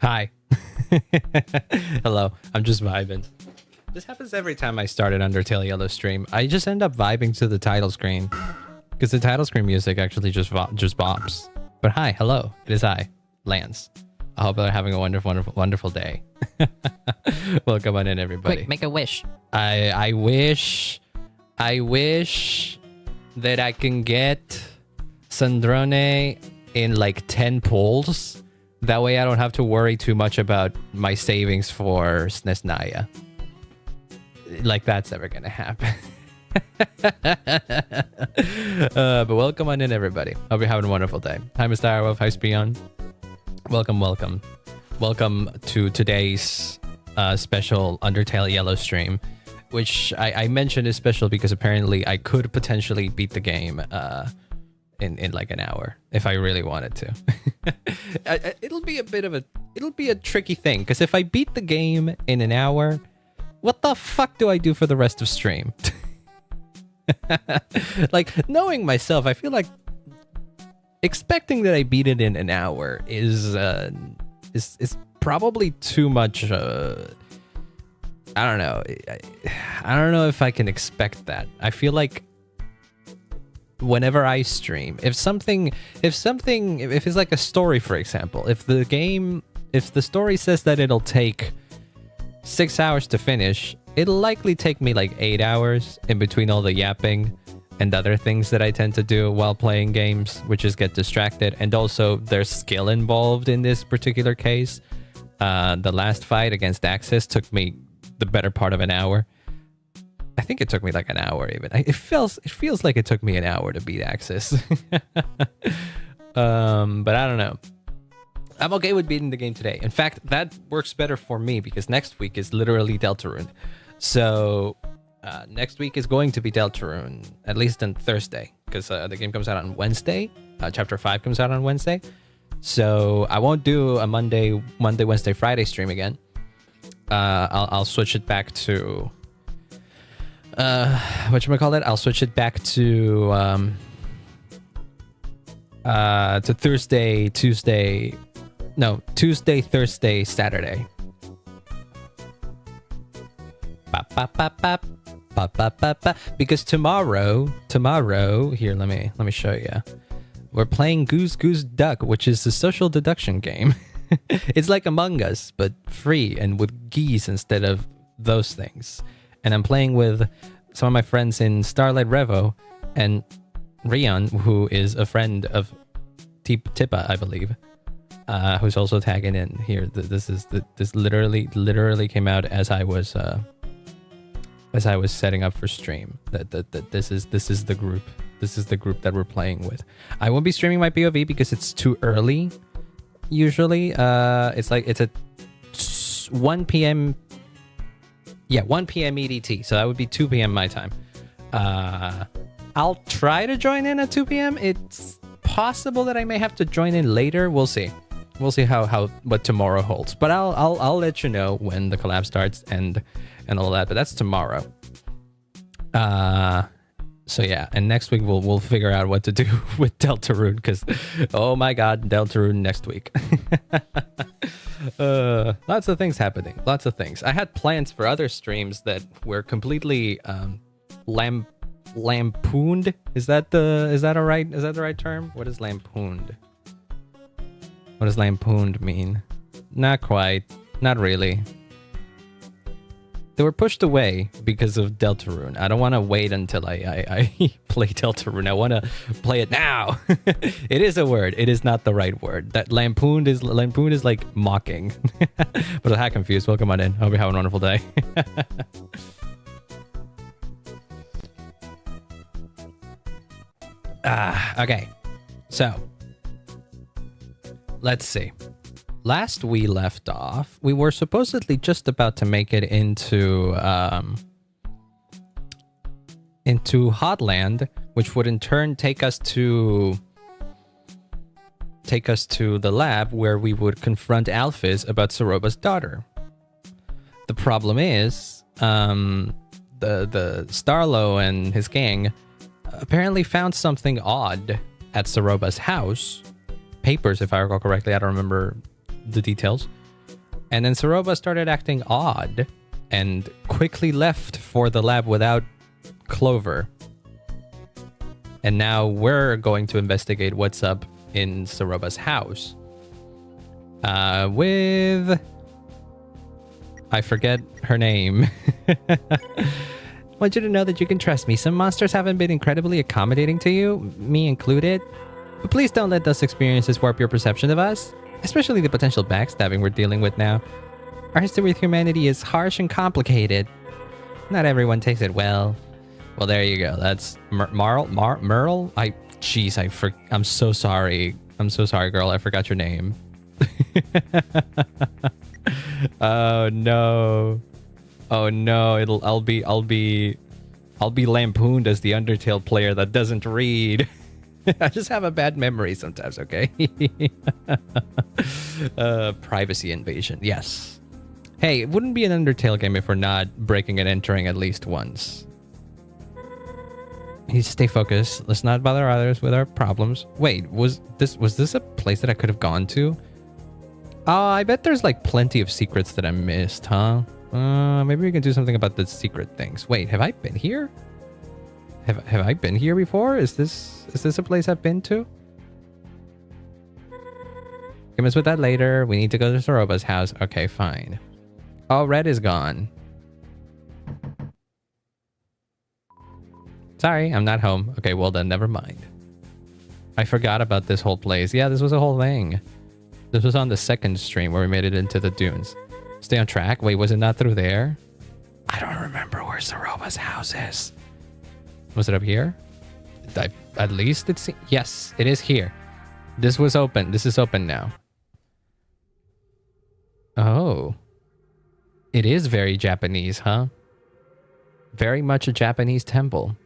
Hi. Hello. I'm just vibing. This happens every time I start an Undertale Yellow stream. I just end up vibing to the title screen because the title screen music actually just bops. But hi, hello. It is I, Lance. I hope they're having a wonderful, wonderful, wonderful day. Welcome on in, everybody. Quick, make a wish. I wish that I can get Sandrone in like 10 polls. That way I don't have to worry too much about my savings for Snesnaya. Like that's ever gonna happen. But welcome on in, everybody. Hope you're having a wonderful day. Hi, Mr. Arwolf. Hi, Spion. Welcome to today's special Undertale Yellow stream, which I mentioned is special because apparently I could potentially beat the game in like an hour if I really wanted to. It'll be a tricky thing because if I beat the game in an hour, what the fuck do I do for the rest of stream? Like, knowing myself, I feel like expecting that I beat it in an hour is probably too much. I don't know. I don't know if I can expect that. I feel like whenever I stream, if it's like a story, for example, if the story says that it'll take 6 hours to finish, it'll likely take me like 8 hours in between all the yapping and other things that I tend to do while playing games, which is get distracted. And also there's skill involved in this particular case. The last fight against Axis took me the better part of an hour. I think it took me like an hour even. It feels like it took me an hour to beat Axis. But I don't know. I'm okay with beating the game today. In fact, that works better for me because next week is literally Deltarune. So next week is going to be Deltarune, at least on Thursday, because the game comes out on Wednesday. Chapter 5 comes out on Wednesday. So I won't do a Monday, Wednesday, Friday stream again. I'll switch it back to whatchamacallit? I'll switch it back to Thursday, Thursday, Saturday. Because tomorrow, here, let me show you. We're playing Goose Goose Duck, which is a social deduction game. It's like Among Us, but free and with geese instead of those things. And I'm playing with some of my friends in Starlight Revo and Rion, who is a friend of Tippa, I believe, who's also tagging in here. This literally came out as I was setting up for stream. That this is the group. This is the group that we're playing with. I won't be streaming my POV because it's too early. Usually, it's at 1 p.m. Yeah, 1 p.m. EDT. So that would be 2 p.m. my time. I'll try to join in at 2 p.m. It's possible that I may have to join in later. We'll see. We'll see how what tomorrow holds. But I'll let you know when the collab starts and all that. But that's tomorrow. So yeah, and next week we'll figure out what to do with Deltarune because oh my god, Deltarune next week. Lots of things happening. Lots of things. I had plans for other streams that were completely lampooned. Is that the right term? What is lampooned? What does lampooned mean? Not quite. Not really. They were pushed away because of Deltarune. I don't want to wait until I play Deltarune. I want to play it now. It is a word. It is not the right word. That lampooned is like mocking. But I'm confused. Welcome on in. Hope you're having a wonderful day. Okay. So let's see. Last we left off, we were supposedly just about to make it into Hotland, which would in turn take us to the lab where we would confront Alphys about Ceroba's daughter. The problem is, the Starlo and his gang apparently found something odd at Ceroba's house. Papers, if I recall correctly. I don't remember the details. And then Ceroba started acting odd and quickly left for the lab without Clover. And now we're going to investigate what's up in Ceroba's house. With... I forget her name. Want you to know that you can trust me. Some monsters haven't been incredibly accommodating to you, me included. But please don't let those experiences warp your perception of us, especially the potential backstabbing we're dealing with now. Our history with humanity is harsh and complicated. Not everyone takes it well. Well, there you go. That's Merle? I'm so sorry. I'm so sorry, girl. I forgot your name. Oh no. Oh no. I'll be lampooned as the Undertale player that doesn't read. I just have a bad memory sometimes, okay? Privacy invasion. Yes. Hey, it wouldn't be an Undertale game if we're not breaking and entering at least once. We need to stay focused. Let's not bother others with our problems. Wait, was this a place that I could have gone to? I bet there's like plenty of secrets that I missed, huh? Maybe we can do something about the secret things. Wait, have I been here? Have I been here before? Is this a place I've been to? Give us with that later. We need to go to Ceroba's house. Okay, fine. Oh, Red is gone. Sorry, I'm not home. Okay, well then, never mind. I forgot about this whole place. Yeah, this was a whole thing. This was on the second stream where we made it into the dunes. Stay on track. Wait, was it not through there? I don't remember where Ceroba's house is. Was it up here? At least it's... Yes, it is here. This was open. This is open now. Oh. It is very Japanese, huh? Very much a Japanese temple.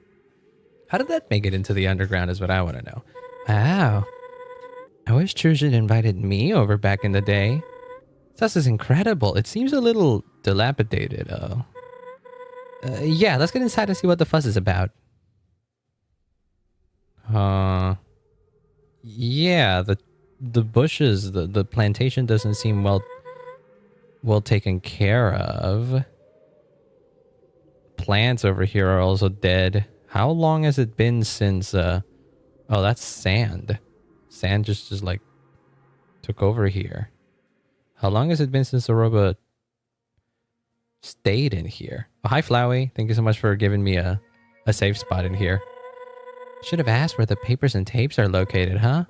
How did that make it into the underground is what I want to know. Wow. I wish Chujin invited me over back in the day. This is incredible. It seems a little dilapidated, though. Yeah, let's get inside and see what the fuss is about. Yeah, the bushes, the plantation doesn't seem well taken care of. Plants over here are also dead. How long has it been since oh, that's sand. Sand just like took over here. How long has it been since Ceroba stayed in here? Oh, hi Flowey. Thank you so much for giving me a safe spot in here. Should have asked where the papers and tapes are located, huh?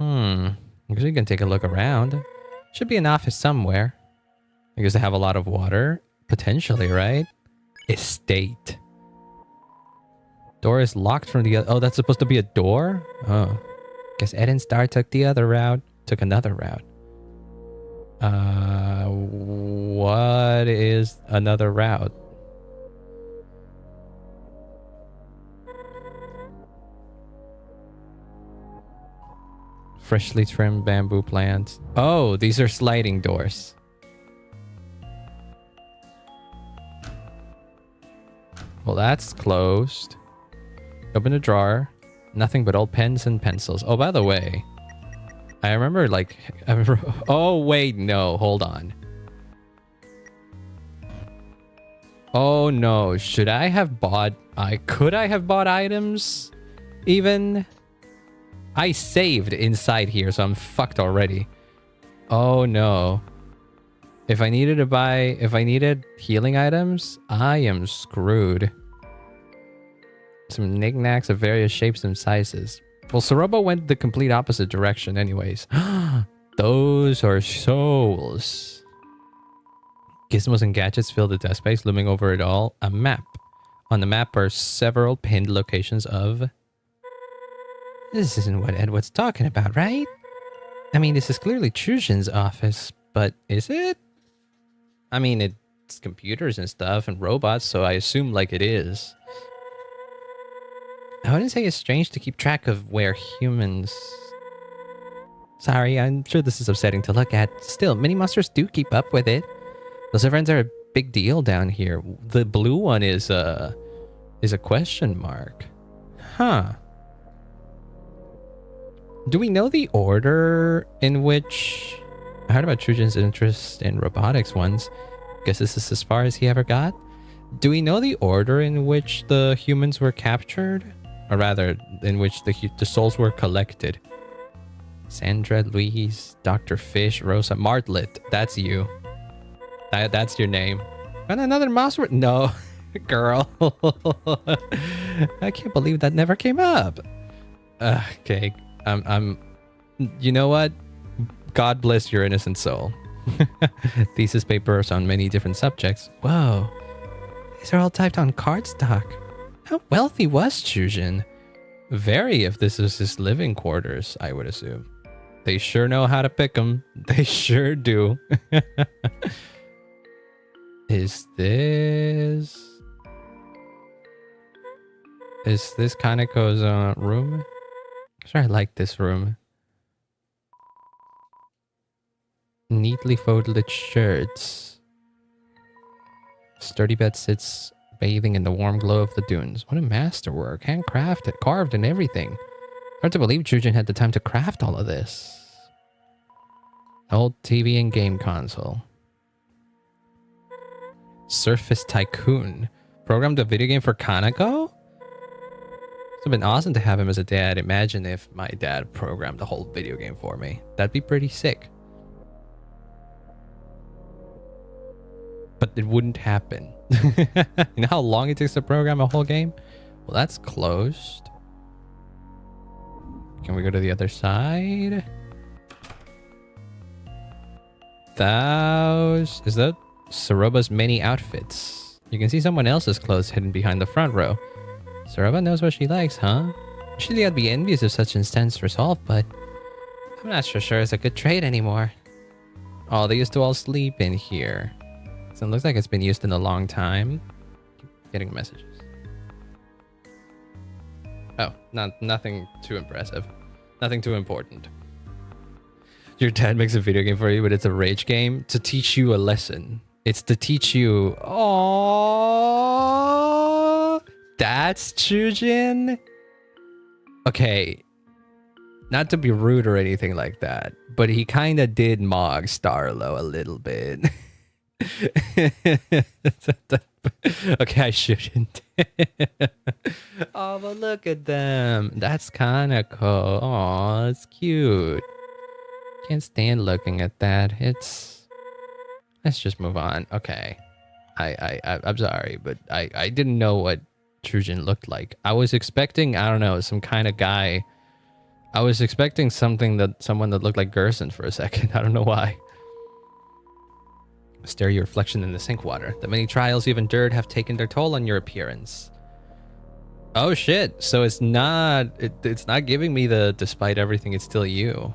I guess we can take a look around. Should be an office somewhere. I guess they have a lot of water. Potentially, right? Estate. Door is locked from the other... Oh, that's supposed to be a door? Oh. Guess Ed and Star took the other route. Took another route. What is another route? Freshly trimmed bamboo plants. Oh, these are sliding doors. Well, that's closed. Open a drawer. Nothing but old pens and pencils. Oh, by the way, I remember like... Oh, wait, no. Hold on. Oh, no. Should I have bought... Could I have bought items? Even... I saved inside here, so I'm fucked already. Oh, no. If I needed healing items, I am screwed. Some knickknacks of various shapes and sizes. Well, Ceroba went the complete opposite direction anyways. Those are souls. Gizmos and gadgets fill the desk space, looming over it all. A map. On the map are several pinned locations of... This isn't what Edward's talking about, right? I mean, this is clearly Chujin's office, but is it? I mean, it's computers and stuff and robots, so I assume like it is. I wouldn't say it's strange to keep track of where humans... Sorry, I'm sure this is upsetting to look at. Still, many monsters do keep up with it. Those events are a big deal down here. The blue one is a question mark. Huh. Do we know the order in which... I heard about Trujin's interest in robotics once. Guess this is as far as he ever got? Do we know the order in which the humans were captured? Or rather, in which the souls were collected? Sandra, Louise, Dr. Fish, Rosa, Martlet. That's you. That's your name. And another mouse word? No, girl. I can't believe that never came up. Okay, you know what? God bless your innocent soul. Thesis papers on many different subjects. Whoa. These are all typed on cardstock. How wealthy was Chujin? Very, if this is his living quarters, I would assume. They sure know how to pick them. They sure do. Is this Kaneko's room? Sure, I like this room. Neatly folded shirts. Sturdy bed sits bathing in the warm glow of the dunes. What a masterwork. Handcrafted, carved and everything. Hard to believe Chujin had the time to craft all of this. Old TV and game console. Surface Tycoon. Programmed a video game for Kaneko? It's been awesome to have him as a dad. Imagine if my dad programmed a whole video game for me. That'd be pretty sick. But it wouldn't happen. You know how long it takes to program a whole game? Well, that's closed. Can we go to the other side? Is that Ceroba's many outfits? You can see someone else's clothes hidden behind the front row. Ceroba knows what she likes, huh? Usually I'd be envious of such intense resolve, but I'm not so sure it's a good trait anymore. Oh, they used to all sleep in here. So it looks like it's been used in a long time. Getting messages. Oh, nothing too impressive. Nothing too important. Your dad makes a video game for you, but it's a rage game to teach you a lesson. It's to teach you... Oh, that's Chujin? Okay. Not to be rude or anything like that, but he kind of did mog Starlo a little bit. Okay, I shouldn't. Oh, but look at them. That's kind of cool. Oh, it's cute. Can't stand looking at that. Let's just move on. Okay. I'm sorry, but I didn't know what Trujin looked like. I was expecting, I don't know, some kind of guy. I was expecting someone that looked like Gerson for a second. I don't know why. Stare at your reflection in the sink water. The many trials you've endured have taken their toll on your appearance. Oh shit. So it's not giving me the despite everything it's still you.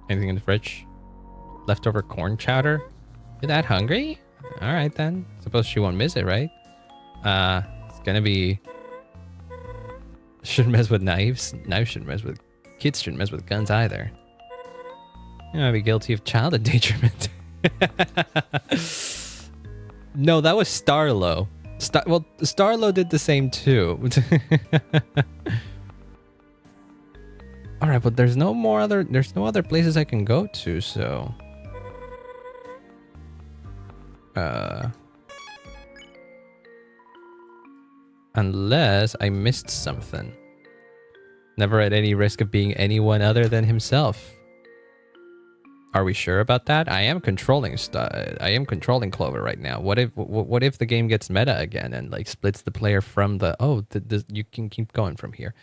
Anything in the fridge? Leftover corn chowder? You're that hungry? Alright then. Suppose she won't miss it, right? It's gonna be... Shouldn't mess with knives. Knives shouldn't mess with... Kids shouldn't mess with guns either. You know, I'd be guilty of child endangerment. No, that was Starlo. Well, Starlo did the same too. All right, but there's no other places I can go to, so unless I missed something. Never at any risk of being anyone other than himself. Are we sure about that? I am controlling Clover right now. What if the game gets meta again and like splits the player from the you can keep going from here.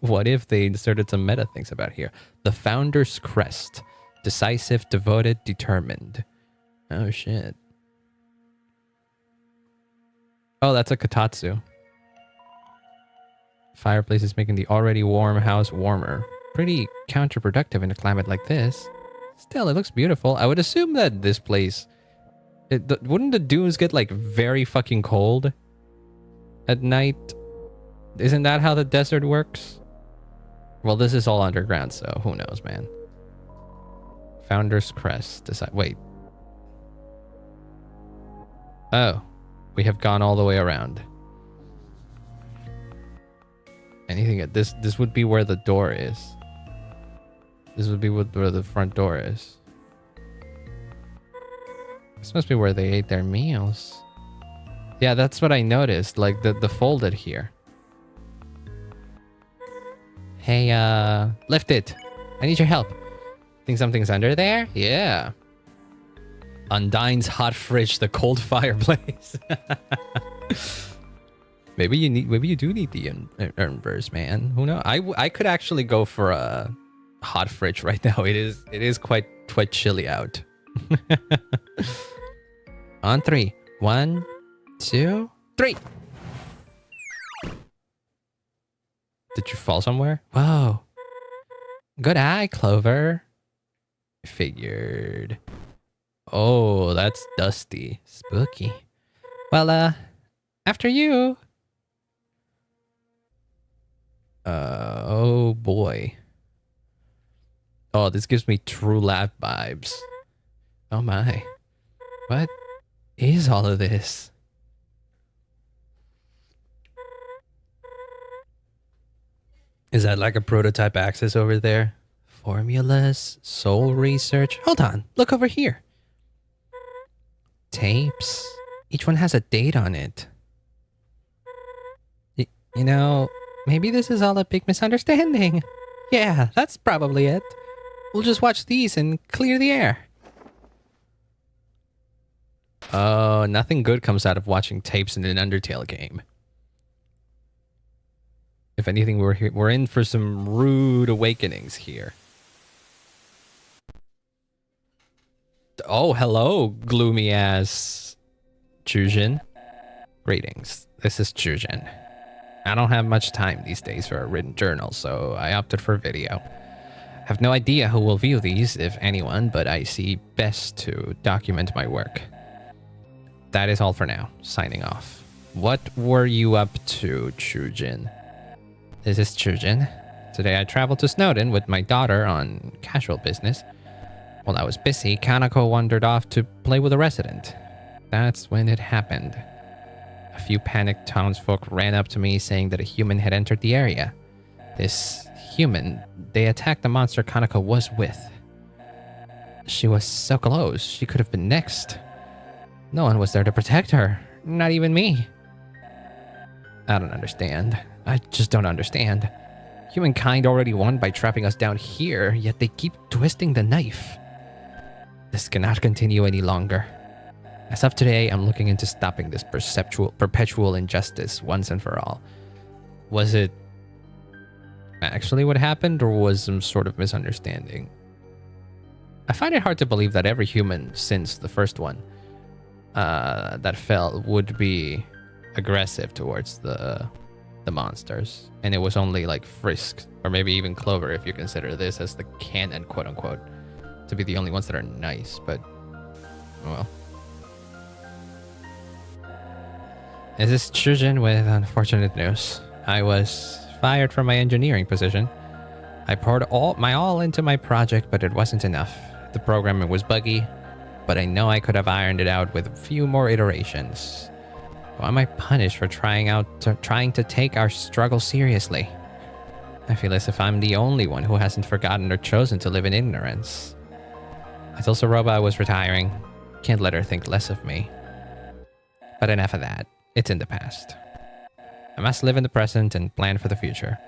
What if they inserted some meta things about here? The Founder's Crest. Decisive, devoted, determined. Oh shit. Oh, that's a Katatsu. Fireplace is making the already warm house warmer. Pretty counterproductive in a climate like this. Still, it looks beautiful. I would assume that this place... wouldn't the dunes get like very fucking cold at night? Isn't that how the desert works? Well, this is all underground, so who knows, man. Founder's Crest. Wait. Oh. We have gone all the way around. Anything at this would be where the door is. This would be where the front door is. This must be where they ate their meals. Yeah, that's what I noticed. Like the folded here. Hey, lift it. I need your help. Think something's under there? Yeah. Undine's hot fridge, the cold fireplace. Maybe you do need the inverse, man. Who knows? I could actually go for a hot fridge right now. It is quite chilly out. On 3. 1, 2, 3. Did you fall somewhere? Whoa. Good eye, Clover. Figured. Oh, that's dusty. Spooky. Well, after you. Oh boy. Oh, this gives me True Lab vibes. Oh my. What is all of this? Is that like a prototype access over there? Formulas, soul research. Hold on, look over here. Tapes. Each one has a date on it. You know, maybe this is all a big misunderstanding. Yeah, that's probably it. We'll just watch these and clear the air. Oh, nothing good comes out of watching tapes in an Undertale game. If anything, we're in for some rude awakenings here. Oh, hello, gloomy ass Chujin. Greetings. This is Chujin. I don't have much time these days for a written journal, so I opted for video. Have no idea who will view these, if anyone, but I see best to document my work. That is all for now. Signing off. What were you up to, Chujin? This is Chujin. Today I traveled to Snowdon with my daughter on casual business. While I was busy, Kanako wandered off to play with a resident. That's when it happened. A few panicked townsfolk ran up to me saying that a human had entered the area. This human, they attacked the monster Kanako was with. She was so close, she could have been next. No one was there to protect her, not even me. I don't understand. I just don't understand. Humankind already won by trapping us down here, yet they keep twisting the knife. This cannot continue any longer. As of today, I'm looking into stopping this perpetual injustice once and for all. Was it actually what happened, or was some sort of misunderstanding? I find it hard to believe that every human since the first one that fell would be aggressive towards the monsters, and it was only like Frisk or maybe even Clover, if you consider this as the canon, quote unquote, to be the only ones that are nice. But well, this is Chujin with unfortunate news. I was fired from my engineering position. I poured my all into my project, but it wasn't enough. The programming was buggy, but I know I could have ironed it out with a few more iterations. Why am I punished for trying to take our struggle seriously? I feel as if I'm the only one who hasn't forgotten or chosen to live in ignorance. I told Ceroba I was retiring. Can't let her think less of me. But enough of that. It's in the past. I must live in the present and plan for the future.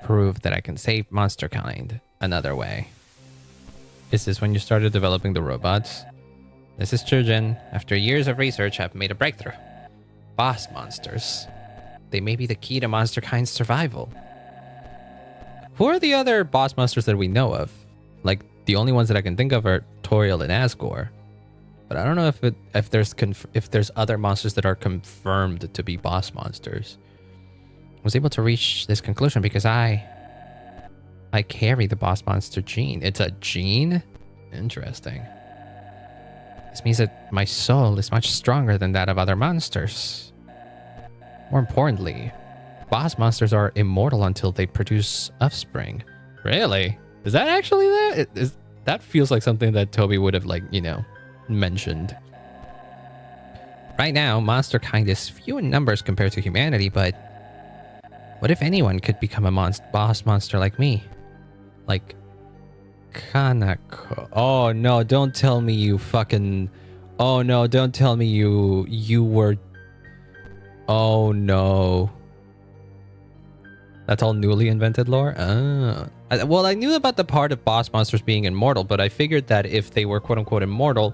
Prove that I can save monster kind another way. Is this when you started developing the robots? This is Chujin. After years of research, I've made a breakthrough. Boss monsters. They may be the key to monster kind's survival. Who are the other boss monsters that we know of? Like, the only ones that I can think of are Toriel and Asgore. But I don't know if there's other monsters that are confirmed to be boss monsters. I was able to reach this conclusion because I carry the boss monster gene. It's a gene? Interesting. This means that my soul is much stronger than that of other monsters. More importantly, boss monsters are immortal until they produce offspring. Really? Is that actually that? That feels like something that Toby would have, like, you know, mentioned. Right now, monster kind is few in numbers compared to humanity, but what if anyone could become a boss monster like me? Like, Kanako. Oh no, don't tell me you fucking... Oh no, don't tell me you were... Oh no. That's all newly invented lore? Well, I knew about the part of boss monsters being immortal, but I figured that if they were quote-unquote immortal,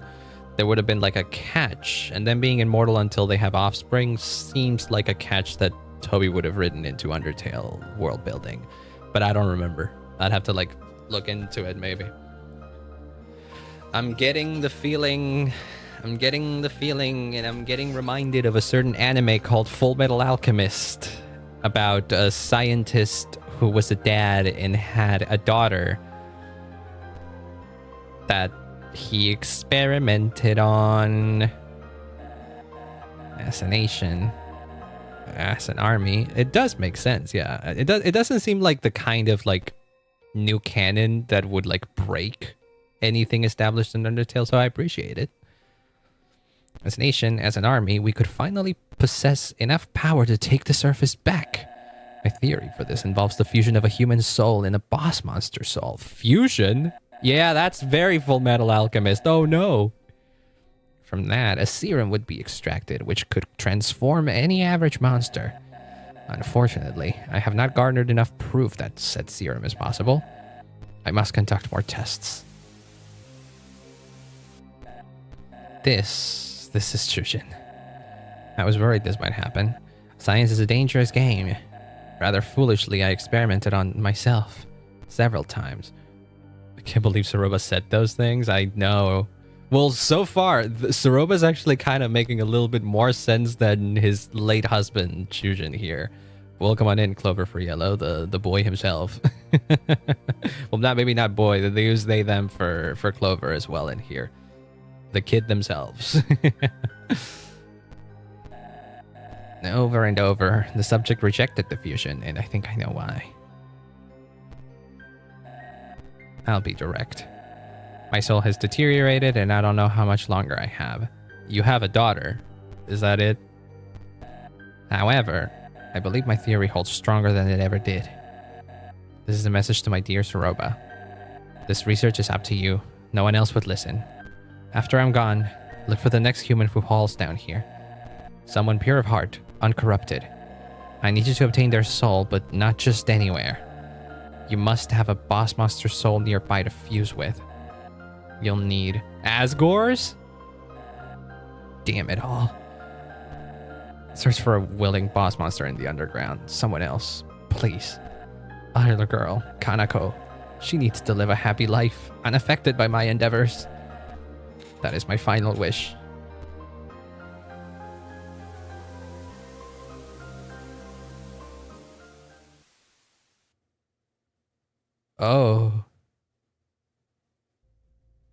there would have been like a catch. And then being immortal until they have offspring seems like a catch that Toby would have written into Undertale world building. But I don't remember. I'd have to like look into it maybe. I'm getting the feeling, and I'm getting reminded of a certain anime called Full Metal Alchemist, about a scientist who was a dad and had a daughter that he experimented on as a nation, as an army. It does make sense, yeah. It doesn't seem like the kind of like new canon that would like break anything established in Undertale, so I appreciate it. As a nation, as an army, we could finally possess enough power to take the surface back. My theory for this involves the fusion of a human soul and a boss monster soul. Fusion? Yeah, that's very Full Metal Alchemist. Oh no. From that, a serum would be extracted, which could transform any average monster. Unfortunately, I have not garnered enough proof that said serum is possible. I must conduct more tests. This is Chushin. I was worried this might happen. Science is a dangerous game. Rather foolishly, I experimented on myself several times. I can't believe Ceroba said those things. I know. Well, so far, Ceroba's actually kind of making a little bit more sense than his late husband, Chushin, here. Welcome on in, Clover for Yellow, the boy himself. Well, maybe not boy. They use they, them for Clover as well in here. The kid themselves. Over and over, the subject rejected the fusion, and I think I know why. I'll be direct. My soul has deteriorated, and I don't know how much longer I have. You have a daughter. Is that it? However, I believe my theory holds stronger than it ever did. This is a message to my dear Ceroba. This research is up to you. No one else would listen. After I'm gone, look for the next human who hauls down here. Someone pure of heart, uncorrupted. I need you to obtain their soul, but not just anywhere. You must have a boss monster soul nearby to fuse with. You'll need Asgore's? Damn it all. Search for a willing boss monster in the underground. Someone else, please. Our little girl, Kanako. She needs to live a happy life, unaffected by my endeavors. That is my final wish. Oh.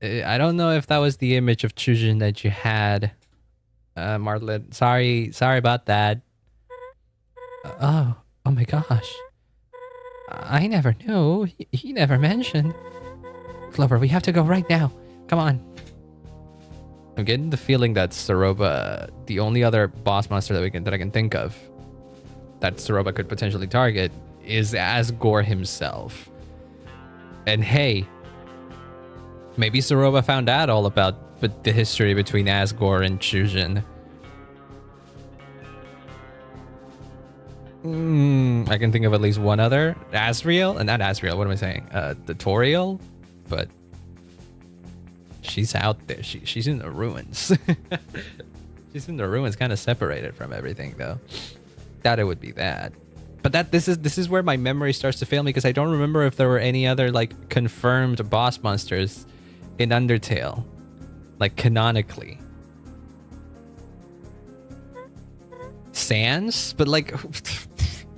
I don't know if that was the image of Chushin that you had, Martlet. Sorry about that. Oh my gosh. I never knew. He never mentioned. Clover, we have to go right now. Come on. I'm getting the feeling that Ceroba, the only other boss monster that I can think of that Ceroba could potentially target is Asgore himself. And hey, maybe Ceroba found out all about the history between Asgore and Chushin. I can think of at least one other. Asriel? Not Asriel, what am I saying? The Toriel? But she's out there. She's in the ruins. She's in the ruins, kind of separated from everything, though. Thought it would be that. But this is where my memory starts to fail me, because I don't remember if there were any other like confirmed boss monsters in Undertale, like canonically. Sans? But like,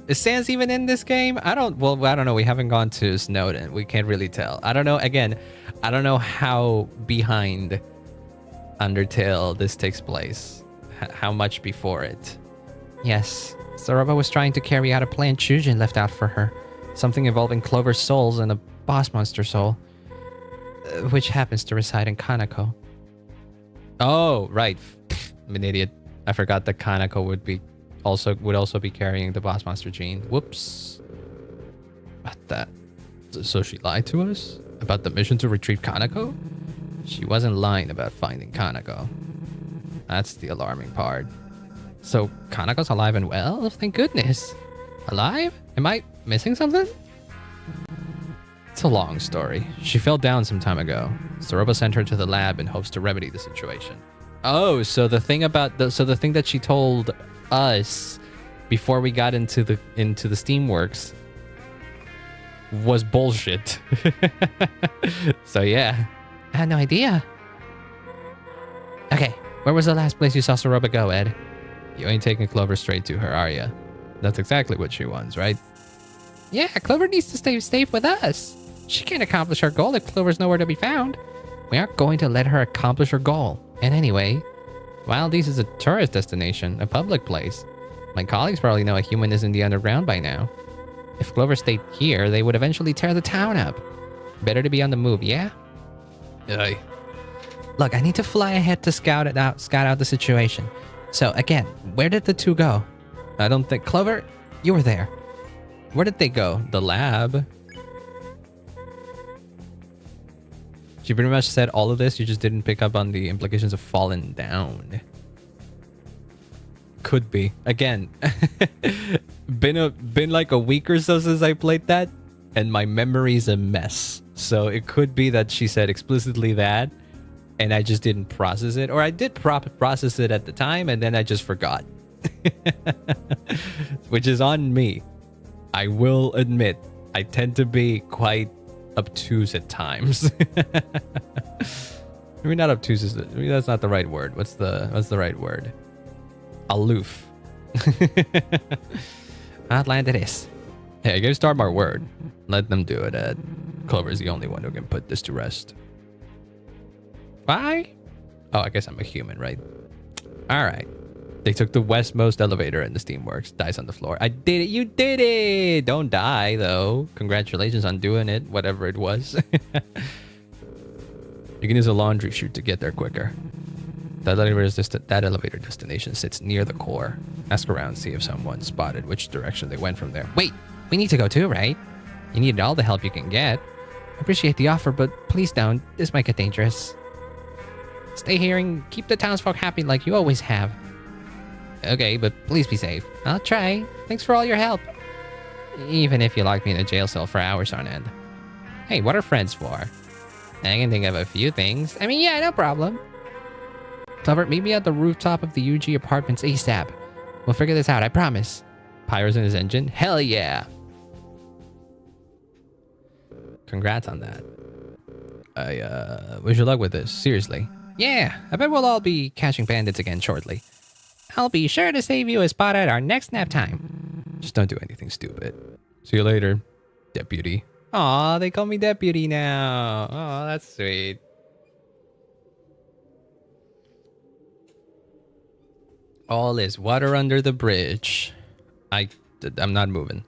is Sans even in this game? I don't know. We haven't gone to Snowden. We can't really tell. I don't know. Again, I don't know how behind Undertale this takes place. How much before it. Yes, Ceroba was trying to carry out a plan Chushin left out for her. Something involving Clover's souls and a boss monster soul. Which happens to reside in Kanako. Oh, right. I'm an idiot. I forgot that Kanako would also be carrying the boss monster gene. Whoops. What the? So she lied to us? About the mission to retrieve Kanako? She wasn't lying about finding Kanako. That's the alarming part. So, Kanako's alive and well? Thank goodness. Alive? Am I missing something? It's a long story. She fell down some time ago. Ceroba sent her to the lab in hopes to remedy the situation. Oh, so the thing about the thing that she told us before we got into the Steamworks was bullshit. So yeah, I had no idea. Okay, where was the last place you saw Ceroba go, Ed? You ain't taking Clover straight to her, are ya? That's exactly what she wants, right? Yeah, Clover needs to stay safe with us. She can't accomplish her goal if Clover's nowhere to be found. We aren't going to let her accomplish her goal. And anyway, Wildese is a tourist destination, a public place. My colleagues probably know a human is in the underground by now. If Clover stayed here, they would eventually tear the town up. Better to be on the move, yeah? Aye. Look, I need to fly ahead to scout out the situation. So again, where did the two go? I don't think... Clover, you were there. Where did they go? The lab. She pretty much said all of this, you just didn't pick up on the implications of falling down. Could be. Again, been like a week or so since I played that, and my memory's a mess. So it could be that she said explicitly that, and I just didn't process it. Or I did process it at the time, and then I just forgot. Which is on me. I will admit, I tend to be quite obtuse at times. Maybe not obtuse, maybe that's not the right word. What's the right word? Aloof. Outland it is. Hey, I gave Starbar word. Let them do it, Ed. Clover's the only one who can put this to rest. Why? Oh, I guess I'm a human, right? Alright. They took the westmost elevator in the Steamworks. Dies on the floor. I did it! You did it! Don't die, though. Congratulations on doing it, whatever it was. You can use a laundry chute to get there quicker. That elevator destination sits near the core. Ask around, see if someone spotted which direction they went from there. Wait! We need to go too, right? You need all the help you can get. I appreciate the offer, but please don't. This might get dangerous. Stay here and keep the townsfolk happy like you always have. Okay, but please be safe. I'll try. Thanks for all your help. Even if you locked me in a jail cell for hours on end. Hey, what are friends for? I can think of a few things. I mean, yeah, no problem. Clover, meet me at the rooftop of the UG apartments ASAP. We'll figure this out, I promise. Pyro's in his engine? Hell yeah! Congrats on that. I wish you luck with this, seriously. Yeah, I bet we'll all be catching bandits again shortly. I'll be sure to save you a spot at our next nap time. Just don't do anything stupid. See you later, Deputy. Aw, they call me Deputy now. Oh, that's sweet. All is water under the bridge. I'm not moving.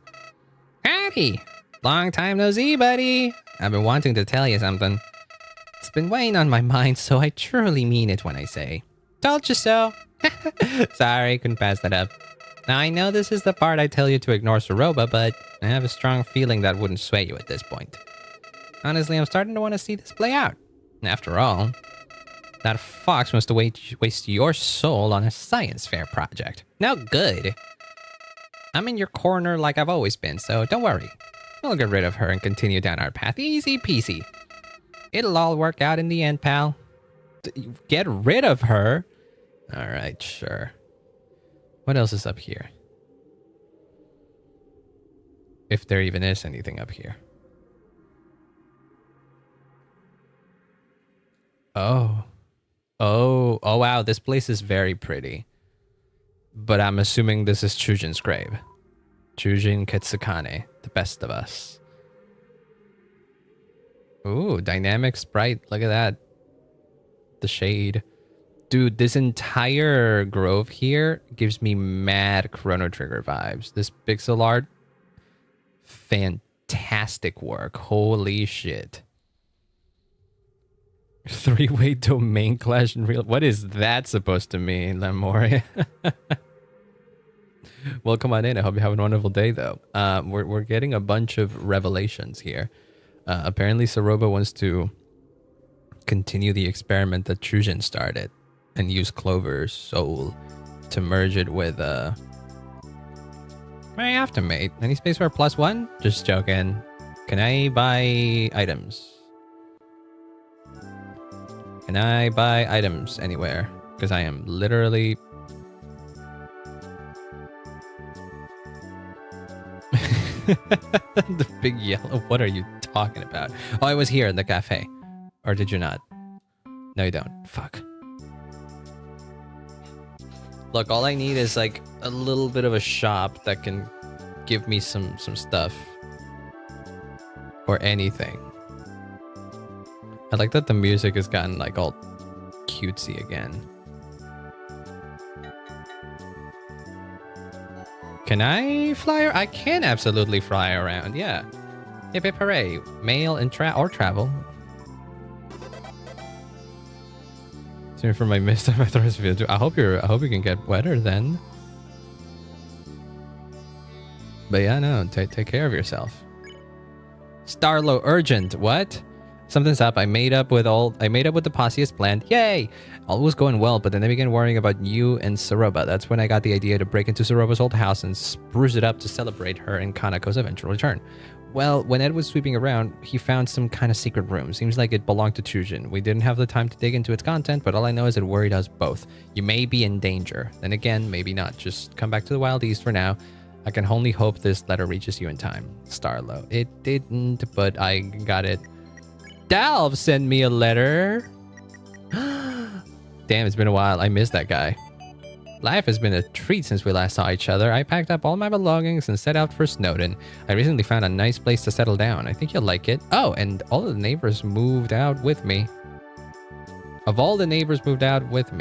Howdy! Long time no see, buddy. I've been wanting to tell you something. It's been weighing on my mind, so I truly mean it when I say, told you so. Sorry, couldn't pass that up. Now, I know this is the part I tell you to ignore Ceroba, but I have a strong feeling that wouldn't sway you at this point. Honestly, I'm starting to want to see this play out. After all, that fox wants to waste your soul on a science fair project. No good. I'm in your corner like I've always been, so don't worry. We'll get rid of her and continue down our path. Easy peasy. It'll all work out in the end, pal. Get rid of her? Alright, sure. What else is up here? If there even is anything up here. Oh. Oh wow, this place is very pretty. But I'm assuming this is Chujin's grave. Chujin Ketsukane, the best of us. Ooh, dynamic sprite, look at that. The shade. Dude, this entire grove here gives me mad Chrono Trigger vibes. This pixel art, fantastic work. Holy shit. Three-way domain clash in real... What is that supposed to mean, Lemoria? Well, come on in. I hope you have a wonderful day, though. We're getting a bunch of revelations here. Apparently, Ceroba wants to continue the experiment that Trujin started and use Clover's soul to merge it with my aftermate. Any space for a +1? Just joking. Can I buy items? Can I buy items anywhere? Because I am literally... The big yellow. What are you talking about? Oh, I was here in the cafe. Or did you not? No, you don't. Fuck. Look, all I need is like a little bit of a shop that can give me some stuff. Or anything. I like that the music has gotten like all cutesy again. Can I fly? I can absolutely fly around, yeah. Hip hip hooray. Mail and travel. Sorry for my missed time after this video. I hope you can get wetter then. But yeah, no, take care of yourself. Starlo urgent. What? Something's up. I made up with the posse as planned. Yay! All was going well, but then I began worrying about you and Ceroba. That's when I got the idea to break into Ceroba's old house and spruce it up to celebrate her and Kanako's eventual return. Well, when Ed was sweeping around, he found some kind of secret room. Seems like it belonged to Trujin. We didn't have the time to dig into its content, but all I know is it worried us both. You may be in danger. Then again, maybe not. Just come back to the Wild East for now. I can only hope this letter reaches you in time. Starlo. It didn't, but I got it. Dalv sent me a letter. Damn, it's been a while. I missed that guy. Life has been a treat since we last saw each other. I packed up all my belongings and set out for Snowden. I recently found a nice place to settle down. I think you'll like it. Oh, and all the neighbors moved out with me. All of the neighbors moved out with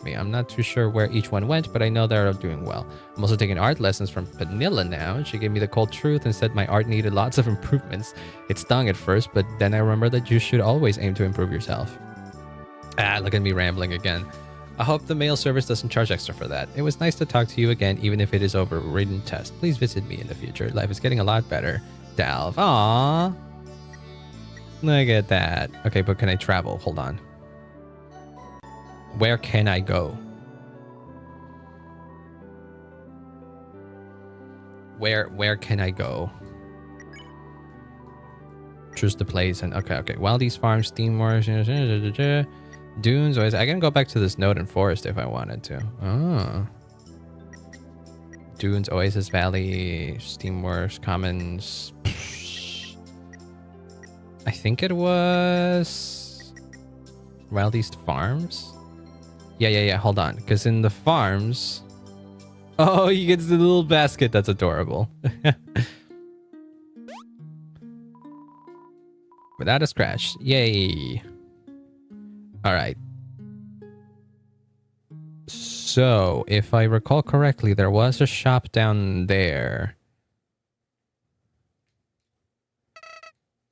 me. I'm not too sure where each one went, but I know they're doing well. I'm also taking art lessons from Panilla now. She gave me the cold truth and said my art needed lots of improvements. It stung at first, but then I remember that you should always aim to improve yourself. Ah, look at me rambling again. I hope the mail service doesn't charge extra for that. It was nice to talk to you again, even if it is over a written test. Please visit me in the future. Life is getting a lot better. Dalv. Aww. Look at that. Okay, but can I travel? Hold on. Where can I go? Where can I go? Choose the place and okay. Wild East Farms, Steamworks, Dunes. I can go back to this Snowden Forest if I wanted to. Oh. Dunes, Oasis Valley, Steamworks, Commons. I think it was Wild East Farms. Yeah. Hold on, because in the farms, oh, he gets the little basket. That's adorable. Without a scratch. Yay. All right. So, if I recall correctly, there was a shop down there.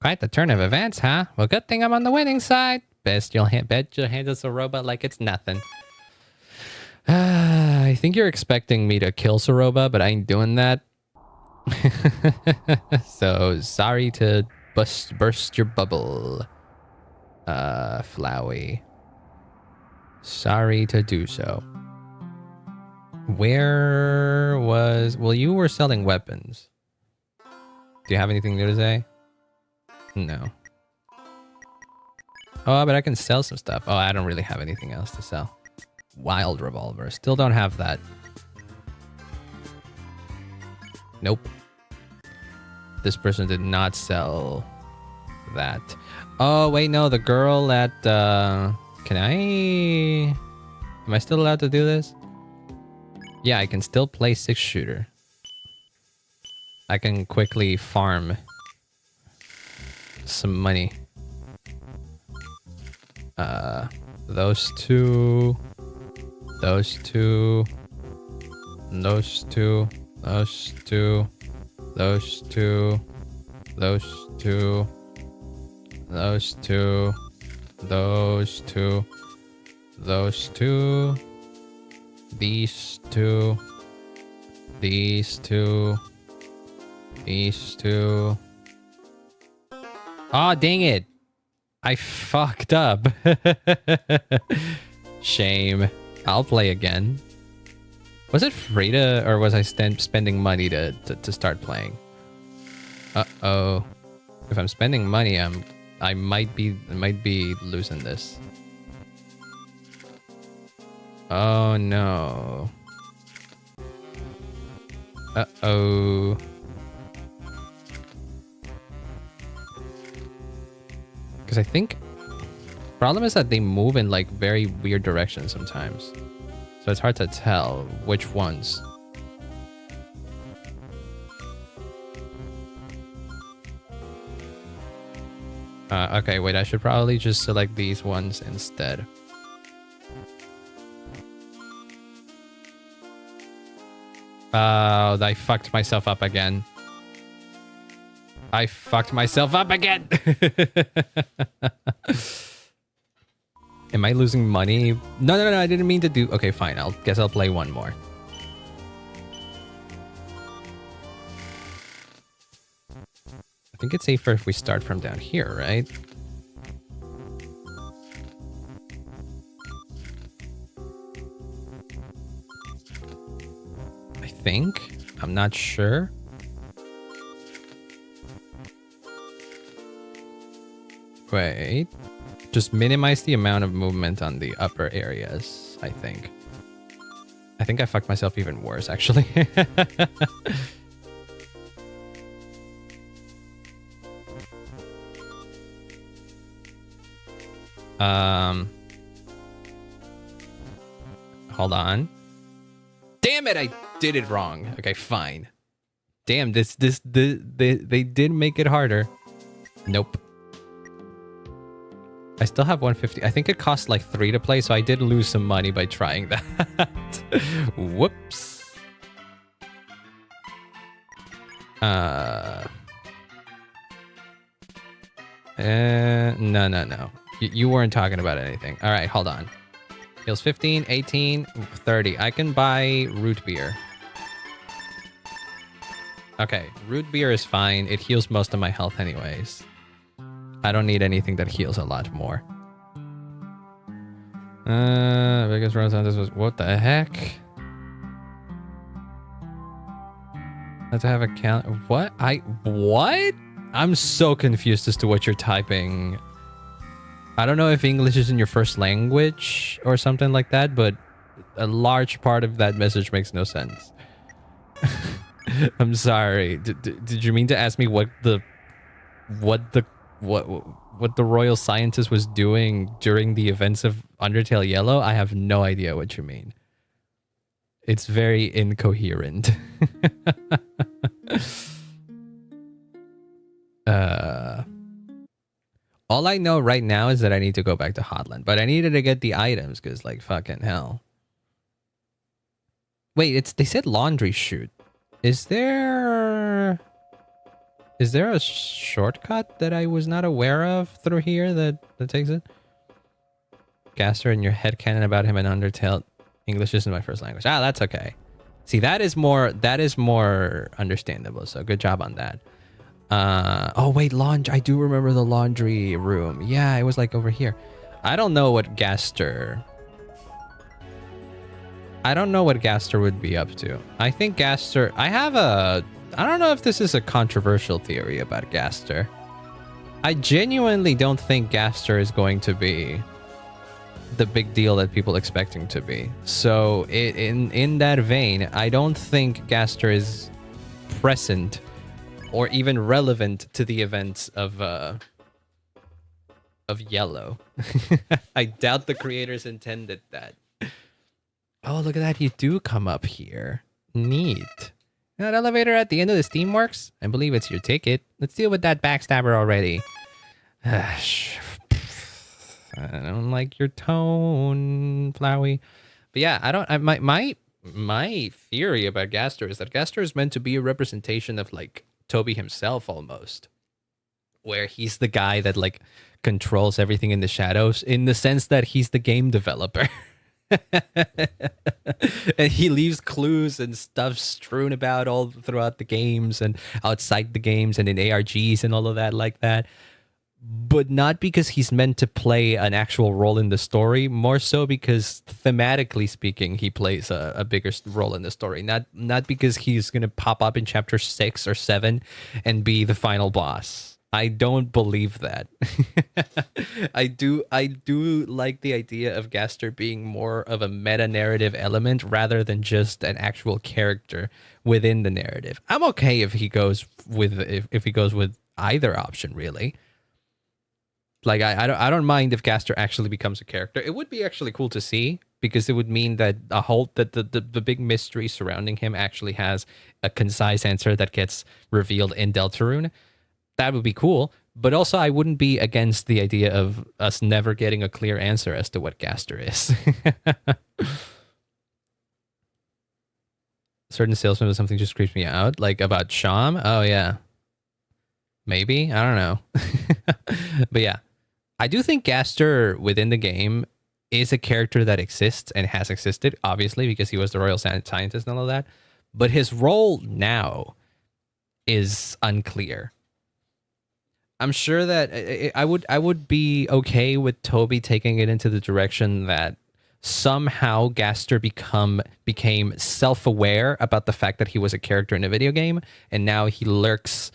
Quite the turn of events, huh? Well, good thing I'm on the winning side. Bet you'll handle Ceroba like it's nothing. I think you're expecting me to kill Ceroba, but I ain't doing that. So, sorry to burst your bubble. Flowey. Sorry to do so. Well, you were selling weapons. Do you have anything new to say? No. Oh, but I can sell some stuff. Oh, I don't really have anything else to sell. Wild revolver. Still don't have that. Nope. This person did not sell that. Oh, wait, no. The girl at... Can I... Am I still allowed to do this? Yeah, I can still play 6-shooter. I can quickly farm some money. Those two, those two, those two, those two, those two, those two, those two, those two, those two, these two, these two, these two, Oh, dang it. I fucked up. Shame. I'll play again. Was it free to, or was I spending money to start playing? Uh-oh. If I'm spending money, I might be losing this. Oh no. Uh-oh. Because I think problem is that they move in like very weird directions sometimes. So it's hard to tell which ones. Okay, wait, I should probably just select these ones instead. I fucked myself up again. I fucked myself up again. Am I losing money? No, I didn't mean to do... Okay, fine. Guess I'll play one more. I think it's safer if we start from down here, right? I think. I'm not sure. Wait. Just minimize the amount of movement on the upper areas, I think. I think I fucked myself even worse, actually. Hold on. Damn it, I did it wrong. Okay, fine. Damn, they did make it harder. Nope. I still have 150. I think it cost like 3 to play, so I did lose some money by trying that. Whoops. No. You weren't talking about anything. All right, hold on. Heals 15, 18, 30. I can buy root beer. Okay, root beer is fine. It heals most of my health anyways. I don't need anything that heals a lot more. Biggest rose on this was... What the heck? Have to have a count... What? What? I'm so confused as to what you're typing. I don't know if English is in your first language or something like that, but a large part of that message makes no sense. I'm sorry. Did you mean to ask me what the royal scientist was doing during the events of Undertale Yellow? I have no idea what you mean. It's very incoherent. All I know right now is that I need to go back to Hotland, but I needed to get the items because, like, fucking hell. Wait, they said laundry chute. Is there a shortcut that I was not aware of through here that takes it? Gaster in your headcanon about him in Undertale. English isn't my first language. Ah, that's okay. See, that is more understandable. So good job on that. Oh wait, laundry. I do remember the laundry room. Yeah, it was like over here. I don't know what Gaster would be up to. I think Gaster... I don't know if this is a controversial theory about Gaster. I genuinely don't think Gaster is going to be the big deal that people expect him to be. So in that vein, I don't think Gaster is present or even relevant to the events of Yellow. I doubt the creators intended that. Oh, look at that. You do come up here. Neat. That elevator at the end of the Steamworks? I believe it's your ticket. Let's deal with that backstabber already. I don't like your tone, Flowey. But yeah, my theory about Gaster is that Gaster is meant to be a representation of like Toby himself almost. Where he's the guy that like controls everything in the shadows in the sense that he's the game developer. And he leaves clues and stuff strewn about all throughout the games and outside the games and in ARGs and all of that like that. but not because he's meant to play an actual role in the story, more so because thematically speaking, he plays a bigger role in the story. Not because he's going to pop up in chapter 6 or 7 and be the final boss. I don't believe that. I do like the idea of Gaster being more of a meta-narrative element rather than just an actual character within the narrative. I'm okay if he goes with if he goes with either option, really. Like I don't mind if Gaster actually becomes a character. It would be actually cool to see, because it would mean that the big mystery surrounding him actually has a concise answer that gets revealed in Deltarune. That would be cool. But also, I wouldn't be against the idea of us never getting a clear answer as to what Gaster is. Certain salesman or something just creeps me out, like about Sham. Oh yeah, maybe, I don't know. But yeah, I do think Gaster within the game is a character that exists and has existed, obviously, because he was the royal scientist and all of that. But his role now is unclear. I'm sure that I would be okay with Toby taking it into the direction that somehow Gaster became self-aware about the fact that he was a character in a video game, and now he lurks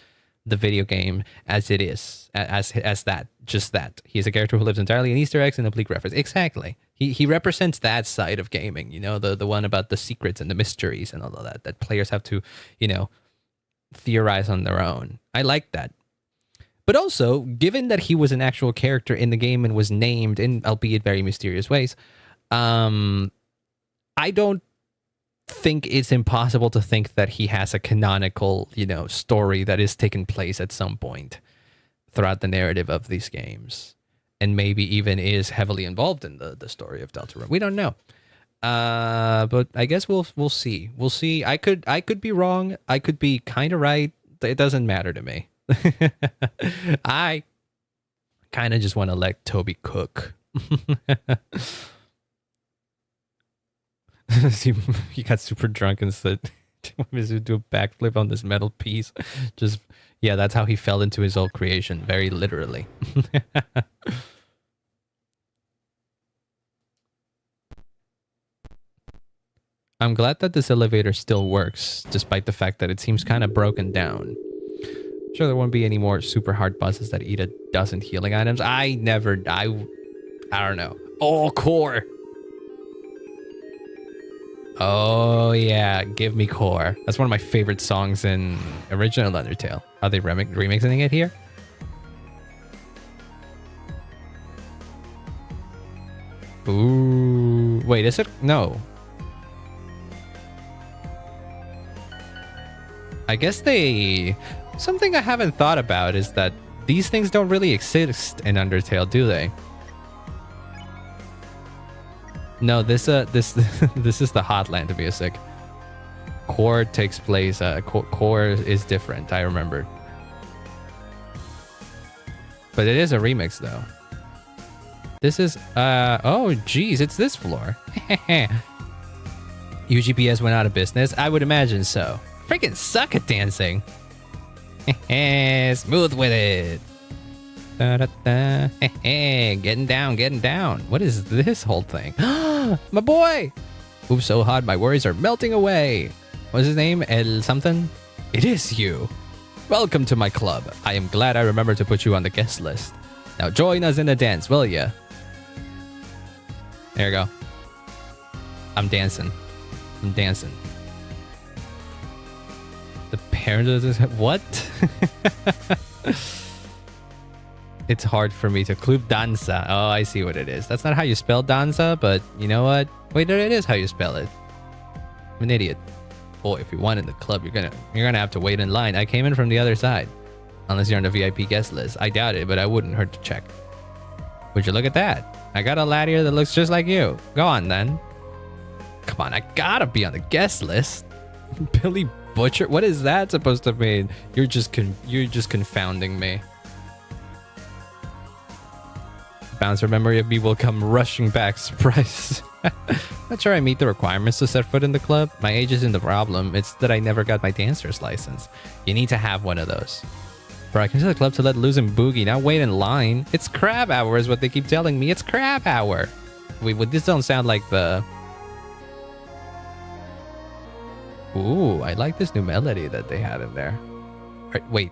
the video game as it is, as that, just that. He's a character who lives entirely in Easter eggs and oblique reference. Exactly. He represents that side of gaming, you know, the one about the secrets and the mysteries and all of that players have to, you know, theorize on their own. I like that. But also, given that he was an actual character in the game and was named in, albeit very mysterious ways, I don't think it's impossible to think that he has a canonical, you know, story that is taking place at some point throughout the narrative of these games, and maybe even is heavily involved in the story of Deltarune. We don't know. But I guess we'll see. We'll see. I could be wrong. I could be kind of right. It doesn't matter to me. I kind of just want to let Toby cook. He got super drunk and said he wanted to do a backflip on this metal piece. Just, yeah, that's how he fell into his old creation, very literally. I'm glad that this elevator still works, despite the fact that it seems kind of broken down. Sure, there won't be any more super hard bosses that eat a dozen healing items. I don't know. Oh, core. Oh yeah, give me core. That's one of my favorite songs in original Undertale. Are they remixing it here? Ooh, wait, is it? No. I guess something I haven't thought about is that these things don't really exist in Undertale, do they? No, this is the Hotland music. Core takes place. Core is different. I remember, but it is a remix though. This is oh geez, it's this floor. UGPS went out of business. I would imagine so. Freaking suck at dancing. Smooth with it. Getting down. What is this whole thing? My boy! Move so hard, my worries are melting away. What's his name? El something? It is you. Welcome to my club. I am glad I remembered to put you on the guest list. Now join us in the dance, will ya? There you go. I'm dancing. The parent of this... What? It's hard for me to club danza. Oh, I see what it is. That's not how you spell danza, but you know what? Wait, no, it is how you spell it. I'm an idiot. Boy, if you want in the club, you're gonna have to wait in line. I came in from the other side. Unless you're on the VIP guest list. I doubt it, but I wouldn't hurt to check. Would you look at that? I got a lad here that looks just like you. Go on then. Come on, I gotta be on the guest list. Billy Butcher? What is that supposed to mean? You're just confounding me. Bouncer memory of me will come rushing back. Surprise. Not sure I meet the requirements to set foot in the club. My age isn't the problem. It's that I never got my dancer's license. You need to have one of those. Bro, I can tell the club to let loose and boogie, not wait in line. It's crab hour is what they keep telling me. It's crab hour. Wait, this don't sound like the... Ooh, I like this new melody that they had in there. Right, wait.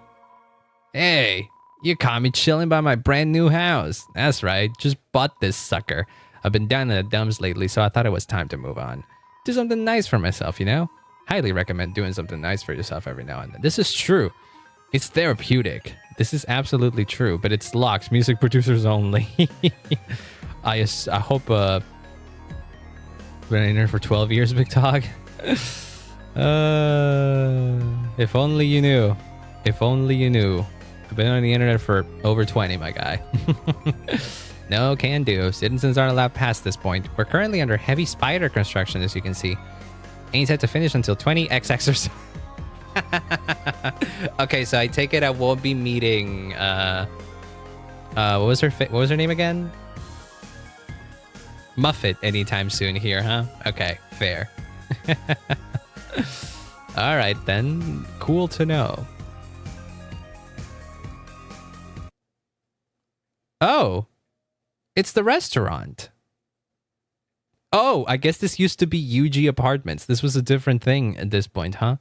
Hey, you caught me chilling by my brand new house. That's right, just bought this sucker. I've been down in the dumps lately, so I thought it was time to move on. Do something nice for myself, you know? Highly recommend doing something nice for yourself every now and then. This is true. It's therapeutic. This is absolutely true, but it's locked. Music producers only. I hope been in here for 12 years, Big Dog. If only you knew. If only you knew. I've been on the internet for over 20, my guy. No can do. Citizens aren't allowed past this point. We're currently under heavy spider construction, as you can see. Ain't set to finish until 20XX or so. Okay, so I take it I won't be meeting what was her name again? Muffet anytime soon here, huh? Okay, fair. All right then, cool to know. Oh, it's the restaurant. Oh, I guess this used to be UG Apartments. This was a different thing at this point, huh?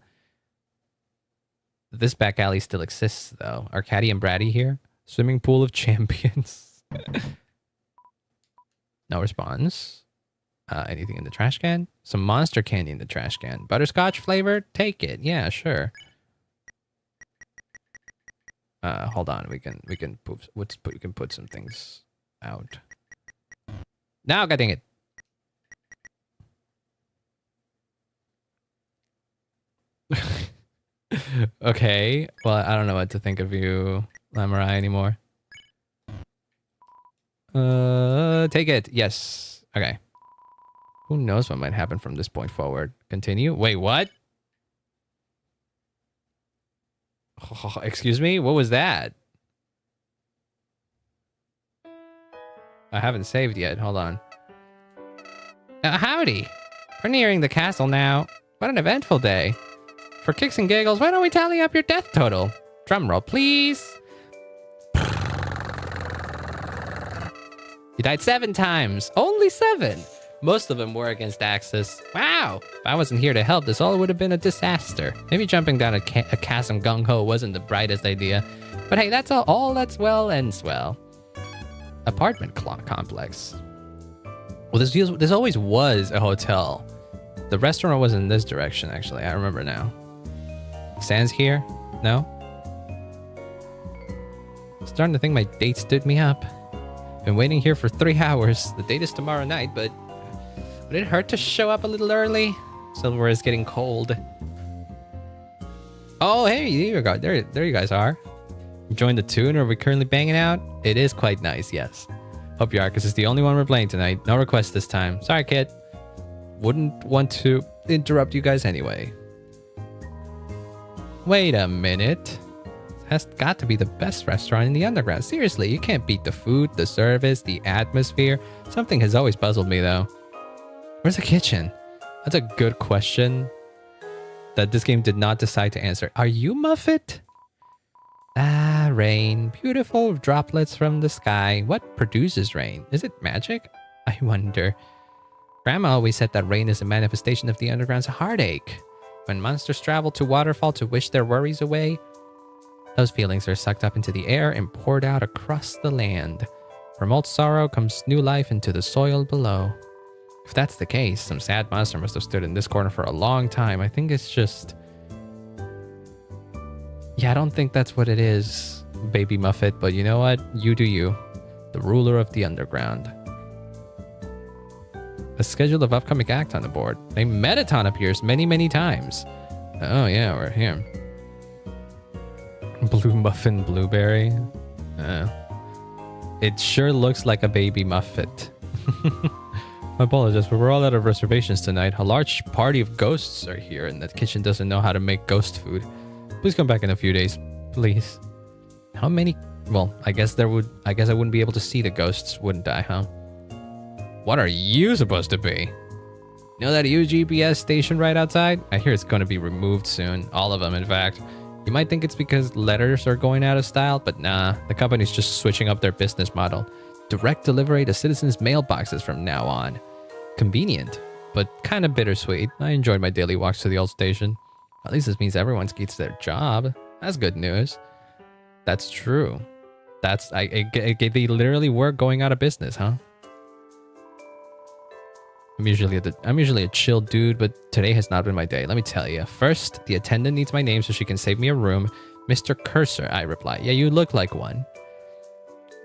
This back alley still exists, though. Are Caddy and Braddy here? Swimming pool of champions. No response. Anything in the trash can? Some monster candy in the trash can. Butterscotch flavor? Take it. Yeah, sure. Hold on. We can put some things out. Now, God dang it. Okay, well, I don't know what to think of you, Lamurai, anymore. Take it. Yes. Okay. Who knows what might happen from this point forward? Continue. Wait, what? Oh, excuse me? What was that? I haven't saved yet. Hold on. Howdy. We're nearing the castle now. What an eventful day. For kicks and giggles, why don't we tally up your death total? Drum roll, please. You died 7 times. Only 7. Most of them were against Axis. Wow. If I wasn't here to help, this all would have been a disaster. Maybe jumping down a chasm gung-ho wasn't the brightest idea. But hey, that's all that's well ends well. Apartment complex. Well, this always was a hotel. The restaurant was in this direction, actually. I remember now. Sans here? No? Starting to think my date stood me up. Been waiting here for 3 hours. The date is tomorrow night, but would it hurt to show up a little early? Silver is getting cold. Oh, hey, there you go. There you guys are. Join the tune, or are we currently banging out? It is quite nice, yes. Hope you are, because it's the only one we're playing tonight. No requests this time. Sorry, kid. Wouldn't want to interrupt you guys anyway. Wait a minute. This has got to be the best restaurant in the underground. Seriously, you can't beat the food, the service, the atmosphere. Something has always puzzled me, though. Where's the kitchen? That's a good question that this game did not decide to answer. Are you Muffet? Ah, rain. Beautiful droplets from the sky. What produces rain? Is it magic? I wonder. Grandma always said that rain is a manifestation of the underground's heartache. When monsters travel to waterfall to wish their worries away, those feelings are sucked up into the air and poured out across the land. From old sorrow comes new life into the soil below. If that's the case, some sad monster must have stood in this corner for a long time. I think it's just... Yeah, I don't think that's what it is, baby Muffet, but you know what? You do you. The ruler of the underground. A schedule of upcoming acts on the board. A Metaton appears many times. Oh yeah, we're here. Blue Muffin Blueberry. It sure looks like a baby Muffet. I apologize, but we're all out of reservations tonight. A large party of ghosts are here, and the kitchen doesn't know how to make ghost food. Please come back in a few days, please. How many? Well, I guess I wouldn't be able to see the ghosts, wouldn't I, huh? What are you supposed to be? You know that UGPS station right outside? I hear it's going to be removed soon. All of them, in fact. You might think it's because letters are going out of style, but nah, the company's just switching up their business model. Direct delivery to citizens' mailboxes from now on. Convenient, but kind of bittersweet. I enjoyed my daily walks to the old station. At least this means everyone keeps their job. That's good news. That's true. They literally were going out of business, huh? I'm usually a chill dude, but today has not been my day. Let me tell you. First, the attendant needs my name so she can save me a room. Mr. Cursor, I reply. Yeah, you look like one.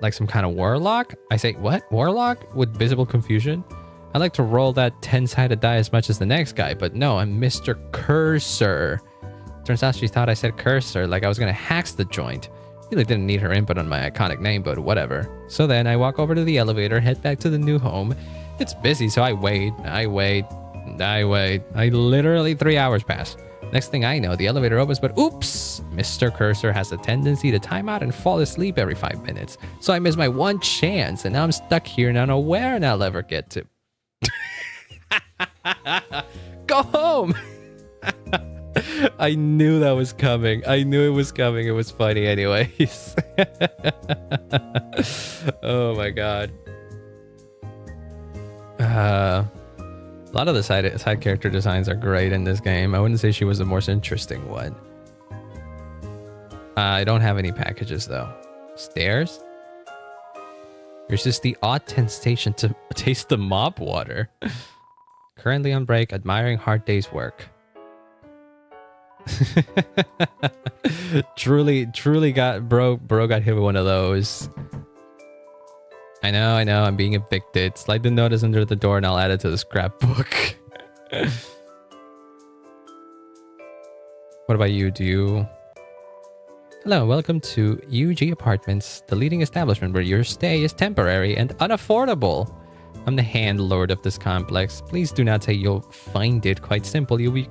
Like some kind of warlock? I say, what? Warlock? With visible confusion? I like to roll that 10-sided die as much as the next guy, but no, I'm Mr. Cursor. Turns out she thought I said cursor, like I was gonna hack the joint. Really didn't need her input on my iconic name, but whatever. So then I walk over to the elevator, head back to the new home. It's busy, so I wait. Literally 3 hours pass. Next thing I know, the elevator opens, but oops! Mr. Cursor has a tendency to time out and fall asleep every 5 minutes. So I miss my one chance, and now I'm stuck here and I don't know where I'll ever get to. Go home! I knew that was coming. I knew it was coming. It was funny anyways. Oh my god. A lot of the side character designs are great in this game. I wouldn't say she was the most interesting one. I don't have any packages though. Stairs? There's just the odd temptation to taste the mop water. Currently on break, admiring hard day's work. truly got bro got hit with one of those. I know, I'm being evicted. Slide the notice under the door and I'll add it to the scrapbook. What about you? Hello, welcome to UG Apartments, the leading establishment where your stay is temporary and unaffordable. I'm the handlord of this complex. Please do not say you'll find it quite simple. You'll be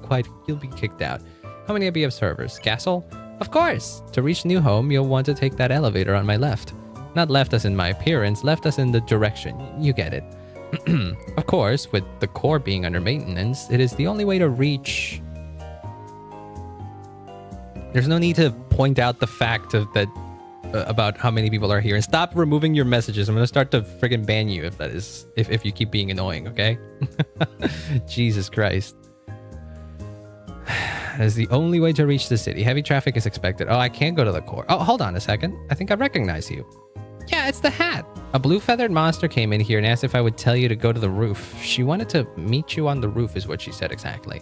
kicked out. How many of you have servers? Castle? Of course! To reach new home, you'll want to take that elevator on my left. Not left as in my appearance, left as in the direction. You get it. Of course, with the core being under maintenance, it is the only way to reach... There's no need to point out the fact of that about how many people are here. And stop removing your messages. I'm going to start to friggin' ban you if you keep being annoying, okay? Jesus Christ. That is the only way to reach the city. Heavy traffic is expected. Oh, I can't go to the core. Oh, hold on a second. I think I recognize you. Yeah, it's the hat. A blue-feathered monster came in here and asked if I would tell you to go to the roof. She wanted to meet you on the roof is what she said exactly.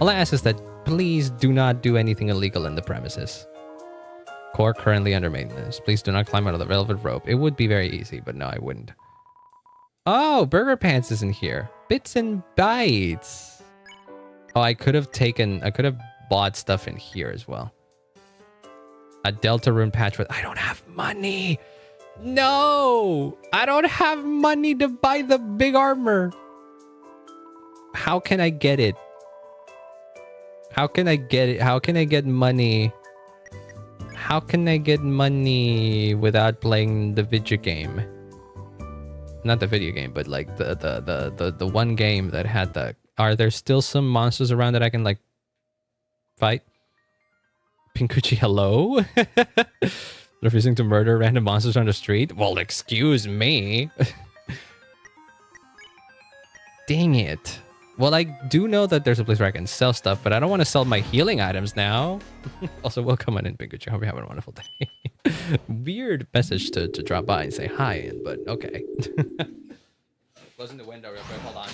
All I ask is that please do not do anything illegal in the premises. Core currently under maintenance. Please do not climb out of the velvet rope. It would be very easy, but no, I wouldn't. Oh, Burger Pants isn't here. Bits and Bytes. Oh, I could have bought stuff in here as well. A Deltarune patch with... I don't have money. No, I don't have money to buy the big armor. How can I get it? How can I get it? How can I get money? How can I get money without playing the video game? Not the video game, but like the one game that had the... Are there still some monsters around that I can like fight? Pinkuchi, hello? Refusing to murder random monsters on the street? Well, excuse me. Dang it. Well, I do know that there's a place where I can sell stuff, but I don't want to sell my healing items now. Also, welcome on in, Pinkuchi. Hope you're having a wonderful day. Weird message to drop by and say hi, but okay. Closing the window real quick. Hold on.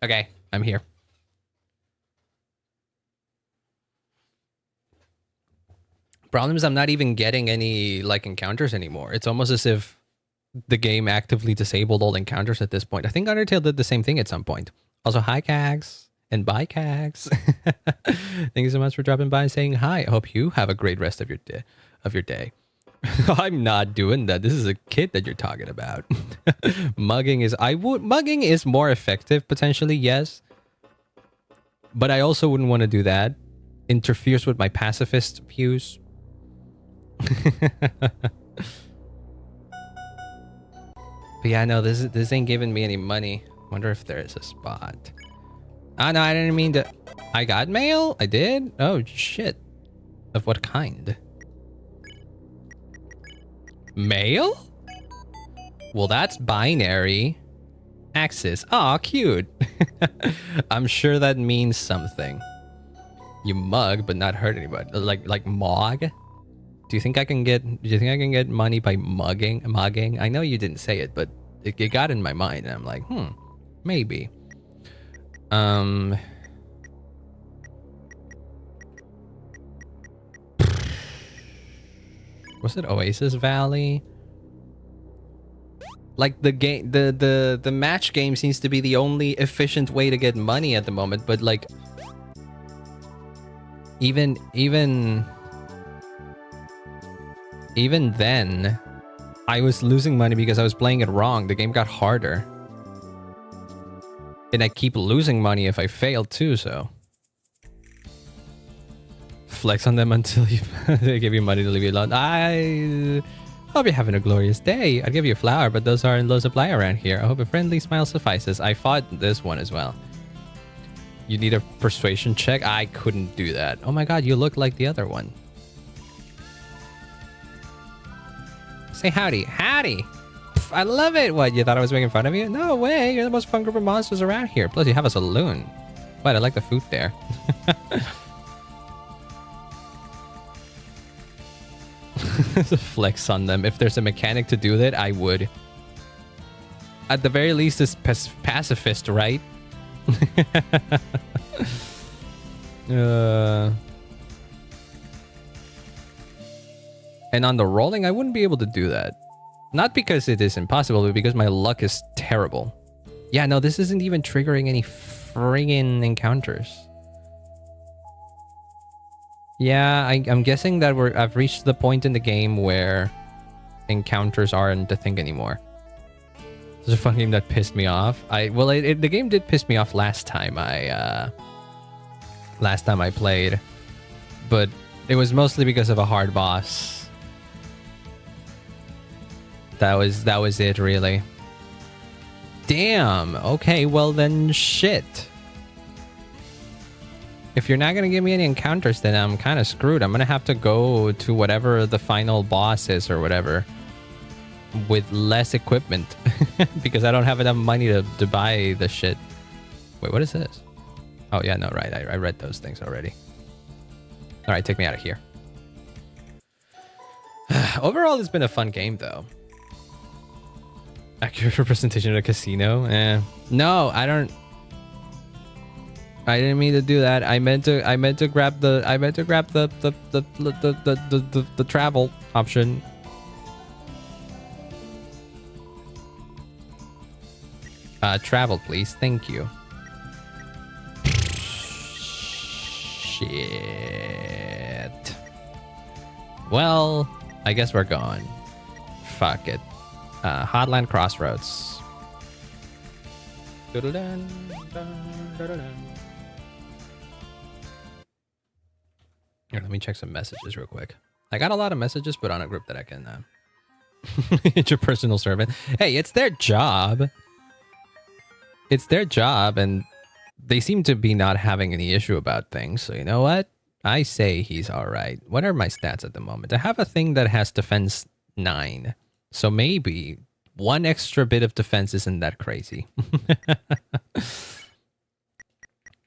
Okay, I'm here. Problem is I'm not even getting any like encounters anymore. It's almost as if the game actively disabled all encounters at this point. I think Undertale did the same thing at some point. Also, hi Cags and bye Cags. Thank you so much for dropping by and saying hi. I hope you have a great rest of your day. I'm not doing that. This is a kid that you're talking about. Mugging is more effective potentially, yes. But I also wouldn't want to do that. Interferes with my pacifist views. But yeah, no, this ain't giving me any money. Wonder if there is a spot. Ah, no, I didn't mean to. I got mail? I did? Oh, shit. Of what kind? Mail? Well, that's binary. Axis. Aw, cute. I'm sure that means something. You mug, but not hurt anybody. Like mog? Do you think I can get money by mugging? I know you didn't say it, but it got in my mind, and I'm like, maybe. Was it Oasis Valley? Like the game, the match game seems to be the only efficient way to get money at the moment, but like even then I was losing money because I was playing it wrong. The game got harder. And I keep losing money if I fail too, so flex on them until they give you money to leave you alone. I hope you're having a glorious day. I'd give you a flower, but those are in low supply around here. I hope a friendly smile suffices. I fought this one as well. You need a persuasion check? I couldn't do that. Oh my god, you look like the other one. Say howdy. Howdy! Pff, I love it! What, you thought I was making fun of you? No way! You're the most fun group of monsters around here. Plus, you have a saloon. But I like the food there. Flex on them. If there's a mechanic to do that, I would. At the very least, it's pacifist, right? And on the rolling, I wouldn't be able to do that. Not because it is impossible, but because my luck is terrible. Yeah, no, this isn't even triggering any friggin' encounters. Yeah, I'm guessing that I've reached the point in the game where encounters aren't a thing anymore. This is a fun game that pissed me off. The game did piss me off last time I played, but it was mostly because of a hard boss. That was it, really. Damn. Okay, well then, shit. If you're not gonna give me any encounters, then I'm kind of screwed. I'm gonna have to go to whatever the final boss is or whatever with less equipment because I don't have enough money to buy the shit. Wait, what is this? Oh yeah, no, right. I read those things already. All right, take me out of here. Overall, it's been a fun game, though. Accurate representation of a casino? No, I didn't mean to do that. I meant to grab the travel option. Travel, please. Thank you. Shit. Well, I guess we're gone. Fuck it. Hotline Crossroads. Here, let me check some messages real quick. I got a lot of messages, but on a group that I can... interpersonal servant. Hey, it's their job. It's their job, and they seem to be not having any issue about things. So you know what? I say he's all right. What are my stats at the moment? I have a thing that has defense 9. So maybe one extra bit of defense isn't that crazy.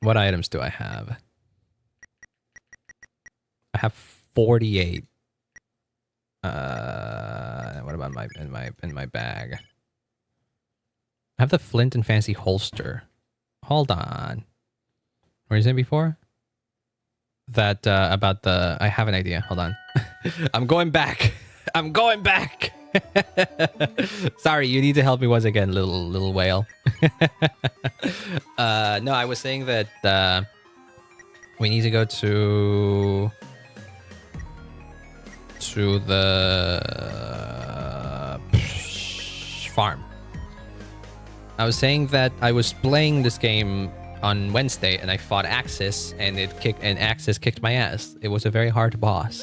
What items do I have? I have 48. What about in my bag? I have the flint and fancy holster. Hold on. Where is it before? That about the... I have an idea. Hold on. I'm going back. I'm going back. Sorry, you need to help me once again, little whale. No, I was saying that we need to go to the farm. I was saying that I was playing this game on Wednesday and I fought Axis and Axis kicked my ass. It was a very hard boss.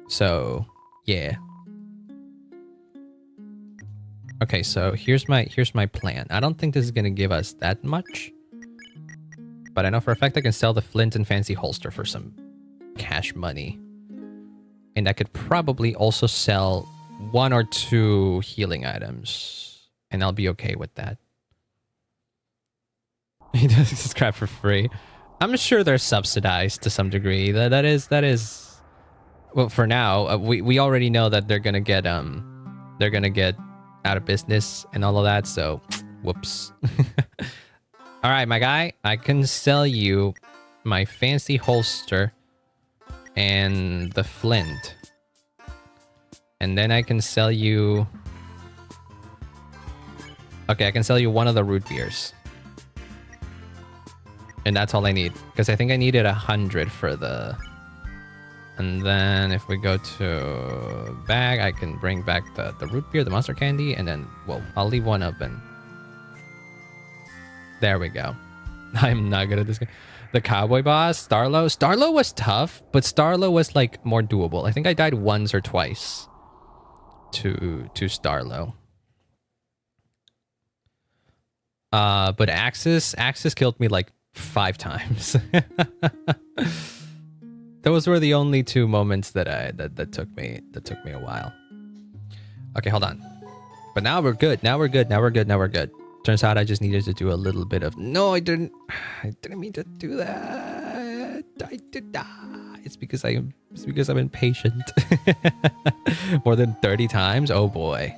So Yeah. Okay, so here's my plan. I don't think this is gonna give us that much, but I know for a fact I can sell the flint and fancy holster for some cash money, and I could probably also sell 1 or 2 healing items, and I'll be okay with that. He does scrap for free. I'm sure they're subsidized to some degree. That is. Well, for now, we already know that they're gonna get out of business and all of that. So, whoops. All right, my guy, I can sell you my fancy holster and the flint, and then I can sell you. Okay, I can sell you 1 of the root beers. And that's all I need, because I think I needed 100 for the... And then if we go to bag, I can bring back the root beer, the monster candy, and then, well, I'll leave 1 open. There we go. I'm not good at this game. The cowboy boss, Starlo. Starlo was tough, but Starlo was like more doable. I think I died once or twice to Starlo. But Axis killed me like 5 times. Those were the only 2 moments that took me a while. Okay, hold on. But now we're good. Now we're good. Turns out I just needed to do a little bit of... No, I didn't mean to do that. I did not. It's because I'm impatient. More than 30 times? Oh boy.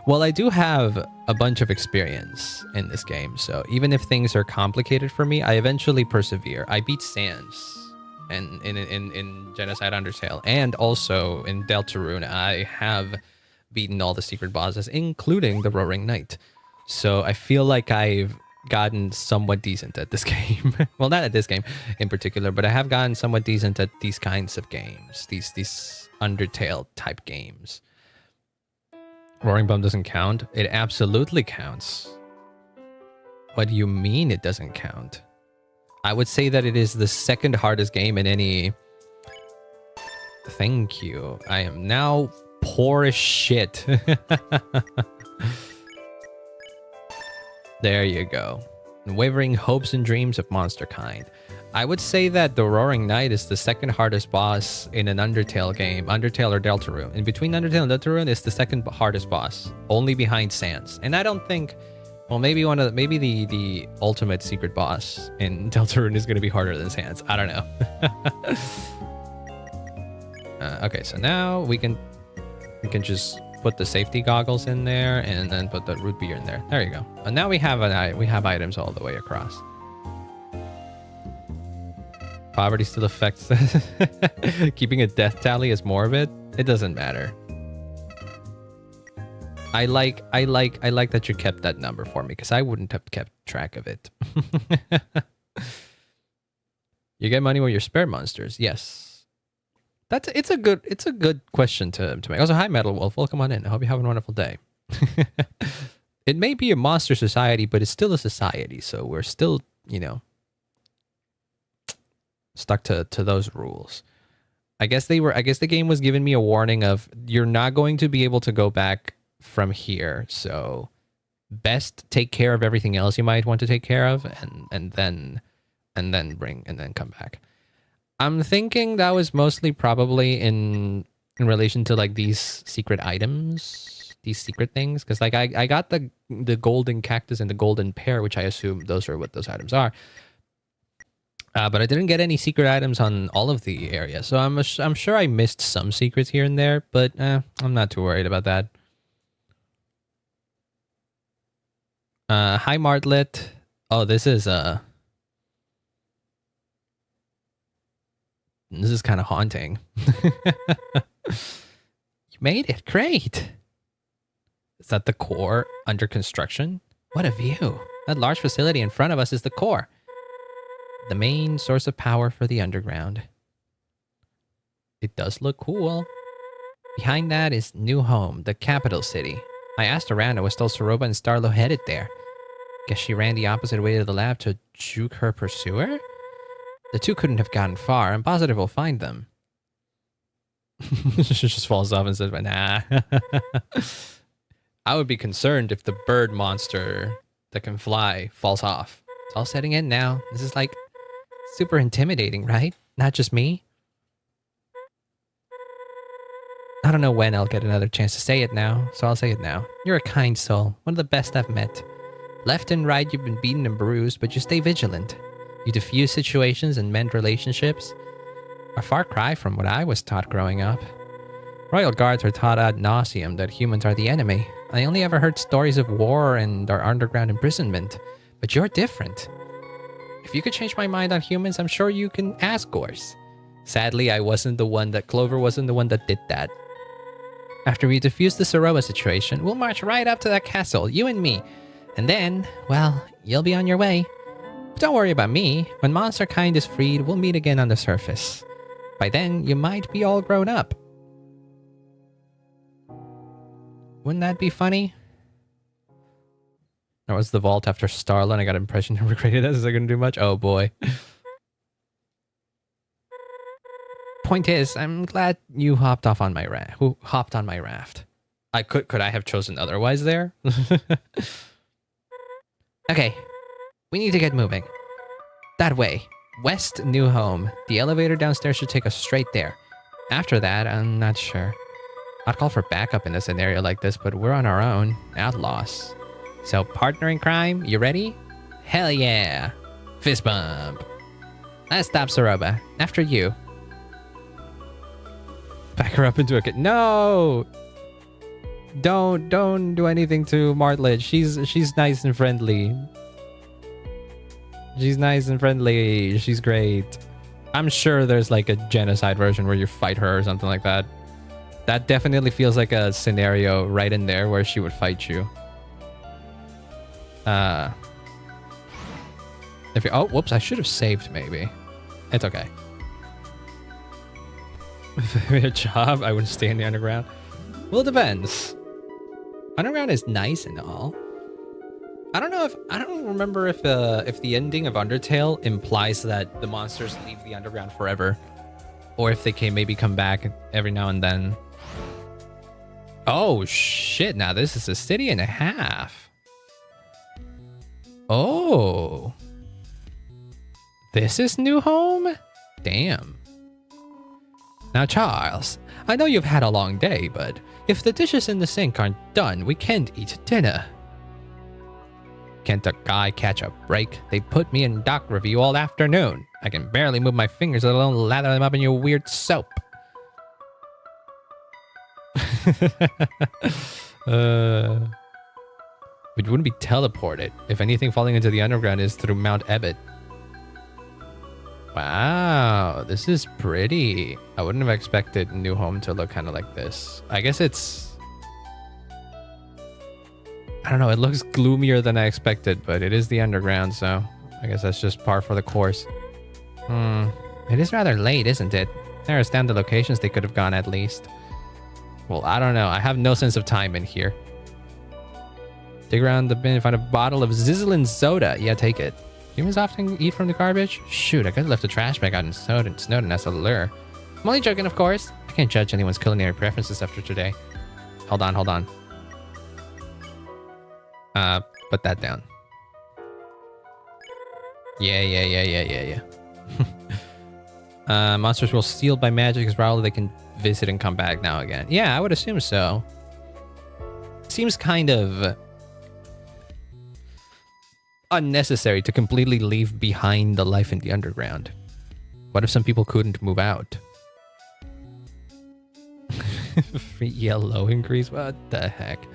Well, I do have a bunch of experience in this game, so even if things are complicated for me, I eventually persevere. I beat Sans and in Genocide Undertale, and also in Deltarune, I have beaten all the secret bosses, including the Roaring Knight. So I feel like I've gotten somewhat decent at this game. Well, not at this game in particular, but I have gotten somewhat decent at these kinds of games, these Undertale type games. Roaring Bum doesn't count? It absolutely counts. What do you mean it doesn't count? I would say that it is the 2nd hardest game in any... Thank you. I am now poor as shit. There you go. Wavering hopes and dreams of monster kind. I would say that the Roaring Knight is the 2nd hardest boss in an Undertale game. Undertale or Deltarune. In between Undertale and Deltarune is the 2nd hardest boss. Only behind Sans. And I don't think... Well, maybe the ultimate secret boss in Deltarune is going to be harder than Sans. I don't know. Okay, so now we can just put the safety goggles in there and then put the root beer in there. There you go. And now we have items all the way across. Poverty still affects keeping a death tally as morbid. It doesn't matter. I like that you kept that number for me, because I wouldn't have kept track of it. You get money with your spare monsters. Yes. It's a good question to make. Also, hi Metal Wolf, welcome on in. I hope you have a wonderful day. It may be a monster society, but it's still a society, so we're still, you know, stuck to those rules. I guess the game was giving me a warning of you're not going to be able to go back from here, so best take care of everything else you might want to take care of, and then come back. I'm thinking that was mostly probably in relation to like these secret items, these secret things, because like I got the golden cactus and the golden pear, which I assume those are what those items are. But I didn't get any secret items on all of the areas, so I'm sure I missed some secrets here and there, but I'm not too worried about that. Hi Martlet. Oh, this is kind of haunting. You made it. Great. Is that the core under construction? What a view. That large facility in front of us is the core. The main source of power for the underground. It does look cool. Behind that is New Home, the capital city. I asked around and was told Ceroba and Starlo headed there. Guess she ran the opposite way to the lab to juke her pursuer? The two couldn't have gotten far. I'm positive we'll find them. She just falls off and says, nah. I would be concerned if the bird monster that can fly falls off. It's all setting in now. This is like super intimidating, right? Not just me. I don't know when I'll get another chance to say it now, so I'll say it now. You're a kind soul, one of the best I've met. Left and right, you've been beaten and bruised, but you stay vigilant. You diffuse situations and mend relationships. A far cry from what I was taught growing up. Royal guards are taught ad nauseum that humans are the enemy. I only ever heard stories of war and our underground imprisonment, but you're different. If you could change my mind on humans, I'm sure you can ask Gorse. Sadly, Clover wasn't the one that did that. After we defuse the Ceroba situation, we'll march right up to that castle, you and me. And then, well, you'll be on your way. But don't worry about me. When monster kind is freed, we'll meet again on the surface. By then, you might be all grown up. Wouldn't that be funny? Or was the vault after Starla and I got an impression never created as I couldn't do much? Oh boy. Point is, I'm glad you hopped on my raft. Could I have chosen otherwise there? Okay, we need to get moving. That way. West New Home. The elevator downstairs should take us straight there. After that, I'm not sure. I'd call for backup in a scenario like this, but we're on our own. Outlaws. So, partner in crime, you ready? Hell yeah! Fist bump. Let's stop Ceroba. After you. Back her up into a kid. No! Don't do anything to Martlet. She's nice and friendly. She's nice and friendly. She's great. I'm sure there's like a genocide version where you fight her or something like that. That definitely feels like a scenario right in there where she would fight you. Oh, whoops, I should have saved maybe. It's okay. If I made a job, I wouldn't stay in the underground. Well, it depends. Underground is nice and all. I don't remember if the ending of Undertale implies that the monsters leave the underground forever, or if they can maybe come back every now and then. Oh shit! Now this is a city and a half. Oh, this is New Home? Damn. Now, Charles, I know you've had a long day, but if the dishes in the sink aren't done, we can't eat dinner. Can't a guy catch a break? They put me in doc review all afternoon. I can barely move my fingers, let alone lather them up in your weird soap. We wouldn't be teleported. If anything, falling into the underground is through Mount Ebbet. Wow, this is pretty. I wouldn't have expected New Home to look kind of like this. I guess it's... I don't know, it looks gloomier than I expected, but it is the underground, so I guess that's just par for the course. It is rather late, isn't it? There's down the locations they could have gone at least. Well, I don't know. I have no sense of time in here. Dig around the bin and find a bottle of Zizzlin soda. Yeah, take it. Humans often eat from the garbage? Shoot, I could have left a trash bag out in Snowden as a lure. I'm only joking, of course. I can't judge anyone's culinary preferences after today. Hold on. Put that down. Yeah. Monsters will sealed by magic as well. They can visit and come back now again. Yeah, I would assume so. Seems kind of unnecessary to completely leave behind the life in the underground. What if some people couldn't move out? Free yellow increase? What the heck?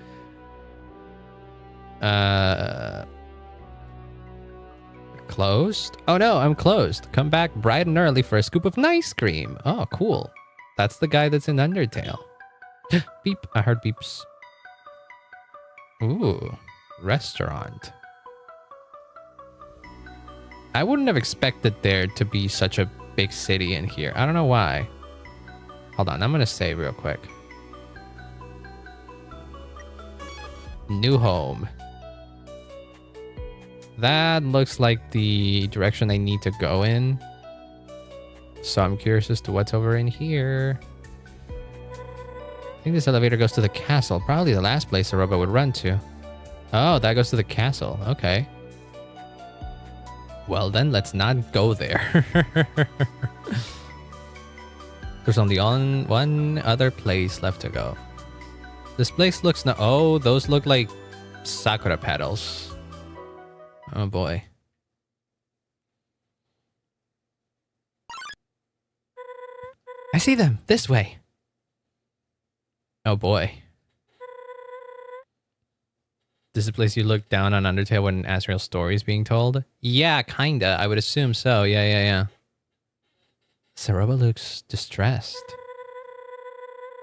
Closed? Oh no, I'm closed. Come back bright and early for a scoop of nice cream. Oh, cool. That's the guy that's in Undertale. Beep. I heard beeps. Ooh. Restaurant. I wouldn't have expected there to be such a big city in here. I don't know why. Hold on, I'm gonna save real quick. New Home. That looks like the direction I need to go in. So I'm curious as to what's over in here. think this elevator goes to the castle. Probably the last place Ceroba would run to. Oh, that goes to the castle. Okay. Well, then let's not go there. There's only one other place left to go. This place looks no. Oh, those look like sakura petals. Oh boy. I see them this way. Oh boy. This is a place you look down on Undertale when Asriel's story is being told? Yeah, kinda. I would assume so. Yeah. Ceroba looks distressed.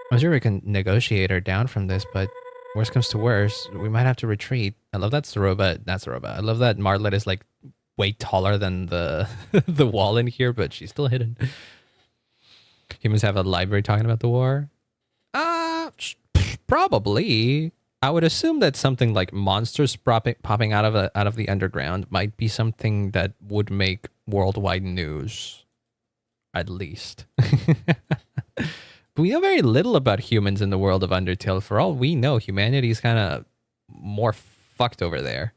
I'm sure we can negotiate her down from this, but worst comes to worst, we might have to retreat. I love that Ceroba, not Ceroba. I love that Martlet is like way taller than the the wall in here, but she's still hidden. Humans have a library talking about the war? Probably. I would assume that something like monsters popping out of the underground might be something that would make worldwide news, at least. But we know very little about humans in the world of Undertale. For all we know, humanity's kind of more fucked over there.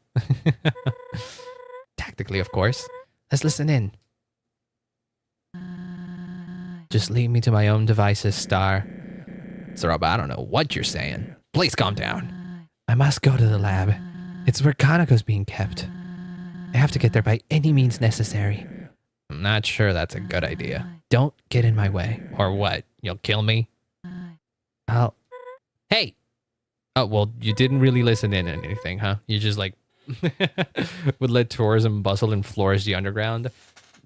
Tactically, of course. Let's listen in. Just leave me to my own devices, Star. Ceroba, I don't know what you're saying. Please calm down. I must go to the lab. It's where Kanako's being kept. I have to get there by any means necessary. I'm not sure that's a good idea. Don't get in my way. Or what? You'll kill me? Hey! Oh, well, you didn't really listen in on anything, huh? You just like would let tourism bustle and flourish the underground?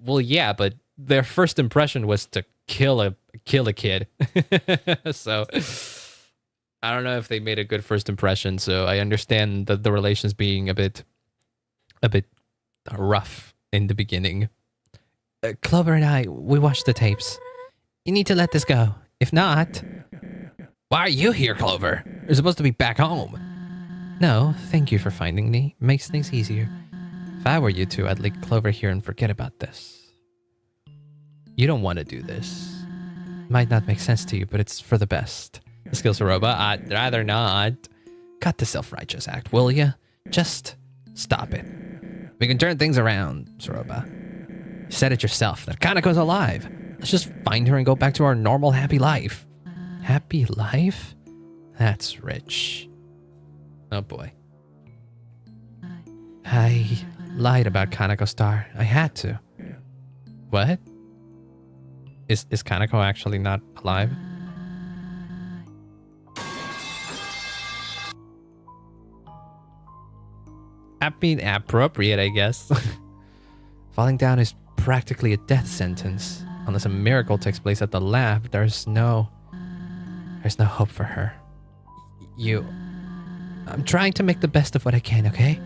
Well, yeah, but their first impression was to kill a kid. So I don't know if they made a good first impression, so I understand that the relations being a bit rough in the beginning. Clover and I, we watched the tapes. You need to let this go. If not... Why are you here, Clover? You're supposed to be back home. No, thank you for finding me. Makes things easier. If I were you two, I'd leave Clover here and forget about this. You don't want to do this. Might not make sense to you, but it's for the best. Skill Ceroba, I'd rather not. Cut the self-righteous act, will ya? Just stop it. We can turn things around, Ceroba. You said it yourself, that Kanako's alive. Let's just find her and go back to our normal happy life. Happy life? That's rich. Oh boy. I lied about Kanako Star. I had to. What? Is Kanako actually not alive? I mean, appropriate, I guess. Falling down is practically a death sentence. Unless a miracle takes place at the lab, there's no hope for her. I'm trying to make the best of what I can, okay?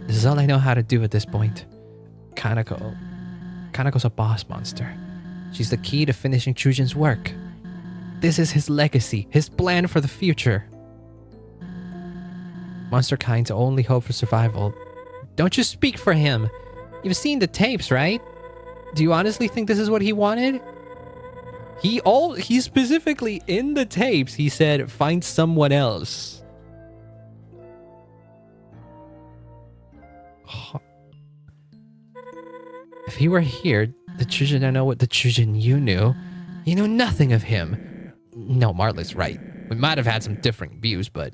This is all I know how to do at this point. Kanako's a boss monster. She's the key to finishing Chujin's work. This is his legacy, his plan for the future. Monster kind's only hope for survival. Don't you speak for him. You've seen the tapes, right? Do you honestly think this is what he wanted? He specifically in the tapes, he said, find someone else. If he were here, the Chujin I know what the Chujin you knew. You know nothing of him. No, Martlet's right. We might have had some differing views, but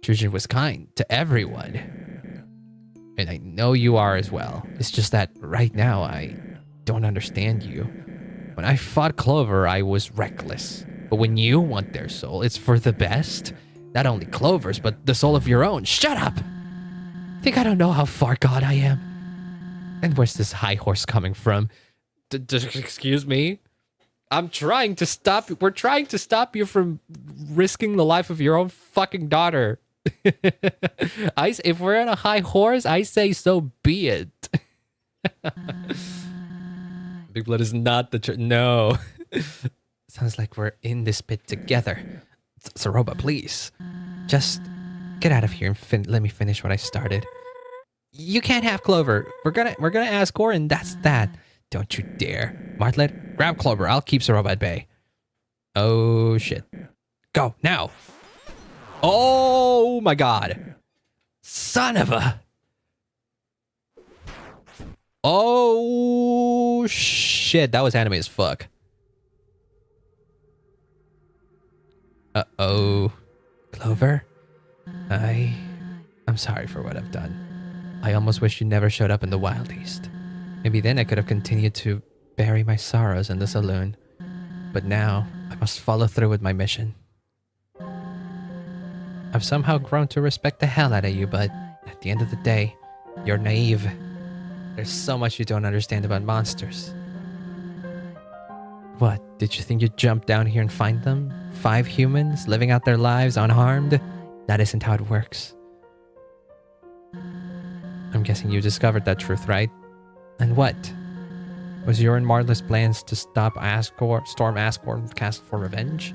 Chujin was kind to everyone. And I know you are as well. It's just that right now I don't understand you. When I fought Clover, I was reckless. But when you want their soul, it's for the best. Not only Clover's, but the soul of your own. Shut up! Think I don't know how far gone I am? And where's this high horse coming from? Excuse me? I'm trying to stop... We're trying to stop you from risking the life of your own fucking daughter. If we're on a high horse, I say so be it. Big Blood is not the... No. Sounds like we're in this bit together. Ceroba, please. Just get out of here and let me finish what I started. You can't have Clover. We're gonna ask Gorin, that's that. Don't you dare. Martlet, grab Clover. I'll keep Ceroba at bay. Oh, shit. Go, now. Oh, my God. Son of a... Oh, shit. That was anime as fuck. Uh-oh. Clover? I'm sorry for what I've done. I almost wish you never showed up in the Wild East. Maybe then I could have continued to bury my sorrows in the saloon. But now, I must follow through with my mission. I've somehow grown to respect the hell out of you, but at the end of the day, you're naive. There's so much you don't understand about monsters. What, did you think you'd jump down here and find them? 5 humans living out their lives unharmed? That isn't how it works. I'm guessing you discovered that truth, right? And what? Was your and Marla's plans to stop Storm Asgore cast for revenge?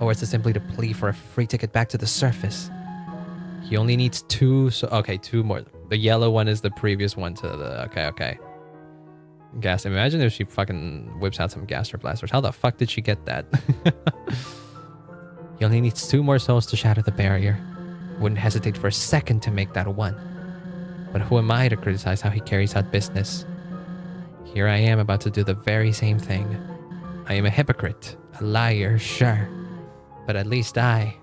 Or was it simply to plea for a free ticket back to the surface? He only needs 2, so okay, 2 more. The yellow one is the previous one to the, okay. Gas, imagine if she fucking whips out some gaster blasters. How the fuck did she get that? He only needs 2 more souls to shatter the barrier. Wouldn't hesitate for a second to make that 1. But who am I to criticize how he carries out business? Here I am about to do the very same thing. I am a hypocrite, a liar, sure. But at least I,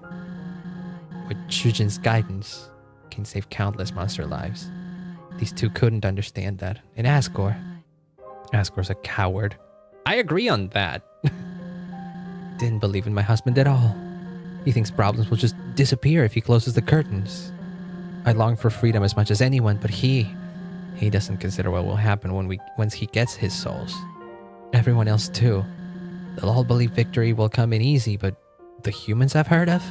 with Shujin's guidance, can save countless monster lives. These 2 couldn't understand that. And Asgore's a coward. I agree on that. Didn't believe in my husband at all. He thinks problems will just disappear if he closes the curtains. I long for freedom as much as anyone, but he doesn't consider what will happen once he gets his souls. Everyone else too. They'll all believe victory will come in easy, but the humans I've heard of?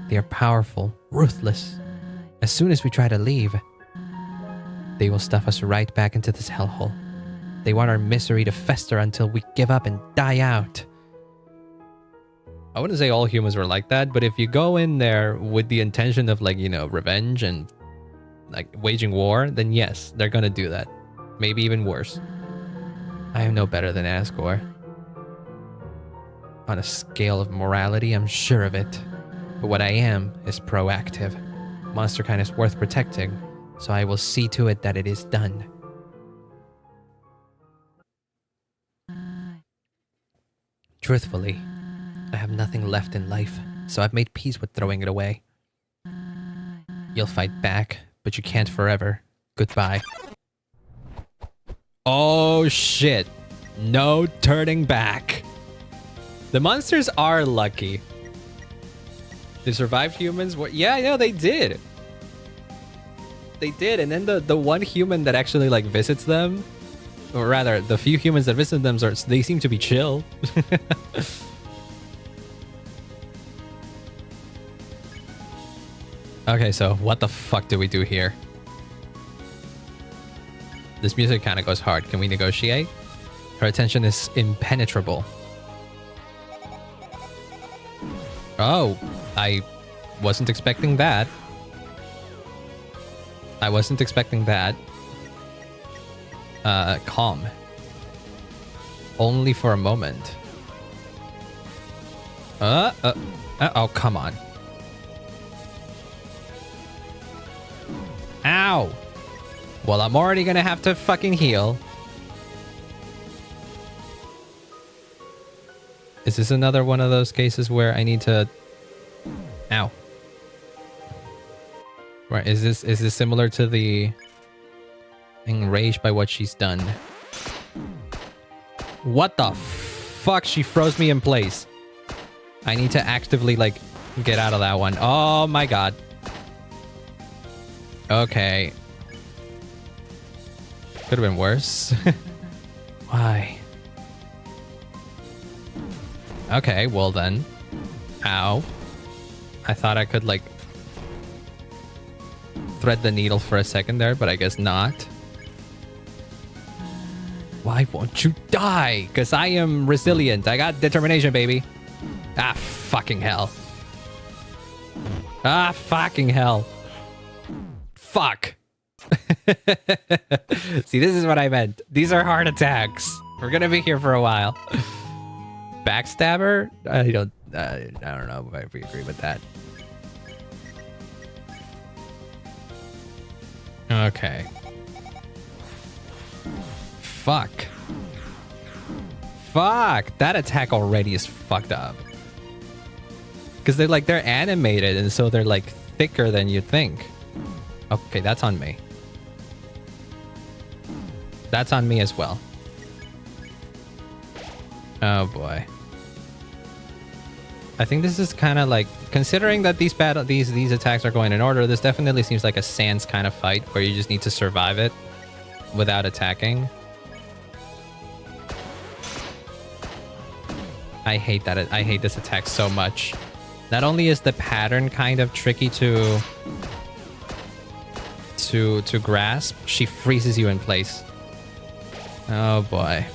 They are powerful, ruthless. As soon as we try to leave, they will stuff us right back into this hellhole. They want our misery to fester until we give up and die out. I wouldn't say all humans were like that, but if you go in there with the intention of, like, you know, revenge and like waging war, then yes, they're gonna do that. Maybe even worse. I am no better than Asgore. On a scale of morality, I'm sure of it. But what I am is proactive. Monsterkind is worth protecting, so I will see to it that it is done. Truthfully, I have nothing left in life, so I've made peace with throwing it away. You'll fight back, but you can't forever. Goodbye. Oh shit. No turning back. The monsters are lucky. They survived humans. Yeah, they did. They did, and then the one human that actually like visits them, or rather, the few humans that visit them, they seem to be chill. Okay, so what the fuck do we do here? This music kind of goes hard. Can we negotiate? Her attention is impenetrable. Oh, I wasn't expecting that. I wasn't expecting that. Calm. Only for a moment. Oh, come on. Ow! Well, I'm already gonna have to fucking heal. Is this another one of those cases where I need to... Ow. Right, is this similar to the... Enraged by what she's done? What the fuck? She froze me in place. I need to actively, like, get out of that one. Oh my god. Okay. Could have been worse. Why? Okay, well then. Ow. I thought I could, like, thread the needle for a second there, but I guess not. Why won't you die? Because I am resilient. I got determination, baby. Ah, fucking hell. Ah, fucking hell. Fuck. See, this is what I meant. These are hard attacks. We're gonna be here for a while. Backstabber? I don't know if we agree with that. Okay. Fuck. Fuck! That attack already is fucked up. Because they're animated, and so they're like thicker than you'd think. Okay, that's on me. That's on me as well. Oh boy. I think this is kind of like, considering that these attacks are going in order, this definitely seems like a Sans kind of fight where you just need to survive it without attacking. I hate that. I hate this attack so much. Not only is the pattern kind of tricky to grasp, she freezes you in place. Oh boy.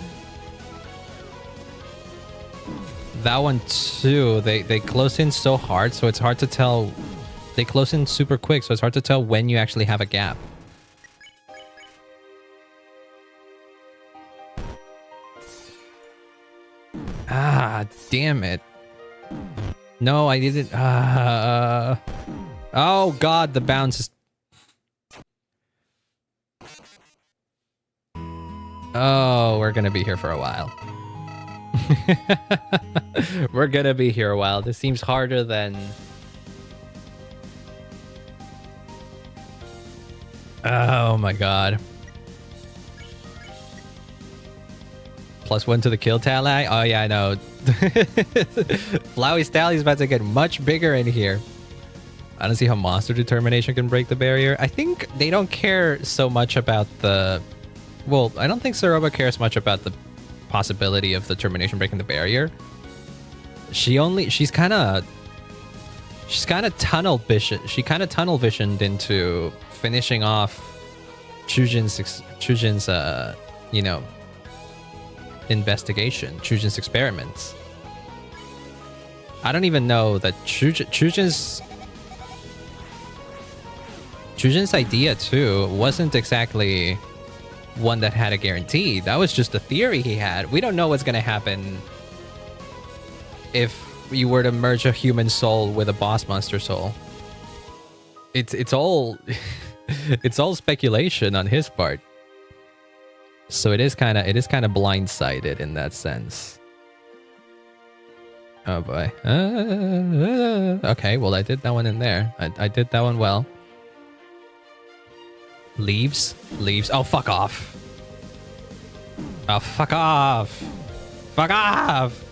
That one too, they close in so hard, so it's hard to tell. They close in super quick, so it's hard to tell when you actually have a gap. Ah, damn it. No, I didn't. Oh god, the bounce is... Oh, we're gonna be here for a while. We're gonna be here a while. This seems harder than... Oh my god. +1 to the kill tally? Oh yeah, I know. Flowey Stallie's about to get much bigger in here. I don't see how monster determination can break the barrier. I think they don't care so much about the... Well, I don't think Ceroba cares much about the possibility of the determination breaking the barrier. She's kind of tunnel vision. She kind of tunnel visioned into finishing off Chujin's you know, investigation, Chujin's experiments. I don't even know that Chujin's idea too wasn't exactly one that had a guarantee. That was just a theory he had. We don't know what's gonna happen if you were to merge a human soul with a boss monster soul. It's all it's all speculation on his part. So it is kind of blindsided in that sense. Oh boy. Okay, well I did that one in there. I did that one well. Leaves. Oh, fuck off. Oh, fuck off. Fuck off.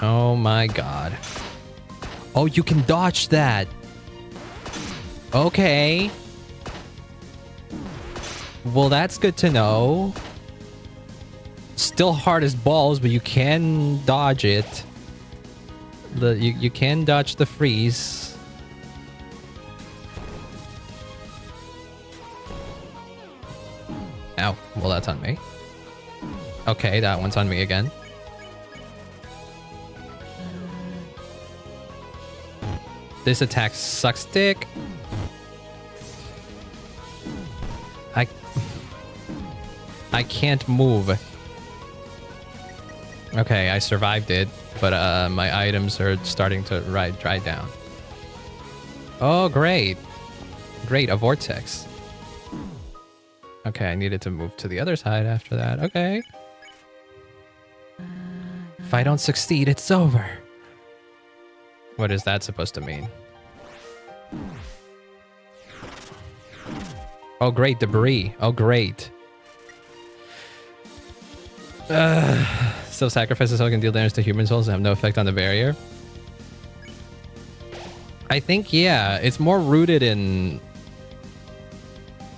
Oh my god. Oh, you can dodge that. Okay. Well, that's good to know. Still hard as balls, but you can dodge it. You can dodge the freeze. Ow. Well, that's on me. Okay, that one's on me again. This attack sucks dick. I can't move. Okay, I survived it, but my items are starting to dry down. Oh, great. Great, a vortex. Okay, I needed to move to the other side after that. Okay. If I don't succeed, it's over. What is that supposed to mean? Oh, great, debris. Oh, great. So sacrifices so can deal damage to human souls and have no effect on the barrier? I think, yeah, it's more rooted in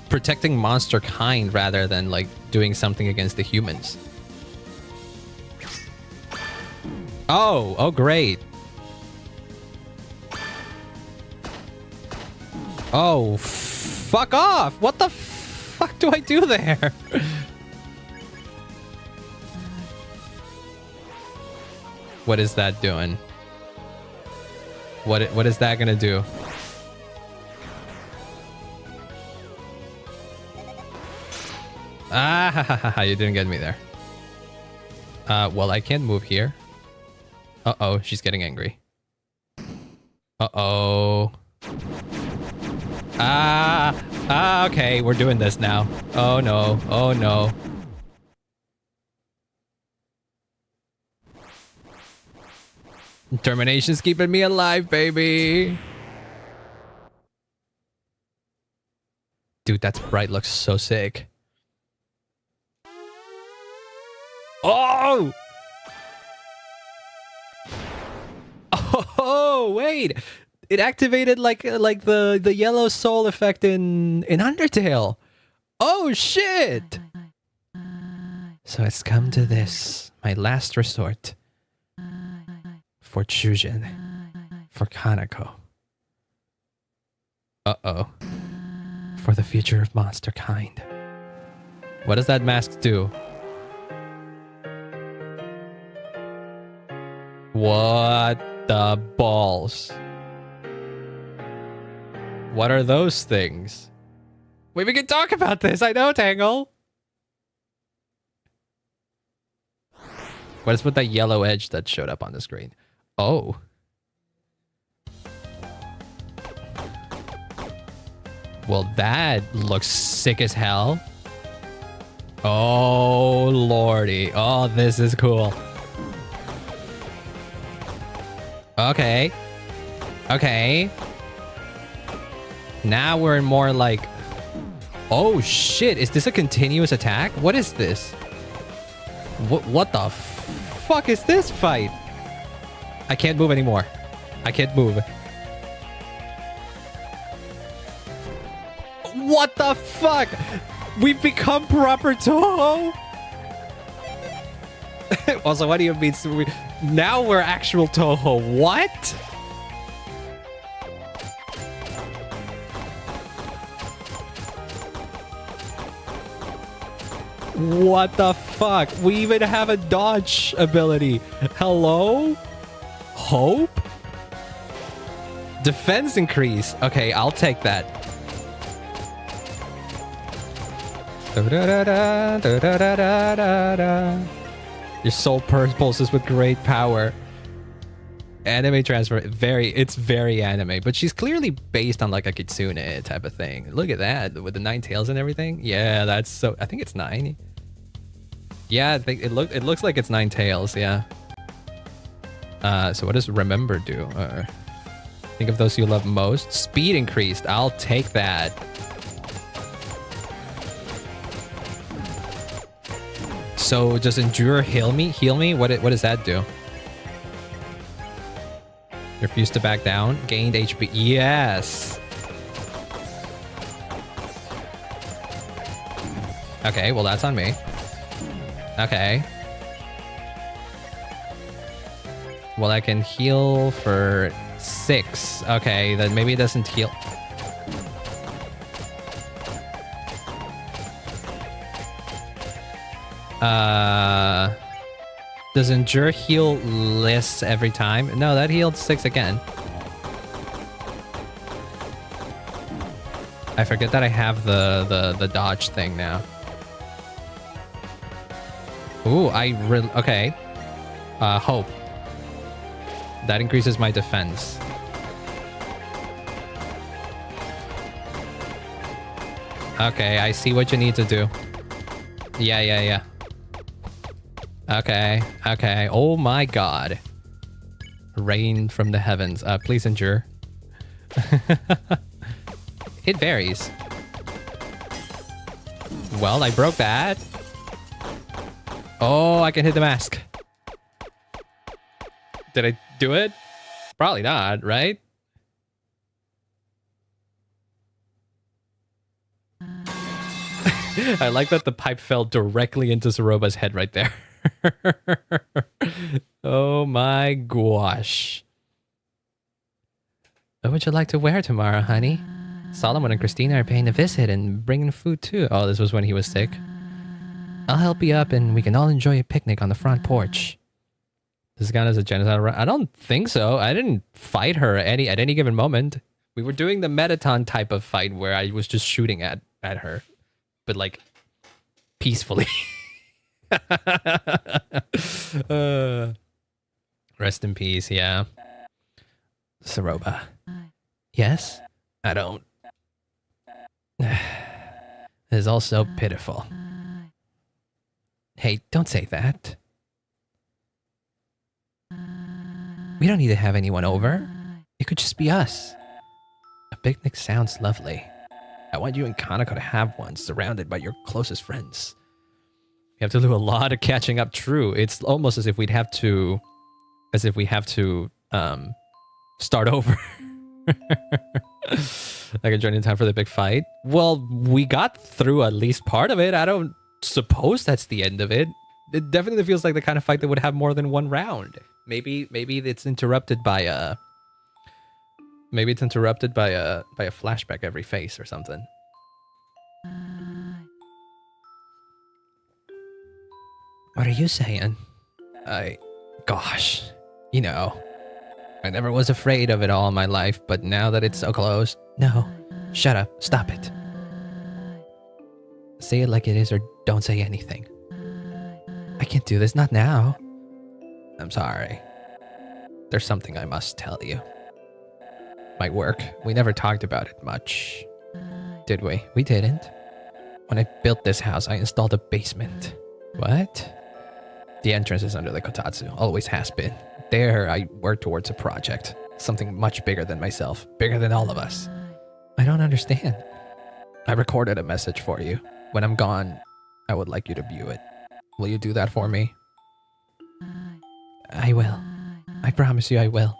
protecting monster kind rather than like doing something against the humans. Oh, great. Oh, fuck off. What the fuck do I do there? What is that doing? What is that gonna do? Ah, ha, ha, ha, ha, you didn't get me there. Well, I can't move here. Uh-oh, she's getting angry. Uh-oh. Okay, we're doing this now. Oh no, oh no. Determination's keeping me alive, baby. Dude, that sprite looks so sick. Oh! Oh, wait. It activated like the yellow soul effect in Undertale. Oh shit. So it's come to this, my last resort. For Chujin. For Kanako. Uh-oh. For the future of monster kind. What does that mask do? What the balls? What are those things? Wait, we can talk about this. I know, Tangle. What is with that yellow edge that showed up on the screen? Oh. Well, that looks sick as hell. Oh, lordy. Oh, this is cool. Okay. Okay. Now we're in more like... Oh, shit. Is this a continuous attack? What is this? What the fuck is this fight? I can't move anymore. I can't move. What the fuck? We've become proper Toho? Also, what do you mean? So now we're actual Toho. What? What the fuck? We even have a dodge ability. Hello? Hope? Defense increase. Okay, I'll take that. Your soul pulses with great power. Anime transfer. It's very anime. But she's clearly based on like a kitsune type of thing. Look at that. With the 9 tails and everything. Yeah, that's so... I think it's 9. Yeah, I think it looks like it's 9 tails, yeah. So what does remember do? Think of those you love most. Speed increased. I'll take that. So does endure heal me? What does that do? Refuse to back down. Gained HP. Yes. Okay, well that's on me. Okay. Well, I can heal for 6. Okay, then maybe it doesn't heal. Does endure heal less every time? No, that healed 6 again. I forget that I have the dodge thing now. Ooh, okay. Hope. That increases my defense. Okay, I see what you need to do. Yeah. Okay. Oh my god. Rain from the heavens. Please endure. It varies. Well, I broke that. Oh, I can hit the mask. Did I do it? Probably not, right? I like that the pipe fell directly into Ceroba's head right there. Oh my gosh. What would you like to wear tomorrow, honey? Solomon and Christina are paying a visit and bringing food too. Oh, this was when he was sick. I'll help you up and we can all enjoy a picnic on the front porch. This guy is a genocide. I don't think so. I didn't fight her at any given moment. We were doing the Metaton type of fight where I was just shooting at her. But like, peacefully. Rest in peace, yeah. Ceroba. Yes? I don't... It is all so pitiful. Hey, don't say that. We don't need to have anyone over. It could just be us. A picnic sounds lovely. I want you and Kanako to have one, surrounded by your closest friends. We have to do a lot of catching up. True, it's almost as if we have to start over. Like a journey in time for the big fight. Well, we got through at least part of it. I don't suppose that's the end of it. It definitely feels like the kind of fight that would have more than one round. Maybe it's interrupted by a flashback every phase or something. What are you saying? Gosh, you know, I never was afraid of it all in my life, but now that it's so close... No, shut up, stop it. Say it like it is or don't say anything. I can't do this, not now. I'm sorry. There's something I must tell you. My work, we never talked about it much. Did we? We didn't. When I built this house, I installed a basement. What? The entrance is under the kotatsu, always has been. There, I worked towards a project. Something much bigger than myself, bigger than all of us. I don't understand. I recorded a message for you. When I'm gone, I would like you to view it. Will you do that for me? I will. I promise you I will.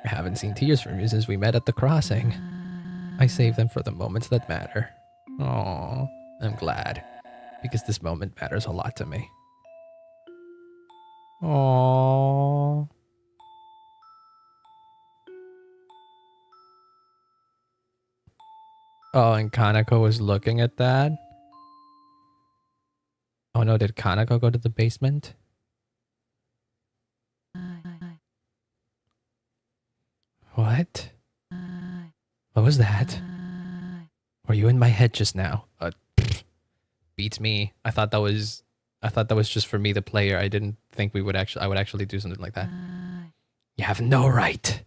I haven't seen tears from you since we met at the crossing. I save them for the moments that matter. Aww, I'm glad. Because this moment matters a lot to me. Aww. Oh, and Kanako was looking at that? Oh no, did Kanako go to the basement? What? What was that? Were you in my head just now? Beats me. I thought that was just for me, the player. I didn't think I would actually do something like that. You have no right.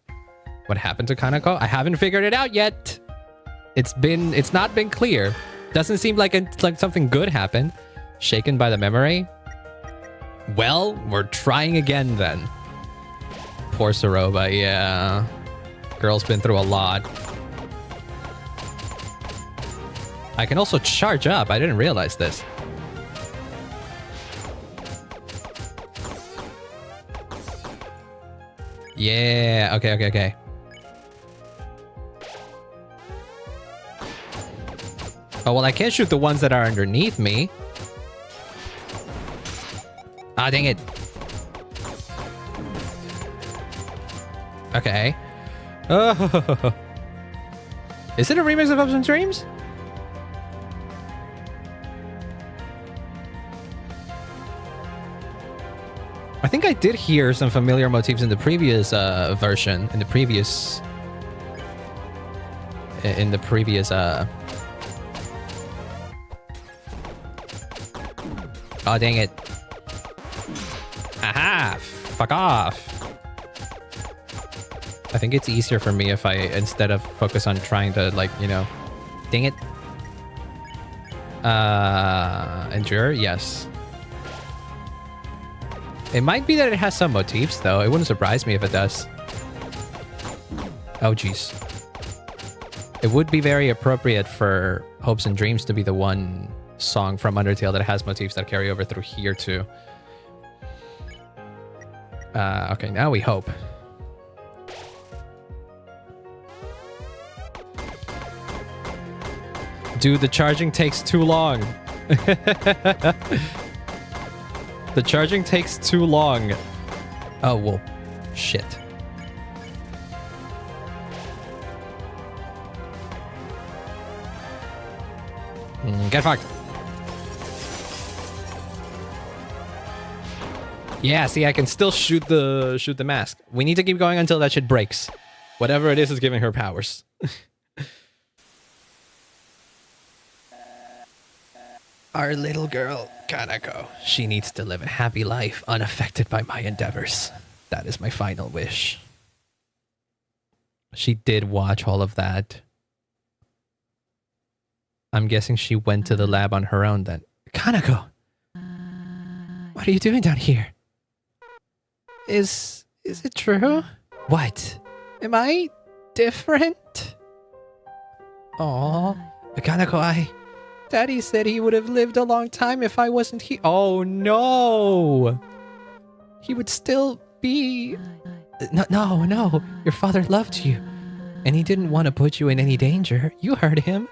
What happened to Kanako? I haven't figured it out yet. It's not been clear. Doesn't seem like something good happened. Shaken by the memory? Well, we're trying again then. Poor Ceroba, yeah. Girl's been through a lot. I can also charge up. I didn't realize this. Yeah, okay. Oh, well, I can't shoot the ones that are underneath me. Ah, dang it. Okay. Oh. Is it a remix of Hopes and Dreams? I think I did hear some familiar motifs in the previous version. In the previous... Oh, dang it. Aha! Fuck off. I think it's easier for me if I, instead of focus on trying to, like, you know... Dang it. Endure? Yes. It might be that it has some motifs, though. It wouldn't surprise me if it does. Oh, jeez. It would be very appropriate for Hopes and Dreams to be the one song from Undertale that has motifs that carry over through here, too. Okay, now we hope. Dude, the charging takes too long. The charging takes too long. Oh, well, shit. Get fucked. Yeah, see, I can still shoot the mask. We need to keep going until that shit breaks. Whatever it is giving her powers. Our little girl, Kanako. She needs to live a happy life unaffected by my endeavors. That is my final wish. She did watch all of that. I'm guessing she went to the lab on her own then. Kanako! What are you doing down here? Is it true? What? Am I different? Aww. Kanako, Daddy said he would have lived a long time if I wasn't here. Oh no! He would still be... No. Your father loved you. And he didn't want to put you in any danger. You heard him.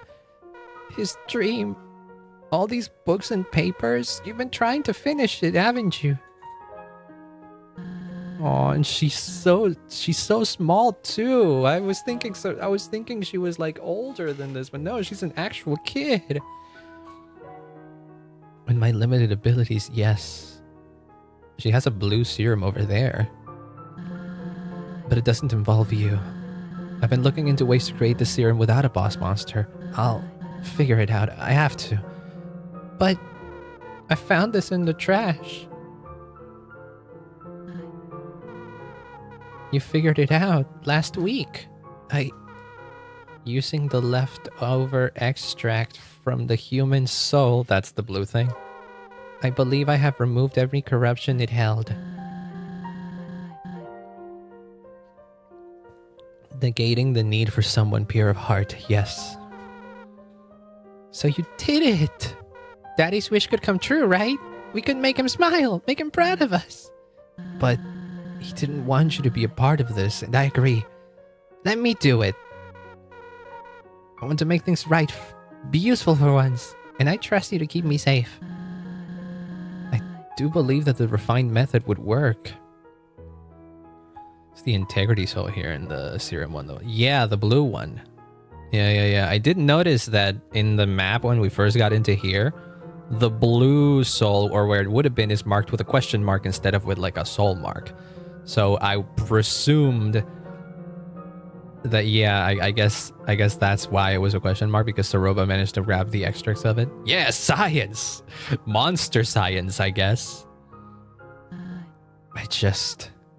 His dream. All these books and papers. You've been trying to finish it, haven't you? Oh, and she's so small too. I was thinking she was like older than this, but no, she's an actual kid. With my limited abilities, yes. She has a blue serum over there. But it doesn't involve you. I've been looking into ways to create the serum without a boss monster. I'll figure it out. I have to. But I found this in the trash. You figured it out last week. Using the leftover extract from the human soul, that's the blue thing. I believe I have removed every corruption it held. Negating the need for someone pure of heart, yes. So you did it! Daddy's wish could come true, right? We could make him smile, make him proud of us. But he didn't want you to be a part of this, and I agree. Let me do it. I want to make things right, be useful for once, and I trust you to keep me safe. I do believe that the refined method would work. It's the integrity soul here in the serum one though. Yeah, the blue one. Yeah. I did notice that in the map when we first got into here, the blue soul, or where it would have been, is marked with a question mark instead of with like a soul mark. So I presumed that, yeah, I guess that's why it was a question mark, because Ceroba managed to grab the extracts of it. Yeah, science! Monster science, I guess.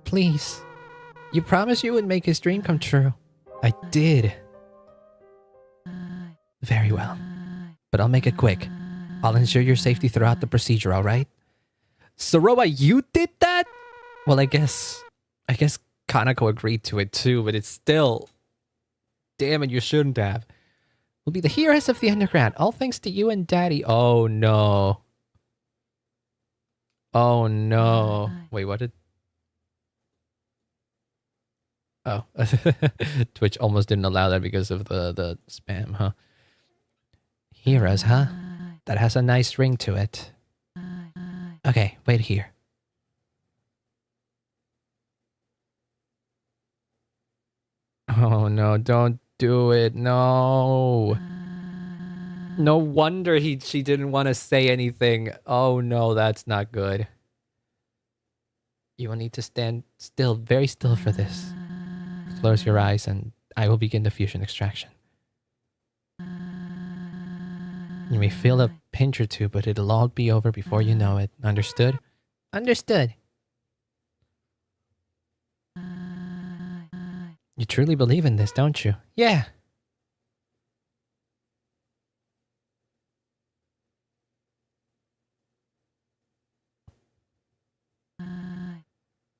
Please. You promised you would make his dream come true. I did. Very well. But I'll make it quick. I'll ensure your safety throughout the procedure, alright? Ceroba, you did that? Well, I guess Kanako agreed to it too, but it's still... Damn it, you shouldn't have. We'll be the heroes of the underground, all thanks to you and Daddy. Oh no. Oh no. Wait, what did... Oh. Twitch almost didn't allow that because of the spam, huh? Heroes, huh? That has a nice ring to it. Okay, wait here. Oh no, don't do it. No. No wonder she didn't want to say anything. Oh no, that's not good. You will need to stand still, very still for this. Close your eyes and I will begin the fusion extraction. You may feel a pinch or two, but it'll all be over before you know it. Understood? Understood. You truly believe in this, don't you? Yeah.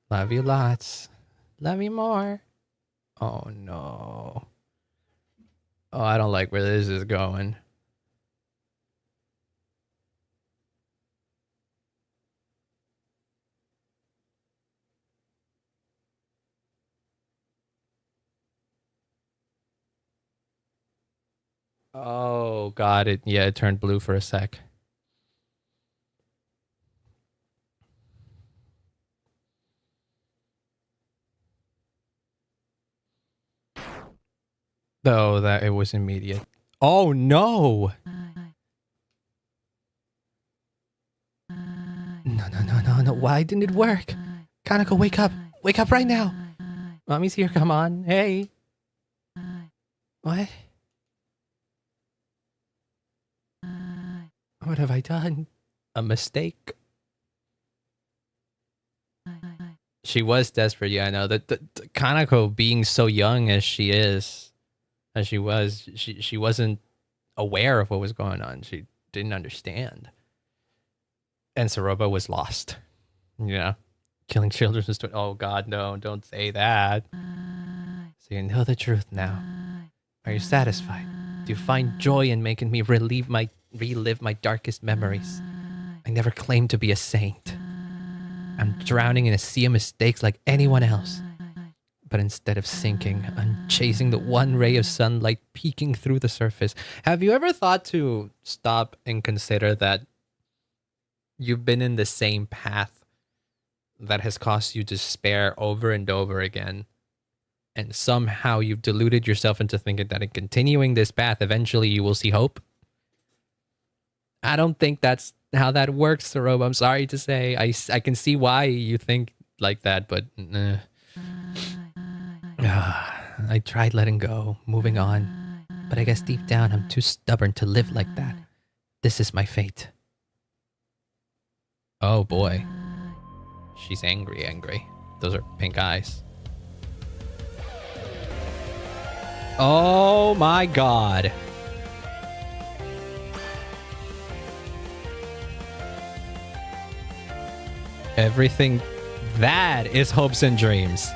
Love you lots. Love you more. Oh no. Oh, I don't like where this is going. Oh god, it turned blue for a sec. Though that it was immediate. Oh no! No, why didn't it work? Kanako, wake up! Wake up right now! Mommy's here, come on. Hey! What? What have I done? A mistake? She was desperate, yeah, I know. The Kanako being so young as she is, as she was, she wasn't aware of what was going on. She didn't understand. And Ceroba was lost. You know? Killing children is... Oh god, no, don't say that. So you know the truth now. Are you satisfied? Do you find joy in making me relive my darkest memories? I never claimed to be a saint. I'm drowning in a sea of mistakes like anyone else. But instead of sinking, I'm chasing the one ray of sunlight peeking through the surface. Have you ever thought to stop and consider that you've been in the same path that has caused you despair over and over again? And somehow you've deluded yourself into thinking that in continuing this path, eventually you will see hope? I don't think that's how that works, Ceroba. I'm sorry to say. I can see why you think like that, but... I tried letting go, moving on. But I guess deep down I'm too stubborn to live like that. This is my fate. Oh boy. She's angry. Those are pink eyes. Oh my god. Everything. That is hopes and dreams.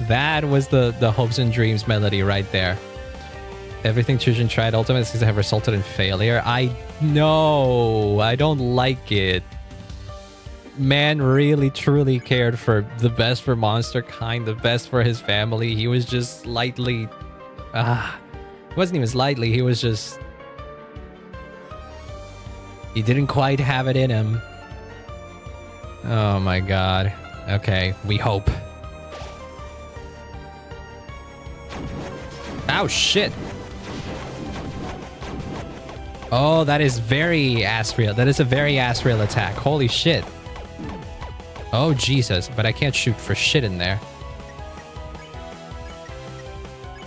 That was the hopes and dreams melody right there. Everything children tried ultimately have resulted in failure. I know. I don't like it. Man really truly cared for the best for monster kind, the best for his family. He was just slightly... it wasn't even slightly. He was just... He didn't quite have it in him. Oh my god. Okay, we hope. Oh shit. Oh, that is very Asriel. That is a very Asriel attack. Holy shit. Oh Jesus, but I can't shoot for shit in there.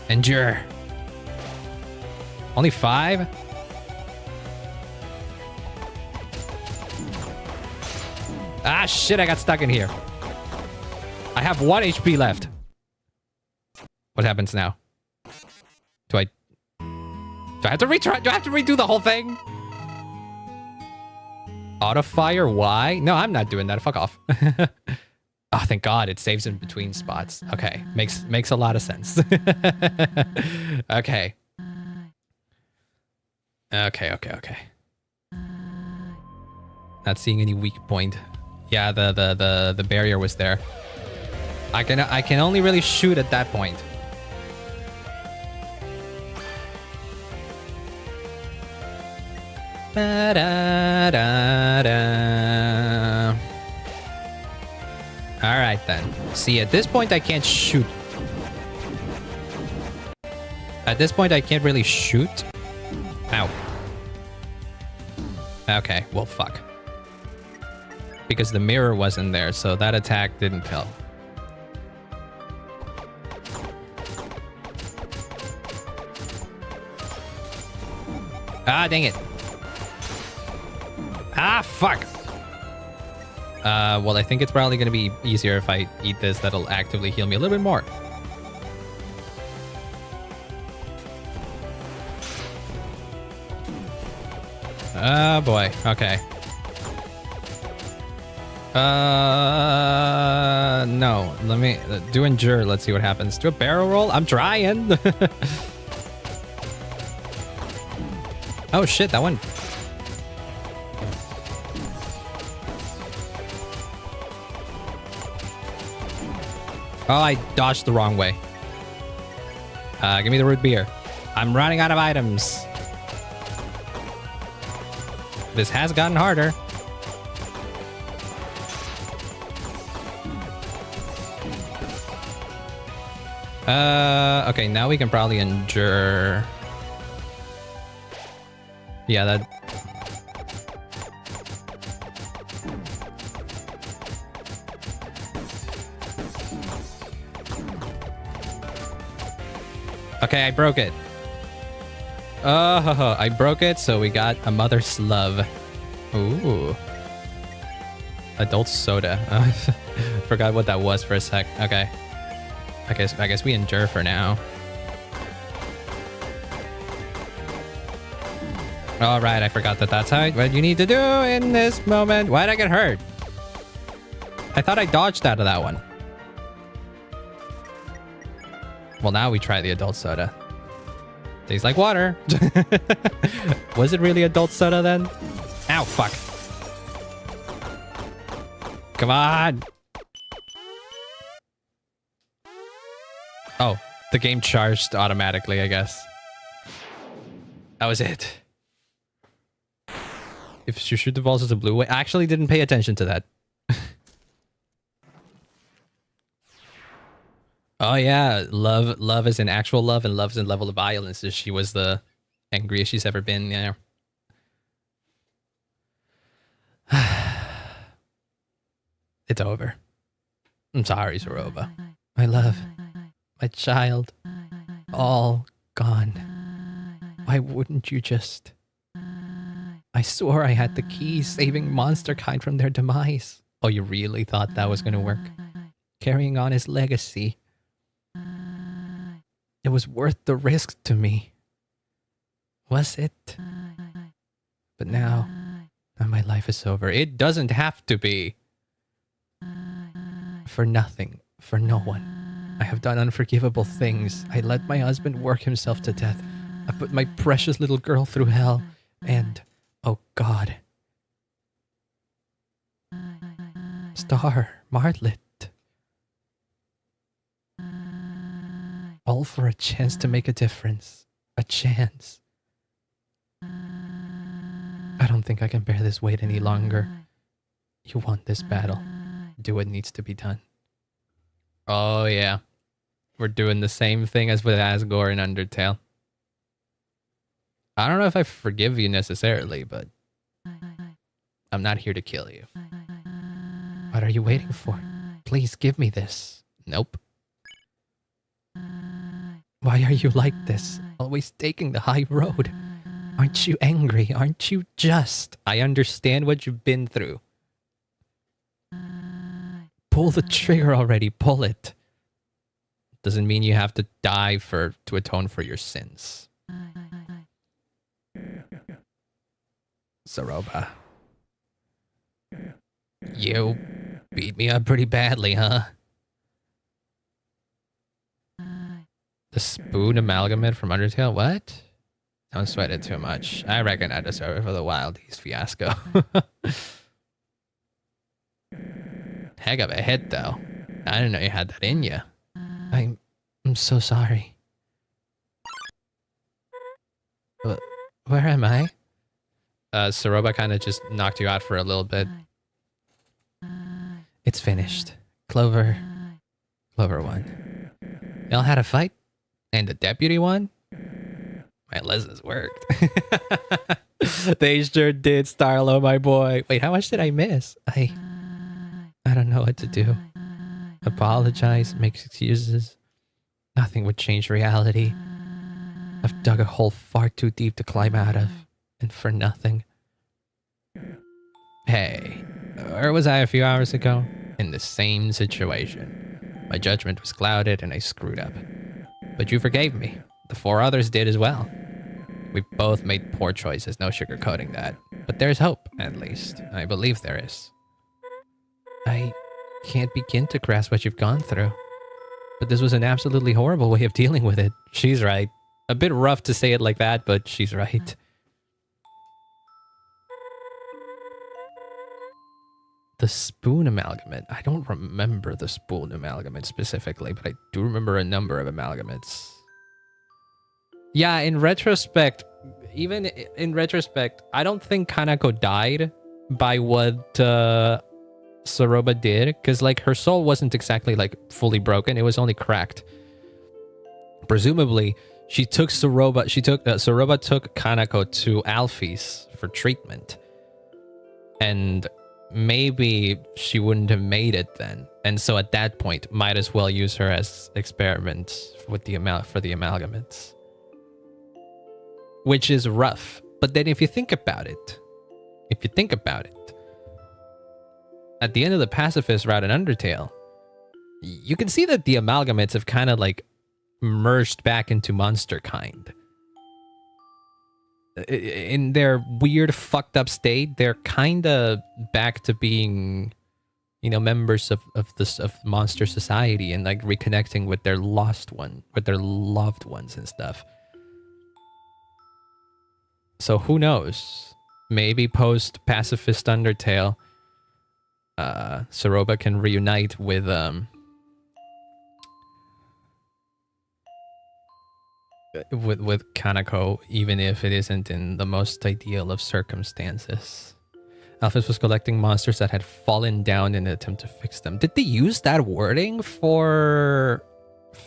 Endure. Only 5? Ah shit, I got stuck in here. I have 1 HP left. What happens now? Do I have to retry? Do I have to redo the whole thing? Auto fire? Why? No, I'm not doing that. Fuck off. Oh, thank God. It saves in between spots. Okay. Makes a lot of sense. Okay. Okay. Not seeing any weak point. Yeah, the barrier was there. I can only really shoot at that point. Alright then. See, at this point I can't shoot. At this point I can't really shoot. Ow. Okay, well fuck. Because the mirror wasn't there, so that attack didn't help. Ah, dang it. Ah, fuck. Well, I think it's probably going to be easier if I eat this. That'll actively heal me a little bit more. Oh, boy. Okay. No. Let me do endure. Let's see what happens. Do a barrel roll? I'm trying. Oh, shit. That one... Oh, I dodged the wrong way. Give me the root beer. I'm running out of items. This has gotten harder. Okay, now we can probably endure. Yeah, that... Okay, I broke it. Oh, I broke it, so we got a mother's love. Ooh. Adult soda. Forgot what that was for a sec. Okay. I guess we endure for now. All right, I forgot that that's what you need to do in this moment. Why'd I get hurt? I thought I dodged out of that one. Well, now we try the adult soda. Tastes like water. Was it really adult soda then? Ow, fuck. Come on. Oh, the game charged automatically, I guess. That was it. If you shoot the balls as a blue way, I actually didn't pay attention to that. Oh yeah, love is in actual love, and love is in level of violence. She was the angriest she's ever been. Yeah. It's over. I'm sorry, Ceroba. My love, my child, all gone. Why wouldn't you just... I swore I had the keys saving monster kind from their demise. Oh, you really thought that was going to work? Carrying on his legacy. It was worth the risk to me. Was it? But now my life is over. It doesn't have to be. For nothing, for no one. I have done unforgivable things. I let my husband work himself to death. I put my precious little girl through hell. And, oh God. Star, Martlet. All for a chance to make a difference. A chance. I don't think I can bear this weight any longer. You want this battle. Do what needs to be done. Oh yeah. We're doing the same thing as with Asgore in Undertale. I don't know if I forgive you necessarily, but I'm not here to kill you. What are you waiting for? Please give me this. Nope. Why are you like this? Always taking the high road. Aren't you angry? Aren't you just? I understand what you've been through. Pull the trigger already. Pull it. Doesn't mean you have to die to atone for your sins. Ceroba. You beat me up pretty badly, huh? The spoon amalgamate from Undertale? What? Don't sweat it too much. I reckon I deserve it for the Wild East fiasco. Heck of a hit, though. I didn't know you had that in you. I'm so sorry. Where am I? Ceroba kind of just knocked you out for a little bit. It's finished. Clover won. Y'all had a fight? And the deputy won? My lessons worked. They sure did, Starlo, my boy. Wait, how much did I miss? I don't know what to do. Apologize, make excuses. Nothing would change reality. I've dug a hole far too deep to climb out of. And for nothing. Hey, where was I a few hours ago? In the same situation. My judgment was clouded and I screwed up. But you forgave me. The 4 others did as well. We both made poor choices, no sugarcoating that. But there's hope, at least. I believe there is. I can't begin to grasp what you've gone through. But this was an absolutely horrible way of dealing with it. She's right. A bit rough to say it like that, but she's right. The spoon amalgamate. I don't remember the spoon amalgamate specifically, but I do remember a number of amalgamates. Yeah, in retrospect, even in retrospect, I don't think Kanako died by what Ceroba did, because like her soul wasn't exactly like fully broken. It was only cracked. Presumably, Ceroba took Kanako to Alfie's for treatment. And maybe she wouldn't have made it then. And so at that point, might as well use her as experiments with for the amalgamates. which is rough. But then if you think about it, at the end of the pacifist route in Undertale, you can see that the amalgamates have kind of like merged back into monster kind. In their weird, fucked up state, they're kind of back to being, you know, members of monster society and like reconnecting with their with their loved ones and stuff. So who knows? Maybe post pacifist Undertale, Ceroba can reunite with Kanako, even if it isn't in the most ideal of circumstances. Alphys was collecting monsters that had fallen down in an attempt to fix them. Did they use that wording for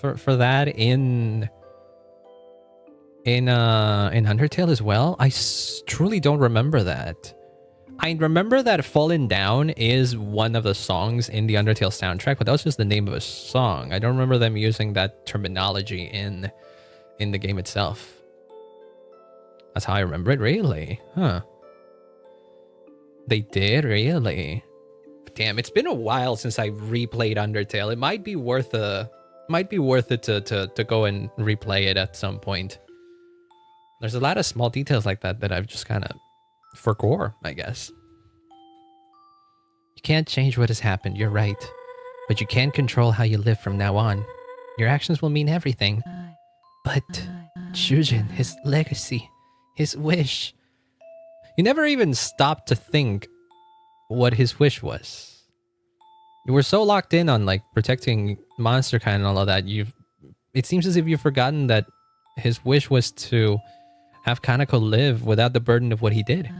that in Undertale as well? I truly don't remember that. I remember that Fallen Down is one of the songs in the Undertale soundtrack, but that was just the name of a song. I don't remember them using that terminology in the game itself. That's how I remember it, really. Huh. They did, really. Damn, it's been a while since I replayed Undertale. It might be worth it to go and replay it at some point. There's a lot of small details like that I've just kind of forgot, I guess. You can't change what has happened, you're right. But you can control how you live from now on. Your actions will mean everything. But Shujin, his legacy, his wish. You never even stopped to think what his wish was. You were so locked in on like protecting monster kind and all of that, it seems as if you've forgotten that his wish was to have Kanako live without the burden of what he did.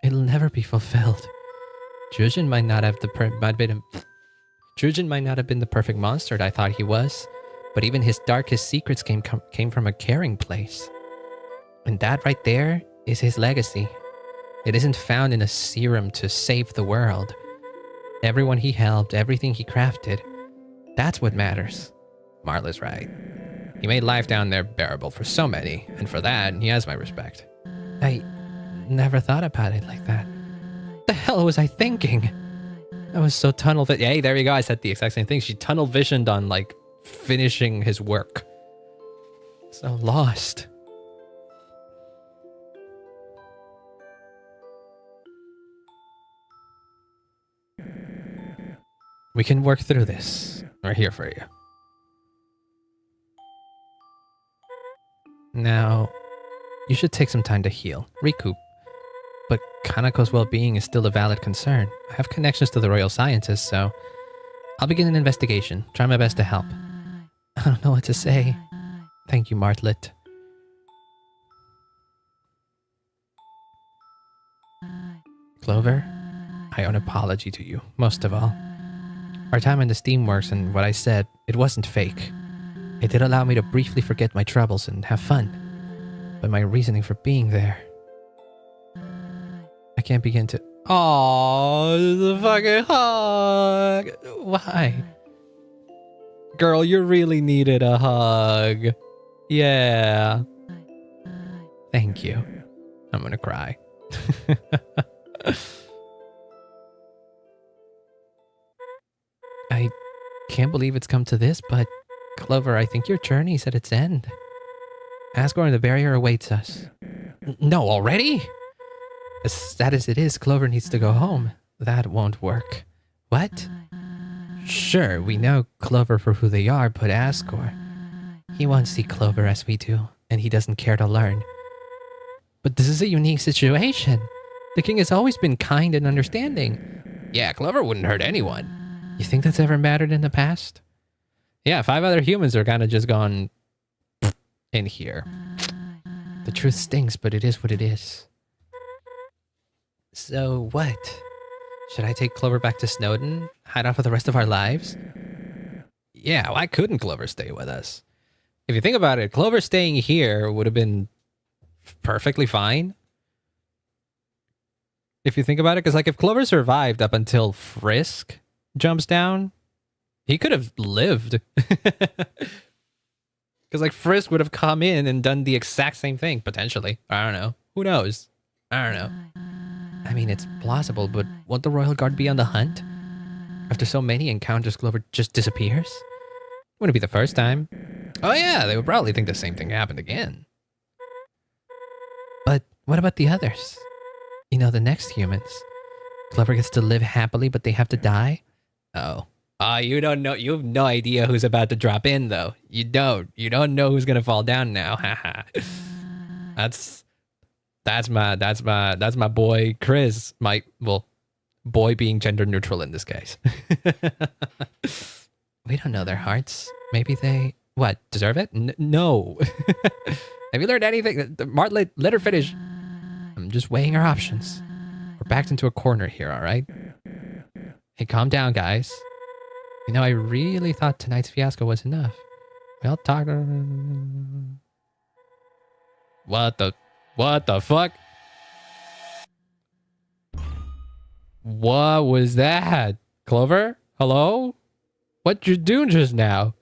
It'll never be fulfilled. Shujin might not have been the perfect monster that I thought he was, but even his darkest secrets came from a caring place. And that right there is his legacy. It isn't found in a serum to save the world. Everyone he helped, everything he crafted, that's what matters. Marla's right. He made life down there bearable for so many, and for that, he has my respect. I never thought about it like that. What the hell was I thinking? I was so tunnel visioned. Hey, there you go. I said the exact same thing. She tunnel visioned on like finishing his work. So lost. We can work through this. We're here for you. Now, you should take some time to heal, recoup. But Kanako's well-being is still a valid concern. I have connections to the royal scientists, so I'll begin an investigation. Try my best to help. I don't know what to say. Thank you, Martlet. Clover, I owe an apology to you, most of all. Our time in the Steamworks and what I said, it wasn't fake. It did allow me to briefly forget my troubles and have fun. But my reasoning for being there... I can't begin to... Aww, the fucking hug! Why? Girl, you really needed a hug. Yeah. Thank you. I'm gonna cry. I can't believe it's come to this, but Clover, I think your journey's at its end. Asgore and the barrier awaits us. No, already? As sad as it is, Clover needs to go home. That won't work. What? Sure, we know Clover for who they are, but Asgore... He won't see Clover as we do, and he doesn't care to learn. But this is a unique situation. The king has always been kind and understanding. Yeah, Clover wouldn't hurt anyone. You think that's ever mattered in the past? Yeah, 5 other humans are kind of just gone in here. The truth stings, but it is what it is. So what? Should I take Clover back to Snowdin? Hide out for the rest of our lives? Yeah, why couldn't Clover stay with us? If you think about it, Clover staying here would have been perfectly fine. If you think about it, because like if Clover survived up until Frisk jumps down, he could have lived. Because like Frisk would have come in and done the exact same thing, potentially. I don't know. Who knows? I don't know. I mean, it's plausible, but won't the Royal Guard be on the hunt? After so many encounters, Clover just disappears? Wouldn't be the first time. Oh yeah, they would probably think the same thing happened again. But what about the others? You know, the next humans. Clover gets to live happily, but they have to die? Oh. You don't know. You have no idea who's about to drop in, though. You don't. You don't know who's gonna fall down now. Haha. That's my boy Chris. Boy being gender neutral in this case. We don't know their hearts. Maybe they deserve it? No. Have you learned anything? Martlet, let her finish. I'm just weighing our options. We're backed into a corner here, all right? Hey, calm down, guys. You know, I really thought tonight's fiasco was enough. Well, talk. What the fuck? What was that? Clover? Hello? What you doing just now?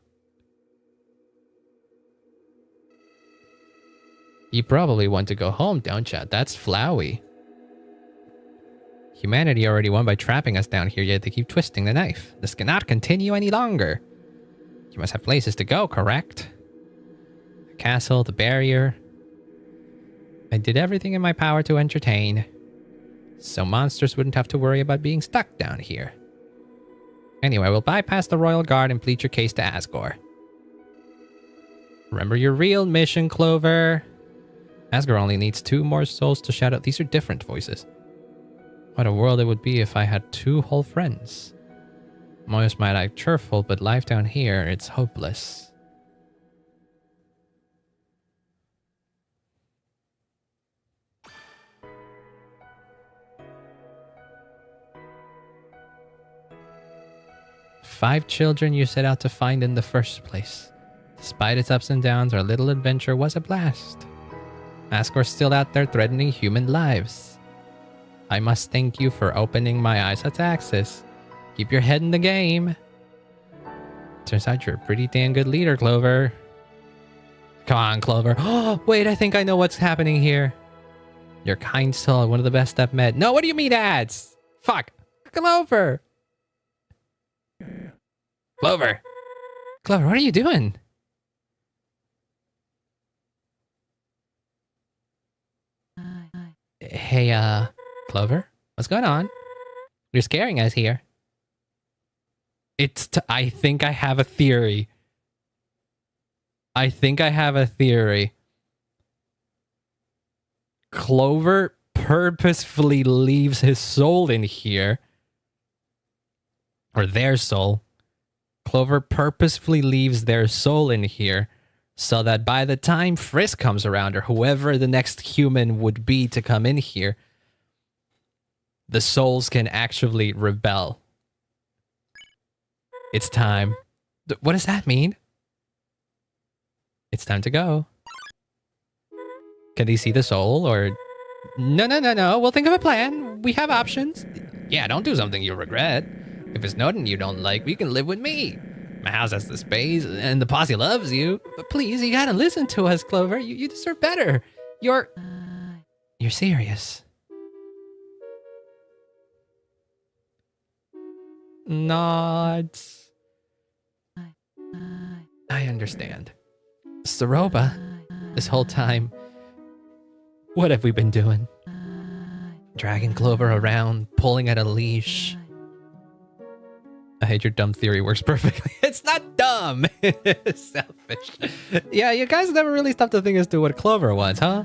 You probably want to go home, don't ya? That's Flowey. Humanity already won by trapping us down here, yet they keep twisting the knife. This cannot continue any longer. You must have places to go, correct? The castle, the barrier. I did everything in my power to entertain, so monsters wouldn't have to worry about being stuck down here. Anyway, we'll bypass the Royal Guard and plead your case to Asgore. Remember your real mission, Clover. Asgore only needs 2 more souls to shout out. These are different voices. What a world it would be if I had 2 whole friends. Moyos might act cheerful, but life down here, it's hopeless. Five children you set out to find in the first place. Despite its ups and downs, our little adventure was a blast. Asgore's still out there threatening human lives. I must thank you for opening my eyes to Axis. Keep your head in the game. Turns out you're a pretty damn good leader, Clover. Come on, Clover. Oh, wait, I think I know what's happening here. Your kind soul, one of the best I've met. No, what do you mean ads? Fuck. Clover. Clover. Clover, what are you doing? Hey, Clover? What's going on? You're scaring us here. I think I have a theory. Clover purposefully leaves his soul in here. Or their soul. Clover purposefully leaves their soul in here so that by the time Frisk comes around, or whoever the next human would be to come in here, the souls can actually rebel. It's time. What does that mean? It's time to go. Can they see the soul, or... No. We'll think of a plan. We have options. Yeah, don't do something you'll regret. If it's Snowden you don't like, you can live with me. My house has the space, and the posse loves you. But please, you gotta listen to us, Clover. You deserve better. You're serious. Nods. I understand. Ceroba, this whole time, what have we been doing? Dragging Clover around, pulling at a leash. I hate your dumb theory works perfectly. It's not dumb. It's selfish. Yeah, you guys never really stopped to think as to what Clover wants, huh?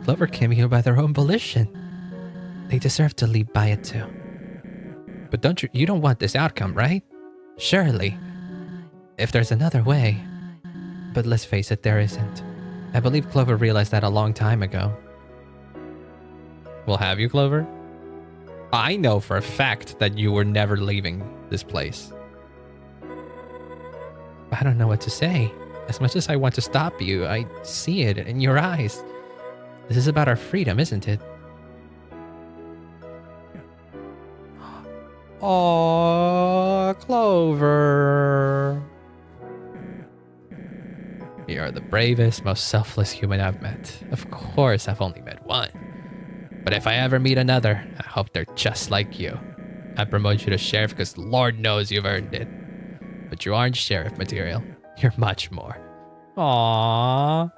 Clover came here by their own volition. They deserve to leave by it too. But you don't want this outcome, right? Surely. If there's another way. But let's face it, there isn't. I believe Clover realized that a long time ago. Well, have you, Clover? I know for a fact that you were never leaving this place. I don't know what to say. As much as I want to stop you, I see it in your eyes. This is about our freedom, isn't it? Oh, Clover. You're the bravest, most selfless human I've met. Of course, I've only met one. But if I ever meet another, I hope they're just like you. I promote you to sheriff because Lord knows you've earned it. But you aren't sheriff material. You're much more. Aww.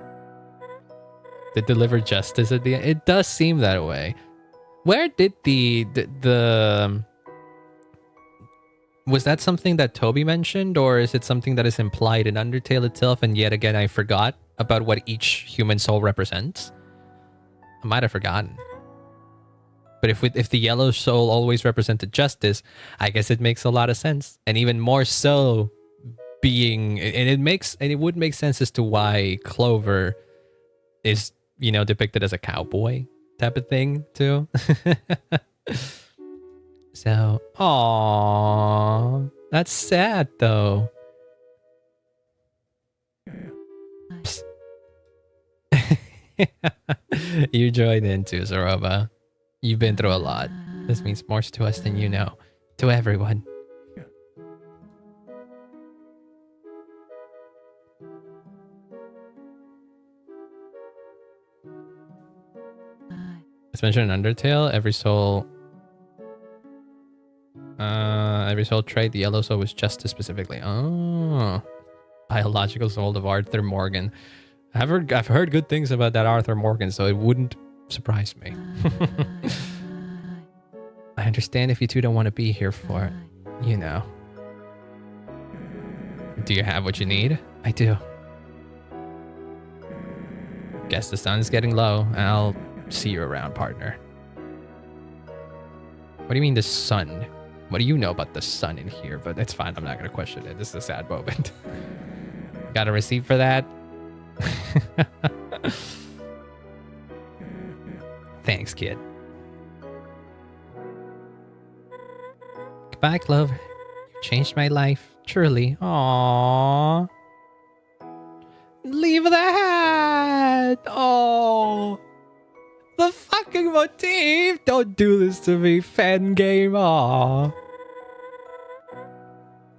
To deliver justice at the end. It does seem that way. Where did the was that something that Toby mentioned, or is it something that is implied in Undertale itself? And yet again, I forgot about what each human soul represents. I might have forgotten. But if the yellow soul always represented justice, I guess it makes a lot of sense. And even more so being, and it would make sense as to why Clover is, you know, depicted as a cowboy type of thing too. So, aww, that's sad though. You joined in too, Ceroba. You've been through a lot. This means more to us than you know. To everyone. It's mentioned in Undertale, every soul trait, the yellow soul was justice specifically. Oh. Biological soul of Arthur Morgan. I've heard good things about that Arthur Morgan, so it wouldn't surprise me. I understand if you two don't want to be here for it. You know. Do you have what you need? I do. Guess the sun's getting low. I'll see you around, partner. What do you mean the sun? What do you know about the sun in here? But it's fine. I'm not going to question it. This is a sad moment. Got a receipt for that? Thanks, kid. Goodbye, Clover. You changed my life. Truly. Aww. Leave the hat! Oh. The fucking motif! Don't do this to me, fan game. Aw.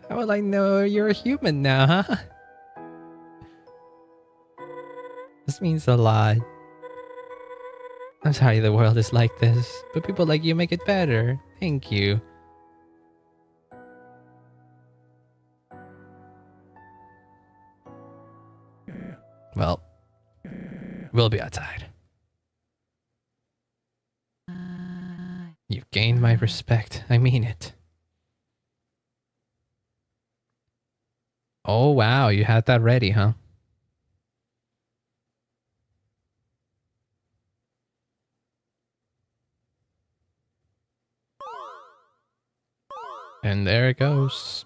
How will I know you're a human now, huh? This means a lot. I'm sorry the world is like this, but people like you make it better. Thank you. Well, we'll be outside. You've gained my respect. I mean it. Oh, wow. You had that ready, huh? And there it goes.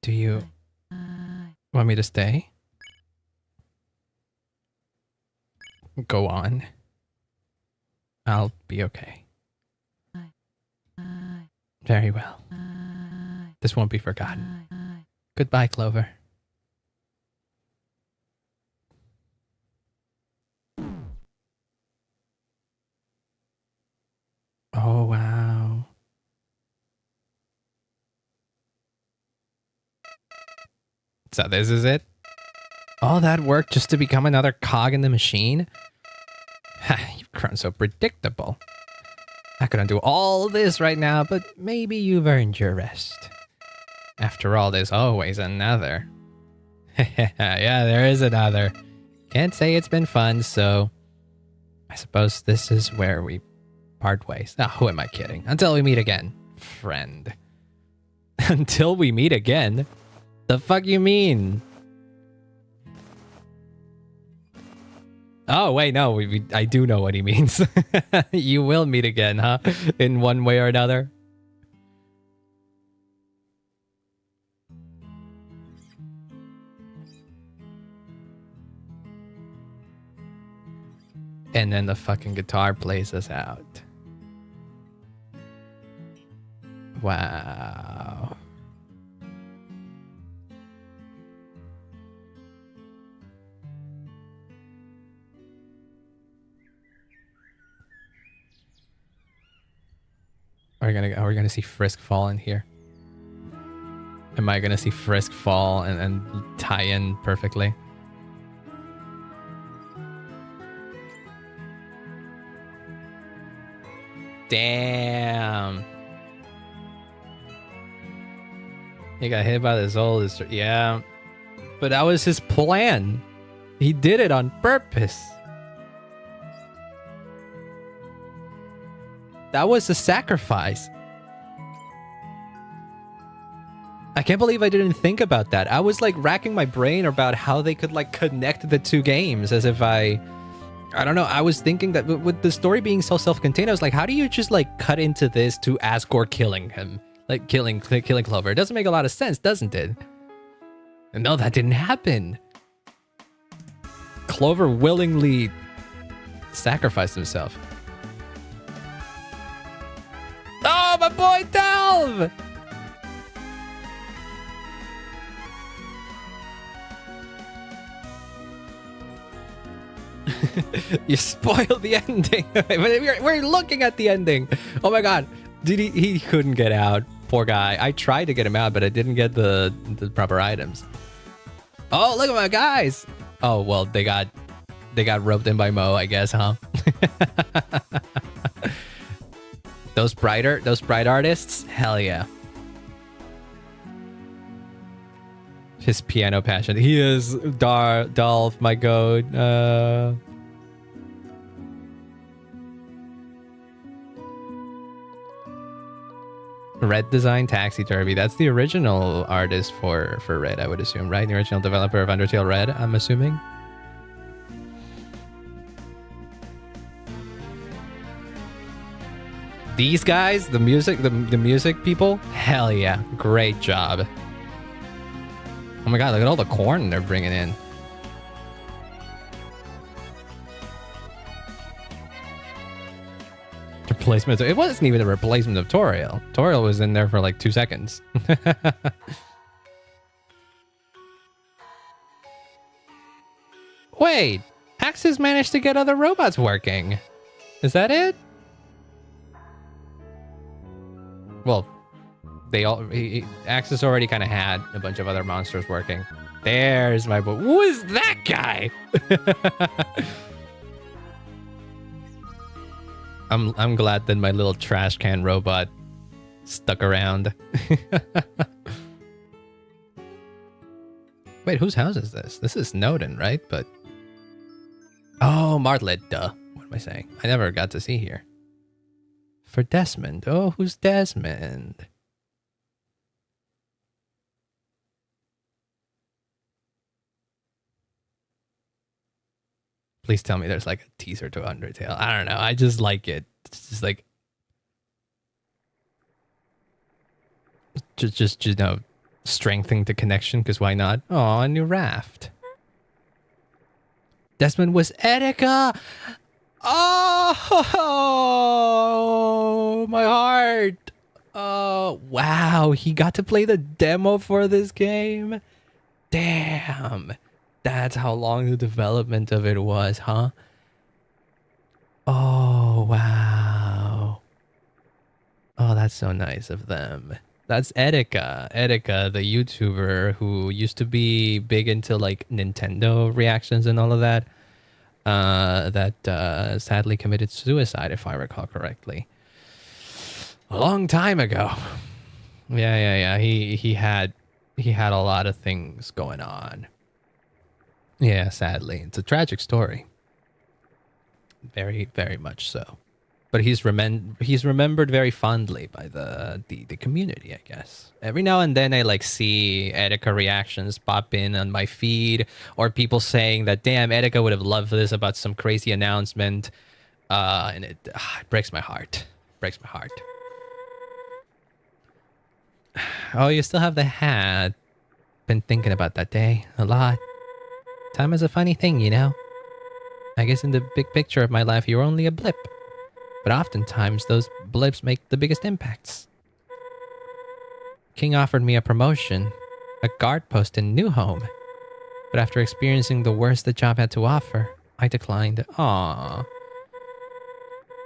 Do you want me to stay? Go on. I'll be okay. Very well. This won't be forgotten. Goodbye, Clover. Oh, wow. So this is it? All that work just to become another cog in the machine? You've grown so predictable. I couldn't do all this right now, but maybe you've earned your rest. After all, there's always another. Yeah, there is another. Can't say it's been fun, so I suppose this is where we part ways. Oh, who am I kidding? Until we meet again, friend. Until we meet again? The fuck you mean? Oh, wait, no, I do know what he means. You will meet again, huh? In one way or another. And then the fucking guitar plays us out. Wow. Are we gonna see Frisk fall in here? Am I gonna see Frisk fall and tie in perfectly? Damn. He got hit by this old... Yeah. But that was his plan. He did it on purpose. That was a sacrifice. I can't believe I didn't think about that. I was like racking my brain about how they could like connect the two games as if I don't know. I was thinking that with the story being so self-contained, I was like, how do you just like cut into this to Asgore killing him? Like killing Clover. It doesn't make a lot of sense, doesn't it? And no, that didn't happen. Clover willingly sacrificed himself. Oh, my boy Delve! You spoiled the ending. We're looking at the ending. Oh my god. He couldn't get out. Poor guy. I tried to get him out, but I didn't get the proper items. Oh, look at my guys. Oh, well, they got roped in by Mo, I guess, huh? Those bright artists? Hell yeah. His piano passion. He is Dolph, my goat. Red Design Taxi Derby. That's the original artist for Red, I would assume, right? The original developer of Undertale Red, I'm assuming. These guys, the music people, hell yeah, great job. Oh my god, look at all the corn they're bringing in. Replacement. It wasn't even a replacement of Toriel. Toriel was in there for like 2 seconds. Wait, Axis managed to get other robots working. Is that it? Well, Axis already kind of had a bunch of other monsters working. There's my boy. Who is that guy? I'm glad that my little trash can robot stuck around. Wait, whose house is this? This is Snowden, right? But oh, Martlet, duh. What am I saying? I never got to see here. For Desmond. Oh, who's Desmond? Please tell me there's like a teaser to Undertale. I don't know. I just like it. It's just like just you know, strengthening the connection, because why not? Oh, a new raft. Desmond was Erika. Oh, my heart. Oh, wow. He got to play the demo for this game. Damn. That's how long the development of it was, huh? Oh, wow. Oh, that's so nice of them. That's Erika. Erika, the YouTuber who used to be big into like Nintendo reactions and all of that. That sadly committed suicide, if I recall correctly. A long time ago. Yeah. He had a lot of things going on. Yeah, sadly. It's a tragic story. Very, very much so. But he's remembered very fondly by the community, I guess. Every now and then I like see Erika reactions pop in on my feed, or people saying that, damn, Erika would have loved this about some crazy announcement. And it breaks my heart. Breaks my heart. Oh, you still have the hat. Been thinking about that day a lot. Time is a funny thing, you know? I guess in the big picture of my life, you're only a blip. But oftentimes, those blips make the biggest impacts. King offered me a promotion, a guard post in New Home. But after experiencing the worst the job had to offer, I declined. Aww.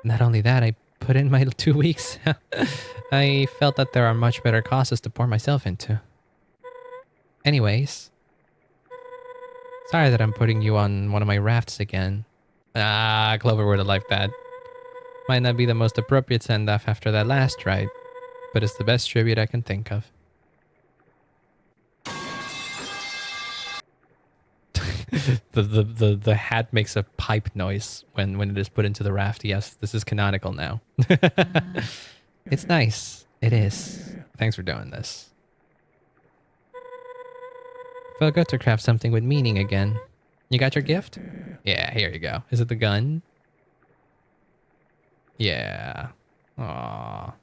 Not only that, I put in my 2 weeks. I felt that there are much better causes to pour myself into. Anyways, sorry that I'm putting you on one of my rafts again. Ah, Clover would have liked that. Might not be the most appropriate send-off after that last ride, but it's the best tribute I can think of. the hat makes a pipe noise when it is put into the raft. Yes, this is canonical now. It's nice. It is. Thanks for doing this. Felt good to craft something with meaning again. You got your gift? Yeah, here you go. Is it the gun? Yeah. Aww.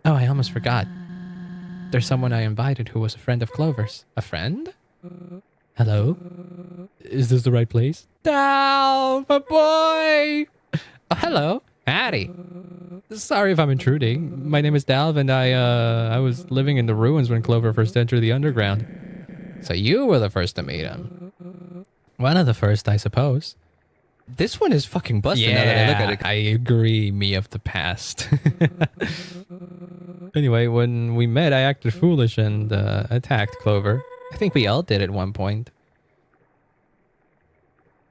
Oh, I almost forgot. There's someone I invited who was a friend of Clover's. A friend? Hello? Is this the right place? Dal, my boy! Oh, hello. Howdy. Sorry if I'm intruding. My name is Dalv, and I was living in the ruins when Clover first entered the underground. So you were the first to meet him. One of the first, I suppose. This one is fucking busted now that I look at it. I agree, me of the past. Anyway, when we met, I acted foolish and attacked Clover. I think we all did at one point.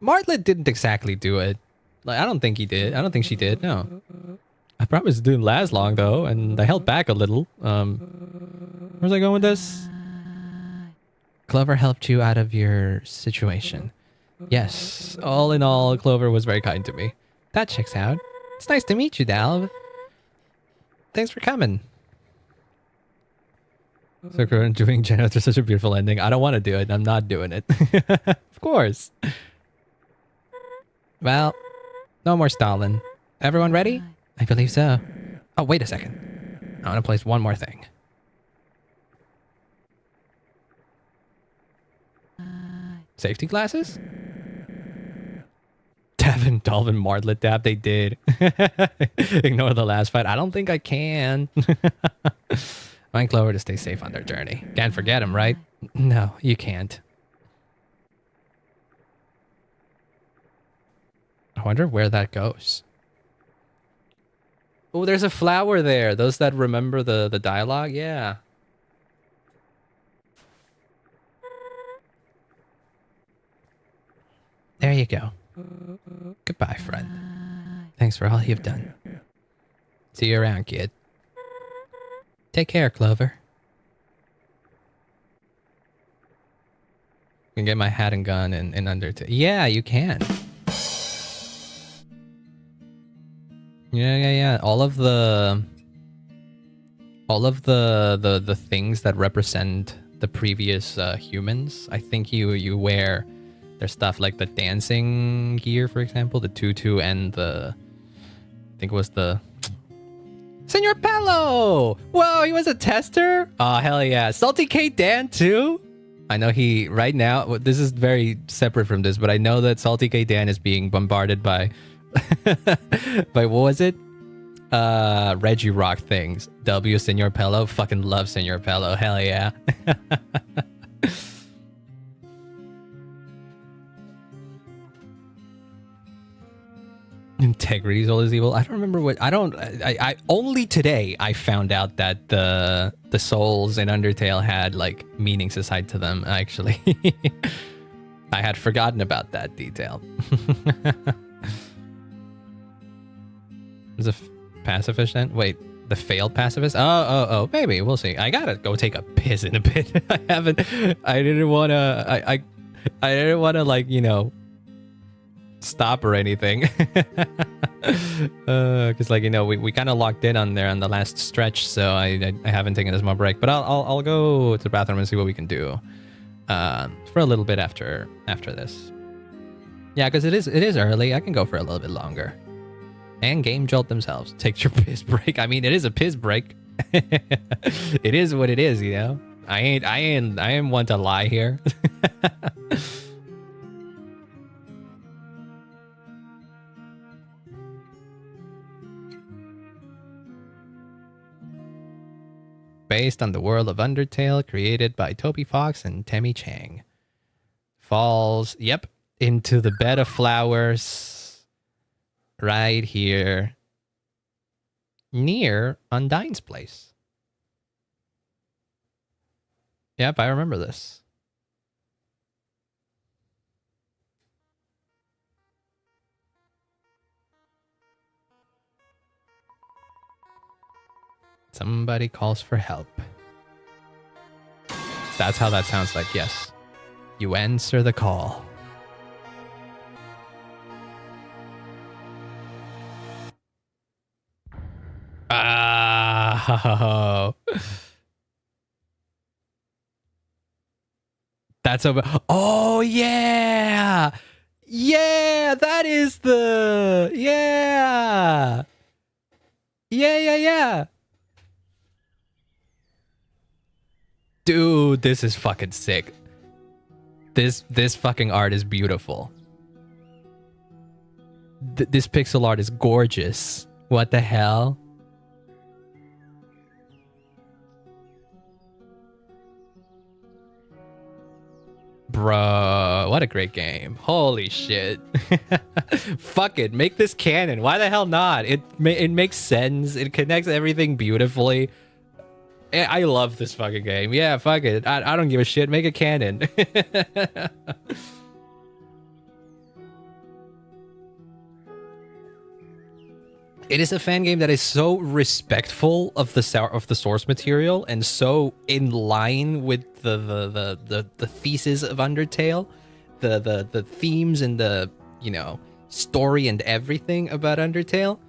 Martlet didn't exactly do it. Like, I don't think he did. I don't think she did, no. I promise it didn't last long, though, and I held back a little. Where's I going with this? Clover helped you out of your situation. Yes, all in all, Clover was very kind to me. That checks out. It's nice to meet you, Dalv. Thanks for coming. So doing Jenna after such a beautiful ending. I don't want to do it. I'm not doing it. Of course. Well, no more stalling. Everyone ready? I believe so. Oh, wait a second. I want to place one more thing. Safety glasses? Davin, Dalvin, Martlet, Dab, they did. Ignore the last fight. I don't think I can. Mind Clover to stay safe on their journey. Can't forget him, right? No, you can't. I wonder where that goes. Oh, there's a flower there. Those that remember the dialogue? Yeah. There you go. Goodbye, friend. Thanks for all you've done. See you around, kid. Take care, Clover. You can get my hat and gun in Undertale. Yeah, you can. Yeah. All of the things that represent the previous humans, I think you wear their stuff, like the dancing gear, for example, the tutu and the, I think it was the Senor Pello! Whoa, he was a tester? Oh, hell yeah. Salty K Dan too? I know he, right now, this is very separate from this, but I know that Salty K Dan is being bombarded by, by what was it? Reggie Rock things. W Senor Pello. Fucking love Senor Pello. Hell yeah. Integrity is all is evil. I don't remember what I only today I found out that the souls in Undertale had like meanings aside to them, actually. I had forgotten about that detail. There's a pacifist then? Wait, the failed pacifist? Oh, maybe. We'll see. I gotta go take a piss in a bit. I didn't wanna like, you know, stop or anything. Because like, you know, we kind of locked in on there on the last stretch, so I haven't taken a small break, but I'll go to the bathroom and see what we can do for a little bit after this. Yeah, because it is early. I can go for a little bit longer. And Game Jolt themselves take your piss break. I mean, it is a piss break. It is what it is, you know. I am one to lie here. Based on the world of Undertale, created by Toby Fox and Temmie Chang. Falls, yep. into the bed of flowers right here near Undyne's place. Yep, I remember this. Somebody calls for help. That's how that sounds like, yes. You answer the call. Oh. That's over. Oh, yeah. Yeah, that is the... Yeah. Yeah. Dude, this is fucking sick. This fucking art is beautiful. This pixel art is gorgeous. What the hell? Bruh, what a great game. Holy shit. Fuck it, make this canon. Why the hell not? It makes sense. It connects everything beautifully. I love this fucking game. Yeah, fuck it. I don't give a shit. Make it canon. It is a fan game that is so respectful of the source material and so in line with the thesis of Undertale, the themes and the, you know, story and everything about Undertale.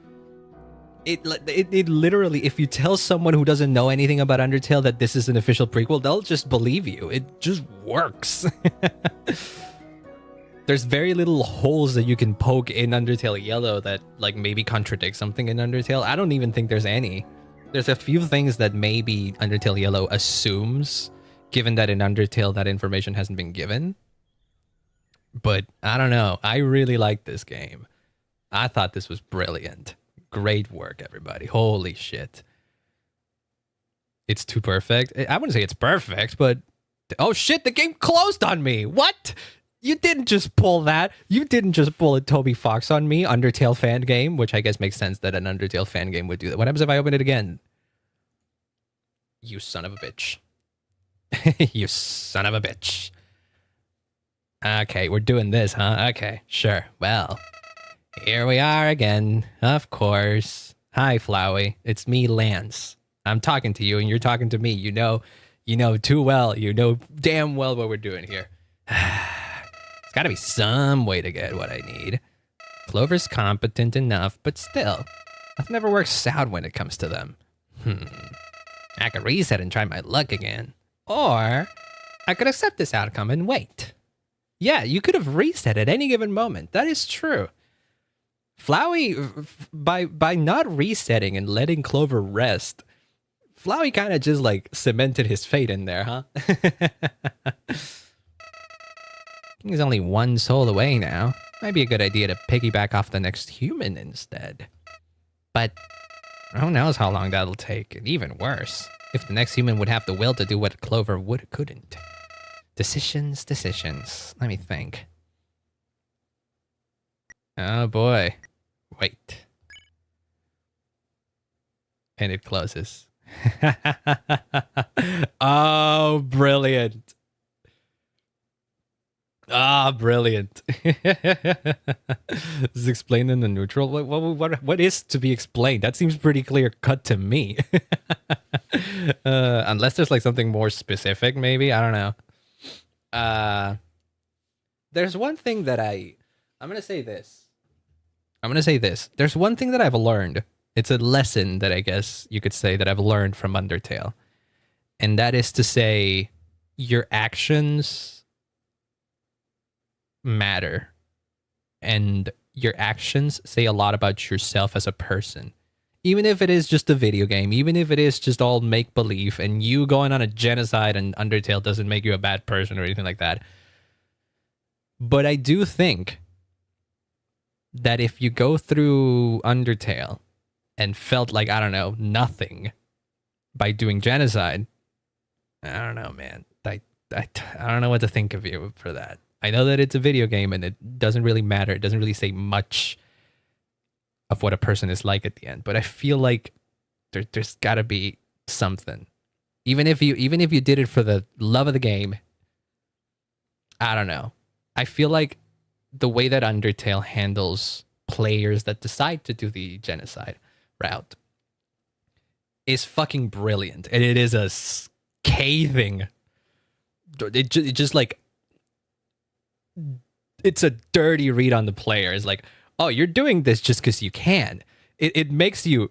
It literally, if you tell someone who doesn't know anything about Undertale that this is an official prequel, they'll just believe you. It just works. There's very little holes that you can poke in Undertale Yellow that like maybe contradict something in Undertale. I don't even think there's any. There's a few things that maybe Undertale Yellow assumes, given that in Undertale that information hasn't been given. But I don't know. I really like this game. I thought this was brilliant. Great work, everybody. Holy shit. It's too perfect. I wouldn't say it's perfect, but... Oh shit, the game closed on me! What? You didn't just pull that. You didn't just pull a Toby Fox on me, Undertale fan game, which I guess makes sense that an Undertale fan game would do that. What happens if I open it again? You son of a bitch. You son of a bitch. Okay, we're doing this, huh? Okay, sure. Well... Here we are again, of course. Hi, Flowey. It's me, Lance. I'm talking to you, and you're talking to me. You know too well. You know damn well what we're doing here. There's got to be some way to get what I need. Clover's competent enough, but still, nothing ever works out when it comes to them. I could reset and try my luck again, or I could accept this outcome and wait. Yeah, you could have reset at any given moment. That is true. Flowey, by not resetting and letting Clover rest, Flowey kind of just like cemented his fate in there, huh? He's only one soul away now. Might be a good idea to piggyback off the next human instead. But who knows how long that'll take, and even worse, if the next human would have the will to do what Clover couldn't. Decisions. Let me think. Oh boy. Wait. And it closes. Oh, brilliant. Ah, brilliant. This is explained in the neutral. What is to be explained? That seems pretty clear cut to me. Unless there's like something more specific, maybe. I don't know. There's one thing that I'm going to say this. There's one thing that I've learned. It's a lesson that I guess you could say that I've learned from Undertale. And that is to say, your actions matter. And your actions say a lot about yourself as a person. Even if it is just a video game, even if it is just all make-believe, and you going on a genocide and Undertale doesn't make you a bad person or anything like that. But I do think that if you go through Undertale and felt like, I don't know, nothing by doing genocide, I don't know, man. I don't know what to think of you for that. I know that it's a video game and it doesn't really matter. It doesn't really say much of what a person is like at the end. But I feel like there's got to be something. Even if you did it for the love of the game, I don't know. I feel like the way that Undertale handles players that decide to do the genocide route is fucking brilliant. And it is a scathing. It just like, it's a dirty read on the player. It's like, oh, you're doing this just because you can. It makes you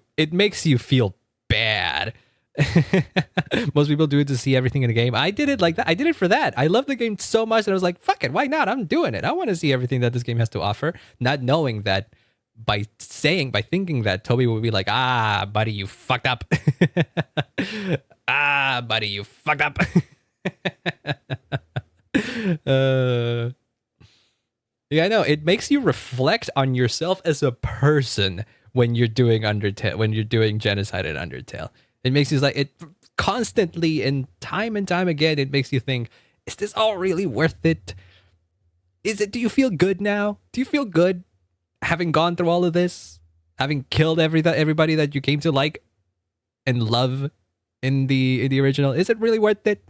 feel bad. Most people do it to see everything in the game. I did it like that. I did it for that. I love the game so much that I was like, fuck it, why not? I'm doing it. I want to see everything that this game has to offer. Not knowing that by thinking that Toby would be like, ah, buddy, you fucked up. Ah, buddy, you fucked up. Yeah, I know. It makes you reflect on yourself as a person when you're doing genocide in Undertale. It makes you like it constantly and time again. It makes you think, is this all really worth it? Do you feel good now? Do you feel good having gone through all of this? Having killed everybody that you came to like and love in the original? Is it really worth it?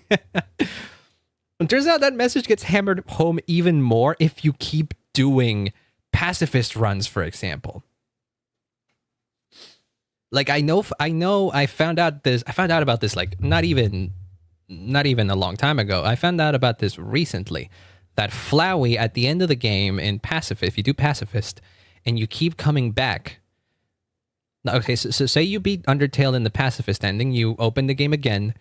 It turns out that message gets hammered home even more if you keep doing pacifist runs, for example. Like I found out about this like not even a long time ago. I found out about this recently, that Flowey at the end of the game in pacifist, if you do pacifist and you keep coming back. Okay, so say you beat Undertale in the pacifist ending, you open the game again,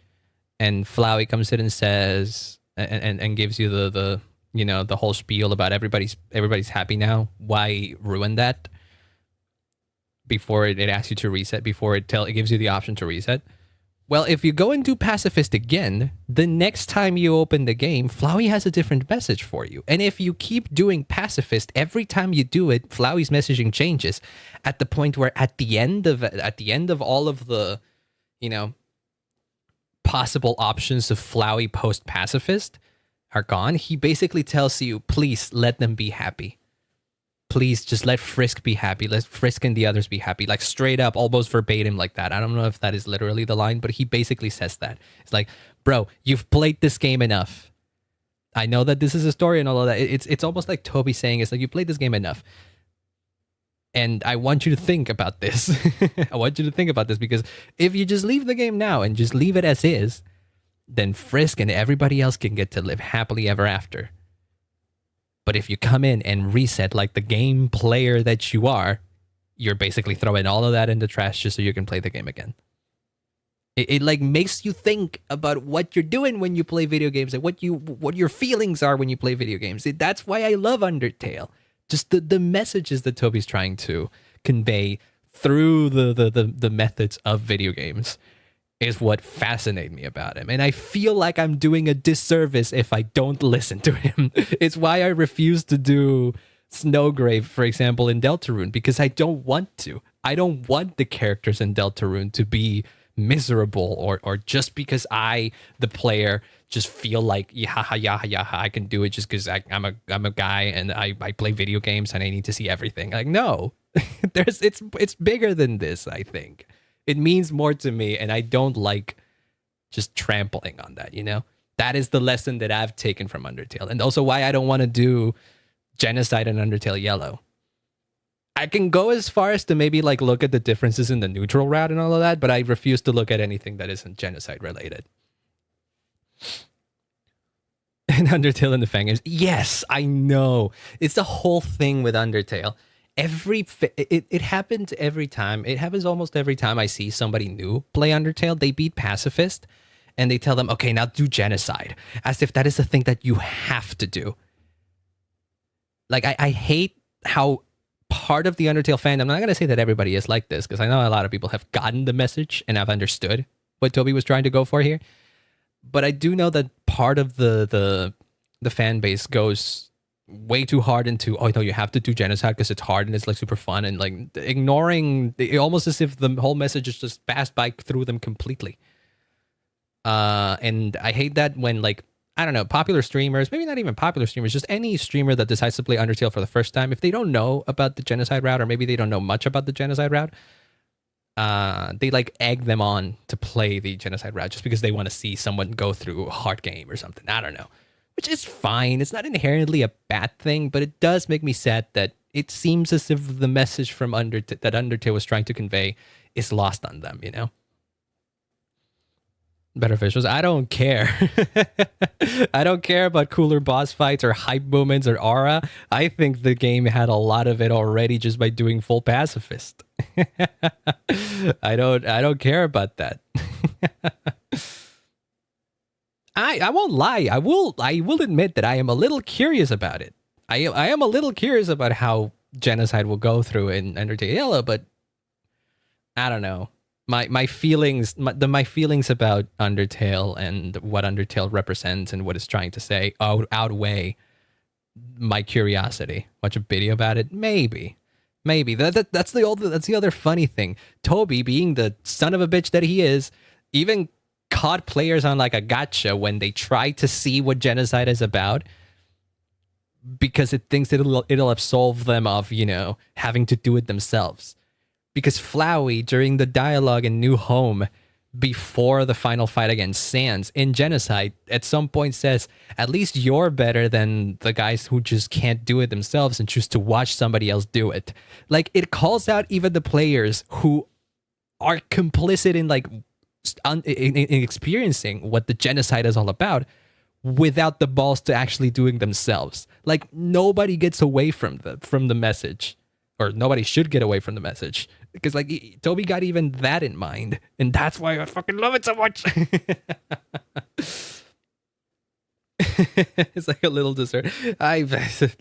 and Flowey comes in and says and gives you the you know, the whole spiel about everybody's happy now. Why ruin that? Before it asks you to reset, before it gives you the option to reset. Well, if you go and do pacifist again, the next time you open the game, Flowey has a different message for you. And if you keep doing pacifist, every time you do it, Flowey's messaging changes at the point where at the end of all of the, you know, possible options of Flowey post pacifist are gone, he basically tells you, please let them be happy. Please just let Frisk be happy. Let Frisk and the others be happy. Like straight up, almost verbatim like that. I don't know if that is literally the line, but he basically says that. It's like, bro, you've played this game enough. I know that this is a story and all of that. It's almost like Toby saying, it's like, you played this game enough. And I want you to think about this. I want you to think about this, because if you just leave the game now and just leave it as is, then Frisk and everybody else can get to live happily ever after. But if you come in and reset like the game player that you are, you're basically throwing all of that in the trash just so you can play the game again. It like makes you think about what you're doing when you play video games and what your feelings are when you play video games. That's why I love Undertale. Just the messages that Toby's trying to convey through the methods of video games is what fascinates me about him. And I feel like I'm doing a disservice if I don't listen to him. It's why I refuse to do Snowgrave, for example, in Deltarune, because I don't want to. I don't want the characters in Deltarune to be miserable or just because I, the player, just feel like yaha, I can do it just because I'm a guy and I play video games and I need to see everything. Like, no. It's bigger than this, I think. It means more to me, and I don't like just trampling on that, you know? That is the lesson that I've taken from Undertale, and also why I don't want to do genocide in Undertale Yellow. I can go as far as to maybe like look at the differences in the neutral route and all of that, but I refuse to look at anything that isn't genocide related. And Undertale and the Fang Games. Yes, I know. It's the whole thing with Undertale. It happens every time. It happens almost every time I see somebody new play Undertale. They beat pacifist and they tell them, okay, now do genocide, as if that is a thing that you have to do. Like, I hate how part of the Undertale fandom, I'm not going to say that everybody is like this, because I know a lot of people have gotten the message and have understood what Toby was trying to go for here. But I do know that part of the fan base goes way too hard into, oh no, you have to do genocide because it's hard and it's like super fun, and like ignoring almost as if the whole message is just passed by through them completely. And I hate that when like I don't know, popular streamers, maybe not even popular streamers, just any streamer that decides to play Undertale for the first time, if they don't know about the genocide route, or maybe they don't know much about the genocide route, they like egg them on to play the genocide route just because they want to see someone go through a hard game or something. I don't know, which is fine. It's not inherently a bad thing, but it does make me sad that it seems as if the message from that Undertale was trying to convey is lost on them, you know? Better visuals. I don't care. I don't care about cooler boss fights or hype moments or aura. I think the game had a lot of it already just by doing full pacifist. I don't care about that. I won't lie. I will admit that I am a little curious about it. I am a little curious about how genocide will go through in Undertale Yellow, but I don't know. My feelings about Undertale and what Undertale represents and what it's trying to say outweigh my curiosity. Watch a video about it, maybe. That's the other funny thing. Toby, being the son of a bitch that he is, even caught players on like a gotcha when they try to see what genocide is about, because it thinks it'll absolve them of, you know, having to do it themselves. Because Flowey, during the dialogue in New Home, before the final fight against Sans in Genocide, at some point says, at least you're better than the guys who just can't do it themselves and choose to watch somebody else do it. Like, it calls out even the players who are complicit in like in experiencing what the genocide is all about without the balls to actually doing themselves. Like, nobody gets away from the message, or nobody should get away from the message, because like Toby got even that in mind, and that's why I fucking love it so much. It's like a little dessert.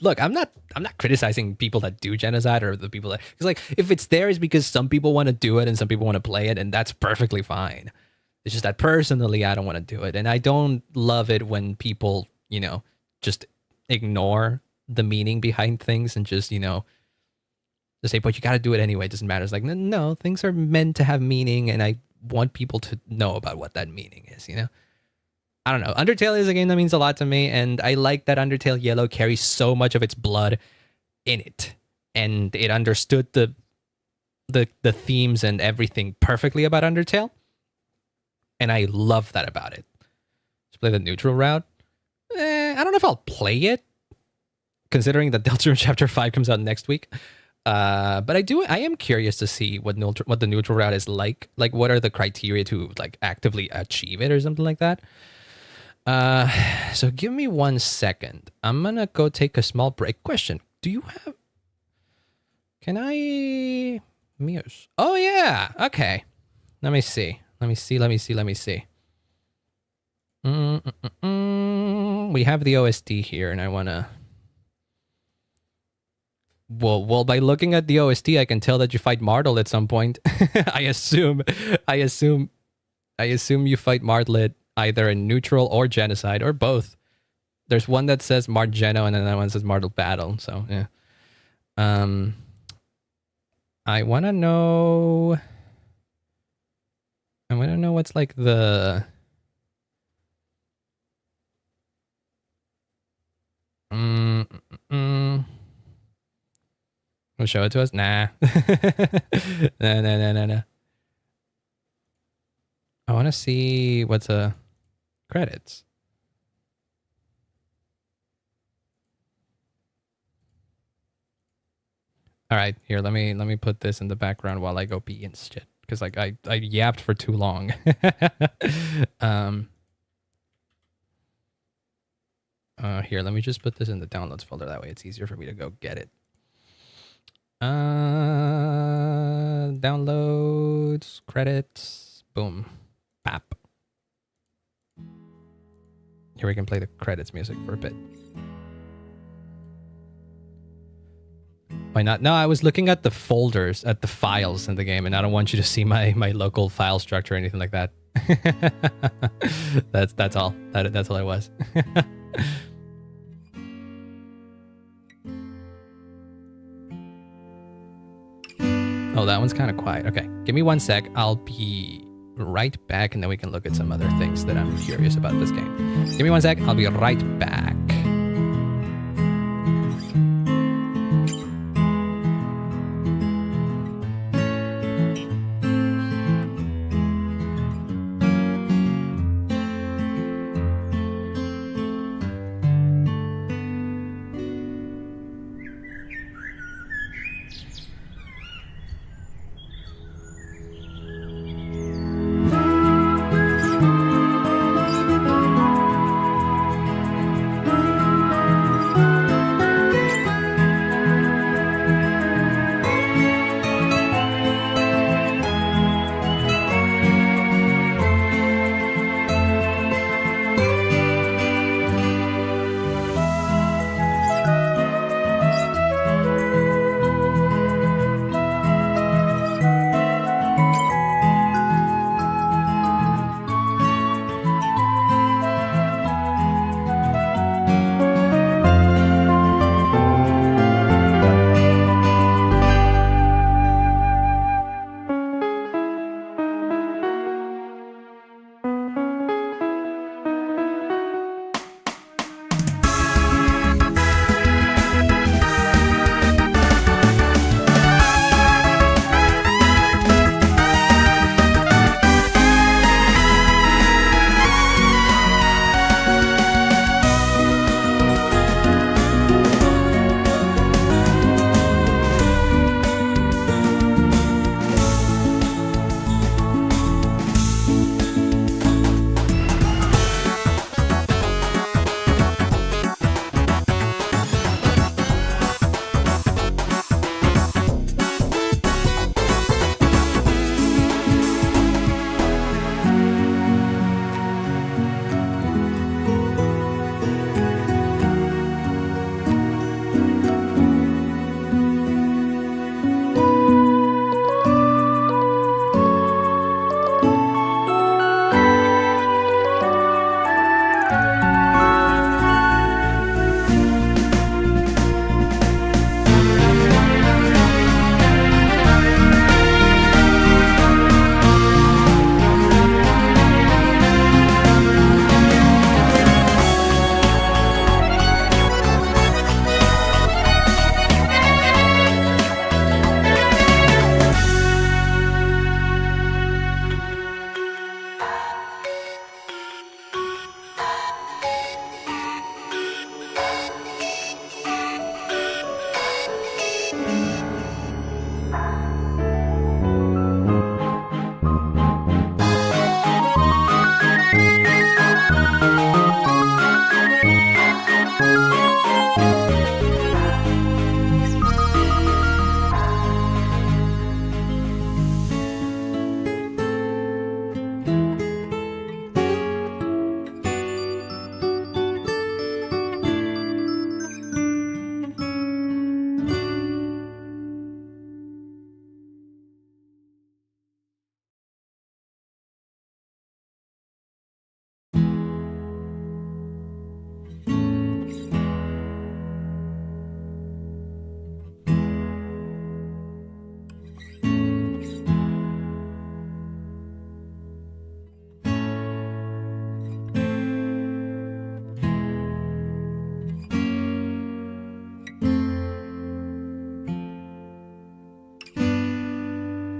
Look, I'm not criticizing people that do genocide or the people that, because like if it's there is because some people want to do it and some people want to play it, and that's perfectly fine. It's just that personally I don't want to do it, and I don't love it when people, you know, just ignore the meaning behind things and just, you know, to say, but you got to do it anyway. It doesn't matter. It's like, no, things are meant to have meaning, and I want people to know about what that meaning is, you know? I don't know. Undertale is a game that means a lot to me, and I like that Undertale Yellow carries so much of its blood in it, and it understood the themes and everything perfectly about Undertale, and I love that about it. Let's play the neutral route. I don't know if I'll play it, considering that Deltarune Chapter 5 comes out next week. But I am curious to see what the neutral route is like. Like, what are the criteria to like actively achieve it or something like that? So give me 1 second. I'm gonna go take a small break. Question: do you have? Can I muse? Oh yeah. Okay. Let me see. We have the OST here, and I wanna. Well, by looking at the OST, I can tell that you fight Martel at some point. I assume you fight Martlet either in neutral or genocide or both. There's one that says Margeno and then that one says Martel Battle. So yeah. I wanna know what's like the Will show it to us? Nah. No. I want to see what's credits. All right, here. Let me put this in the background while I go pee and shit, because like I yapped for too long. Here, let me just put this in the downloads folder. That way, it's easier for me to go get it. Downloads, credits, boom, pap. Here we can play the credits music for a bit. Why not? No, I was looking at the folders, at the files in the game, and I don't want you to see my local file structure or anything like that. That's all. That's all I was. Oh, that one's kind of quiet. Okay, give me 1 sec. I'll be right back, and then we can look at some other things that I'm curious about this game. Give me 1 sec. I'll be right back.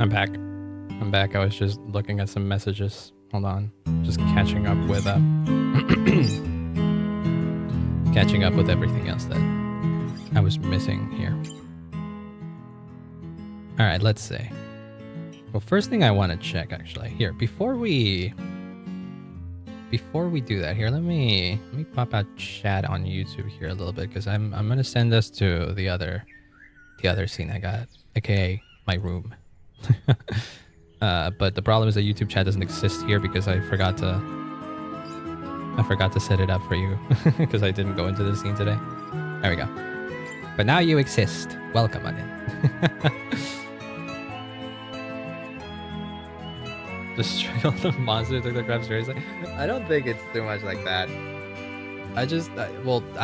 I'm back. I'm back. I was just looking at some messages. Hold on. Just catching up with catching up with everything else that I was missing here. All right, let's see. Well, first thing I want to check actually here before we do that here, let me pop out chat on YouTube here a little bit because I'm gonna send this to the other scene I got, aka my room. But the problem is that YouTube chat doesn't exist here because I forgot to set it up for you because I didn't go into the scene today. There we go. But now you exist. Welcome again. Destroy all the monsters, took the crap seriously. I don't think it's too much like that. I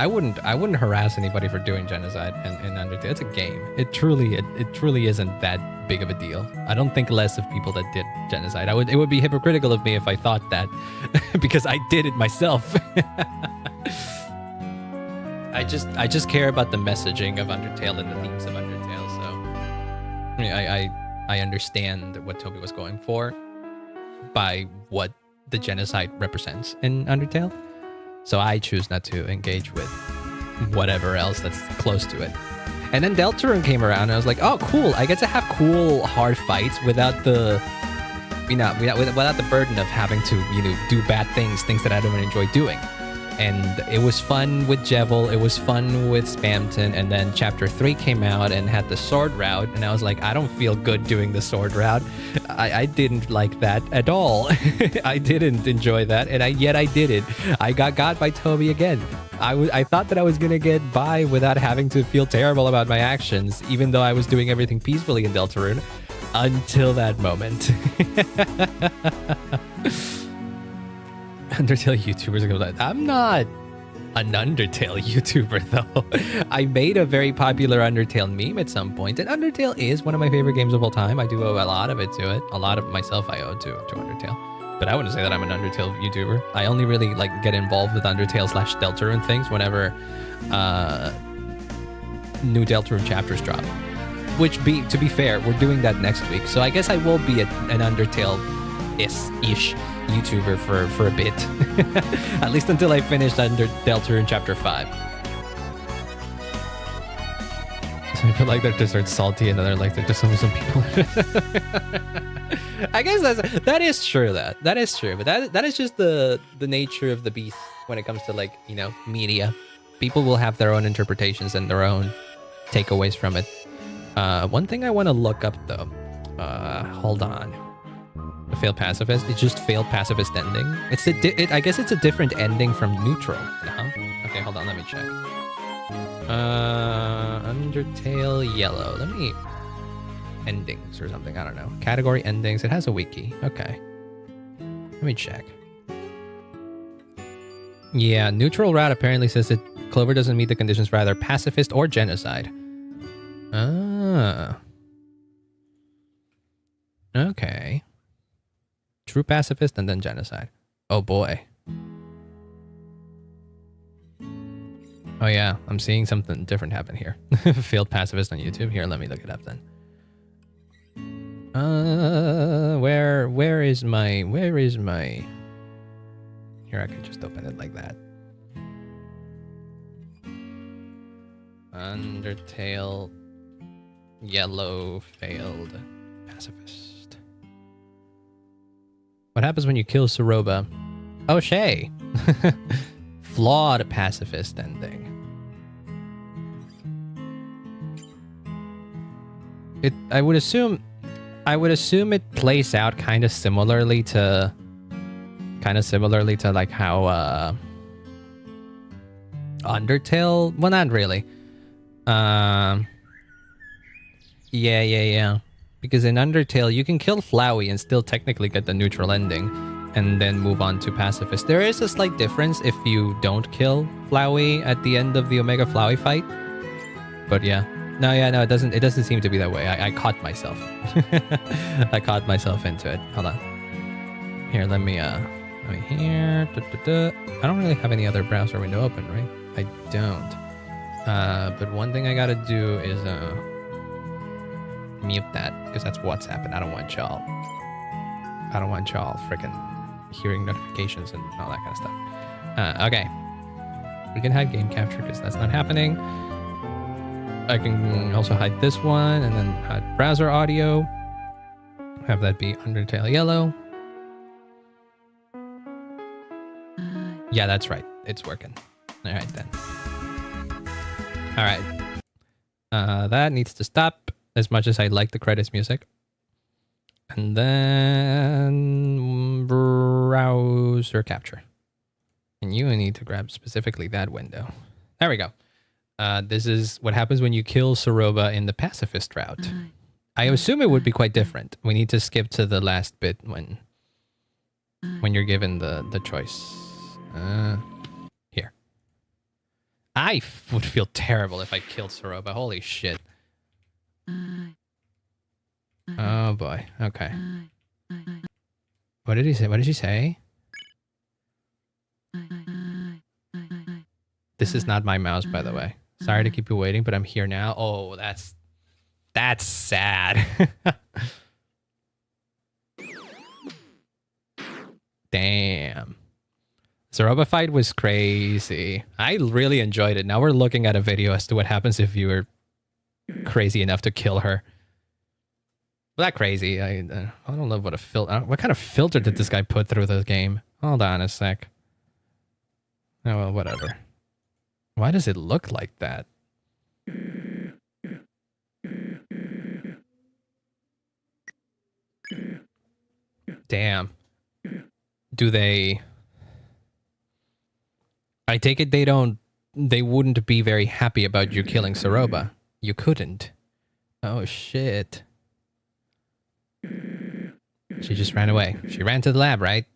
wouldn't harass anybody for doing genocide in Undertale. It's a game. It truly isn't that big of a deal. I don't think less of people that did genocide. It would be hypocritical of me if I thought that, because I did it myself. I just care about the messaging of Undertale and the themes of Undertale. So I understand what Toby was going for by what the genocide represents in Undertale. So I choose not to engage with whatever else that's close to it. And then Deltarune came around and I was like, oh, cool. I get to have cool, hard fights without the, without the burden of having to, do bad things that I don't enjoy doing. And it was fun with Jevil. It was fun with Spamton. And then Chapter 3 came out and had the sword route. And I was like, I don't feel good doing the sword route. I didn't like that at all. I didn't enjoy that. And yet I did it. I got by Toby again. I thought that I was going to get by without having to feel terrible about my actions, even though I was doing everything peacefully in Deltarune, until that moment. Undertale YouTubers are going to be like, I'm not an Undertale YouTuber, though. I made a very popular Undertale meme at some point, and Undertale is one of my favorite games of all time. I do owe a lot of it to it. A lot of myself I owe to Undertale. But I wouldn't say that I'm an Undertale YouTuber. I only really get involved with Undertale / Deltarune things whenever new Deltarune chapters drop. Which, to be fair, we're doing that next week. So I guess I will be an Undertale-ish YouTuber for a bit. At least until I finished Deltarune Chapter 5. Some people like their dessert salty, and then like their dessert some people. I guess that is true. That is true, but that is just the nature of the beast when it comes to media. People will have their own interpretations and their own takeaways from it. One thing I want to look up though. Hold on. The failed pacifist. It just failed pacifist ending. I guess it's a different ending from neutral. Okay, hold on. Let me check. Undertale Yellow. Let me... endings or something. I don't know. Category endings. It has a wiki. Okay. Let me check. Yeah, neutral route apparently says that Clover doesn't meet the conditions for either pacifist or genocide. Ah. Okay. True pacifist and then genocide. Oh boy. Oh yeah, I'm seeing something different happen here. Failed pacifist on YouTube. Here, let me look it up then. Where is my... Here, I can just open it like that. Undertale Yellow failed pacifist. What happens when you kill Ceroba? Oh, Shay. Flawed pacifist ending. I would assume it plays out kind of similarly to like how Undertale. Well, not really. Yeah. Because in Undertale, you can kill Flowey and still technically get the neutral ending, and then move on to pacifist. There is a slight difference if you don't kill Flowey at the end of the Omega Flowey fight. But yeah. No, it doesn't seem to be that way. I caught myself. I caught myself into it. Hold on. Here, let me here. I don't really have any other browser window open, right? I don't. But one thing I gotta do is mute that, because that's WhatsApp, and I don't want y'all freaking hearing notifications and all that kind of stuff. Okay. We can hide game capture because that's not happening. I can also hide this one and then hide browser audio. Have that be Undertale Yellow. Yeah, that's right. It's working. All right, then. All right. That needs to stop, as much as I like the credits music. And then browser capture. And you need to grab specifically that window. There we go. This is what happens when you kill Ceroba in the pacifist route. I assume it would be quite different. We need to skip to the last bit when you're given the choice. Here. I would feel terrible if I killed Ceroba. Holy shit. Oh boy. Okay. What did he say? What did she say? This is not my mouse, by the way. Sorry to keep you waiting, but I'm here now. Oh, that's sad. Damn. Ceroba fight was crazy. I really enjoyed it. Now we're looking at a video as to what happens if you were crazy enough to kill her. Well, not crazy. I don't know what a filter. What kind of filter did this guy put through the game? Hold on a sec. Oh well, whatever. Why does it look like that? Damn. Do they... I take it they wouldn't be very happy about you killing Ceroba. You couldn't. Oh shit. She just ran away. She ran to the lab, right?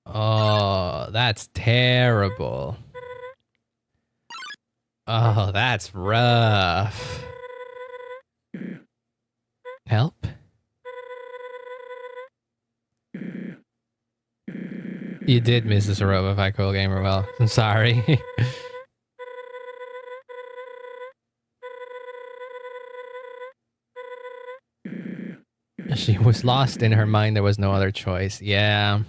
Oh, that's terrible. Oh, that's rough. Help? You did miss the Ceroba fight, Cool Gamer. Well, I'm sorry. She was lost in her mind. There was no other choice. Yeah.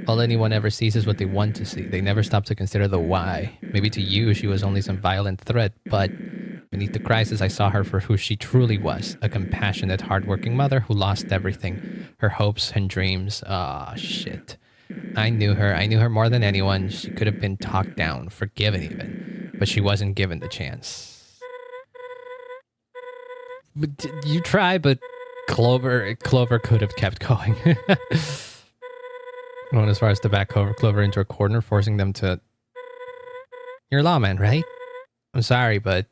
All anyone ever sees is what they want to see. They never stop to consider the why. Maybe to you, she was only some violent threat, but beneath the crisis, I saw her for who she truly was. A compassionate, hardworking mother who lost everything. Her hopes and dreams. Ah, shit. I knew her. I knew her more than anyone. She could have been talked down, forgiven even. But she wasn't given the chance. But you try, but Clover could have kept going. Going as far as to back Clover into a corner, forcing them to... You're a lawman, right? I'm sorry, but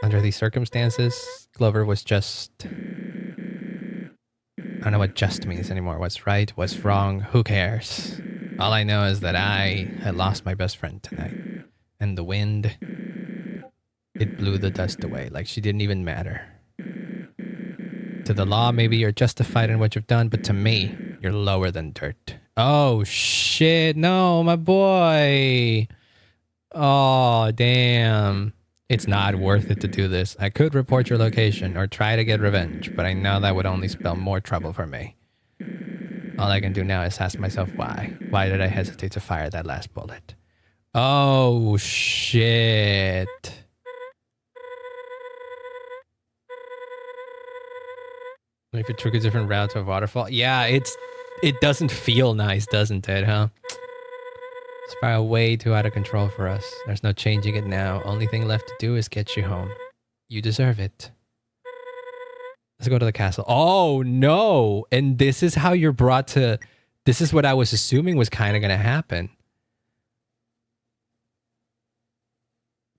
under these circumstances, Clover was just... I don't know what just means anymore. What's right, what's wrong, who cares? All I know is that I had lost my best friend tonight. And the wind, it blew the dust away like she didn't even matter. To the law, maybe you're justified in what you've done, but to me, you're lower than dirt. Oh, shit. No, my boy. Oh, damn. It's not worth it to do this. I could report your location or try to get revenge, but I know that would only spell more trouble for me. All I can do now is ask myself why. Why did I hesitate to fire that last bullet? Oh, shit. If you took a different route to a waterfall. Yeah, it doesn't feel nice, doesn't it, huh? It's far way too out of control for us. There's no changing it now. Only thing left to do is get you home. You deserve it. Let's go to the castle. Oh, no. And this is how you're brought to... This is what I was assuming was kind of going to happen.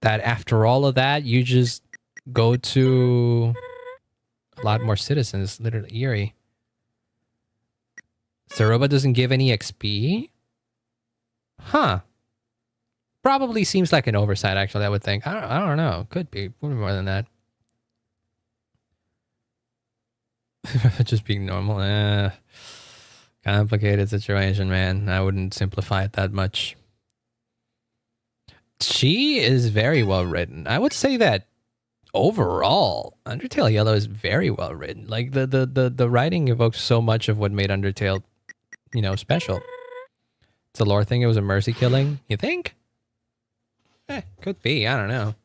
That after all of that, you just go to... A lot more citizens, literally eerie. Ceroba doesn't give any XP? Huh. Probably seems like an oversight, actually, I would think. I don't know. Could be more than that. Just being normal. Complicated situation, man. I wouldn't simplify it that much. She is very well written. I would say that overall, Undertale Yellow is very well written. Like the writing evokes so much of what made Undertale, you know, special. It's a lore thing. It was a mercy killing. You think? Could be. I don't know.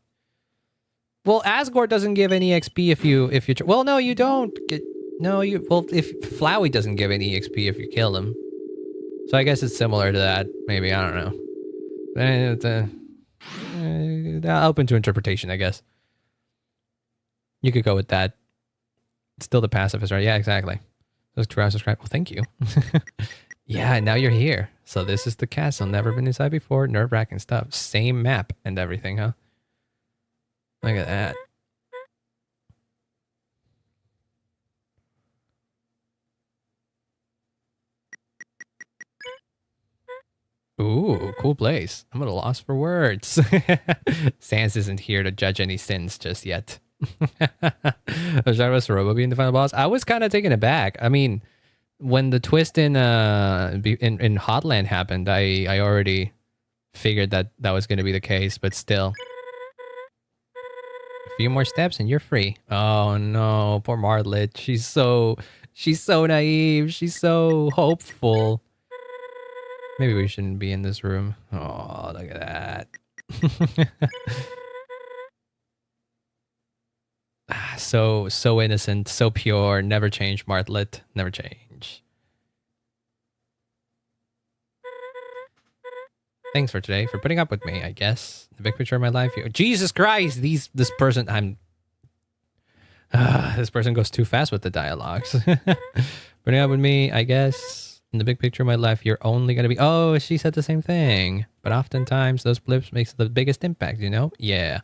Well, Asgore doesn't give any XP if you well, no, you don't get. No, you. Well, if Flowey doesn't give any XP if you kill him. So I guess it's similar to that. Maybe, I don't know. Open to interpretation, I guess. You could go with that. It's still the pacifist, right? Yeah, exactly. Those 2 hours subscribe. Well, thank you. Yeah, now you're here. So this is the castle. Never been inside before. Nerve-wracking stuff. Same map and everything, huh? Look at that. Ooh, cool place. I'm at a loss for words. Sans isn't here to judge any sins just yet. Was that Ceroba being the final boss? I was kind of taken aback. I mean, when the twist in Hotland happened, I already figured that that was going to be the case, but still. A few more steps and you're free. Oh no, poor Martlet. She's so naive. She's so hopeful. Maybe we shouldn't be in this room. Oh, look at that. So innocent, so pure, never change, Martlet. Never change. Thanks for today, for putting up with me, I guess. The big picture of my life. Jesus Christ, this person, this person goes too fast with the dialogues. Putting up with me, I guess. In the big picture of my life, you're only gonna be... Oh, she said the same thing. But oftentimes, those blips makes the biggest impact, you know? Yeah.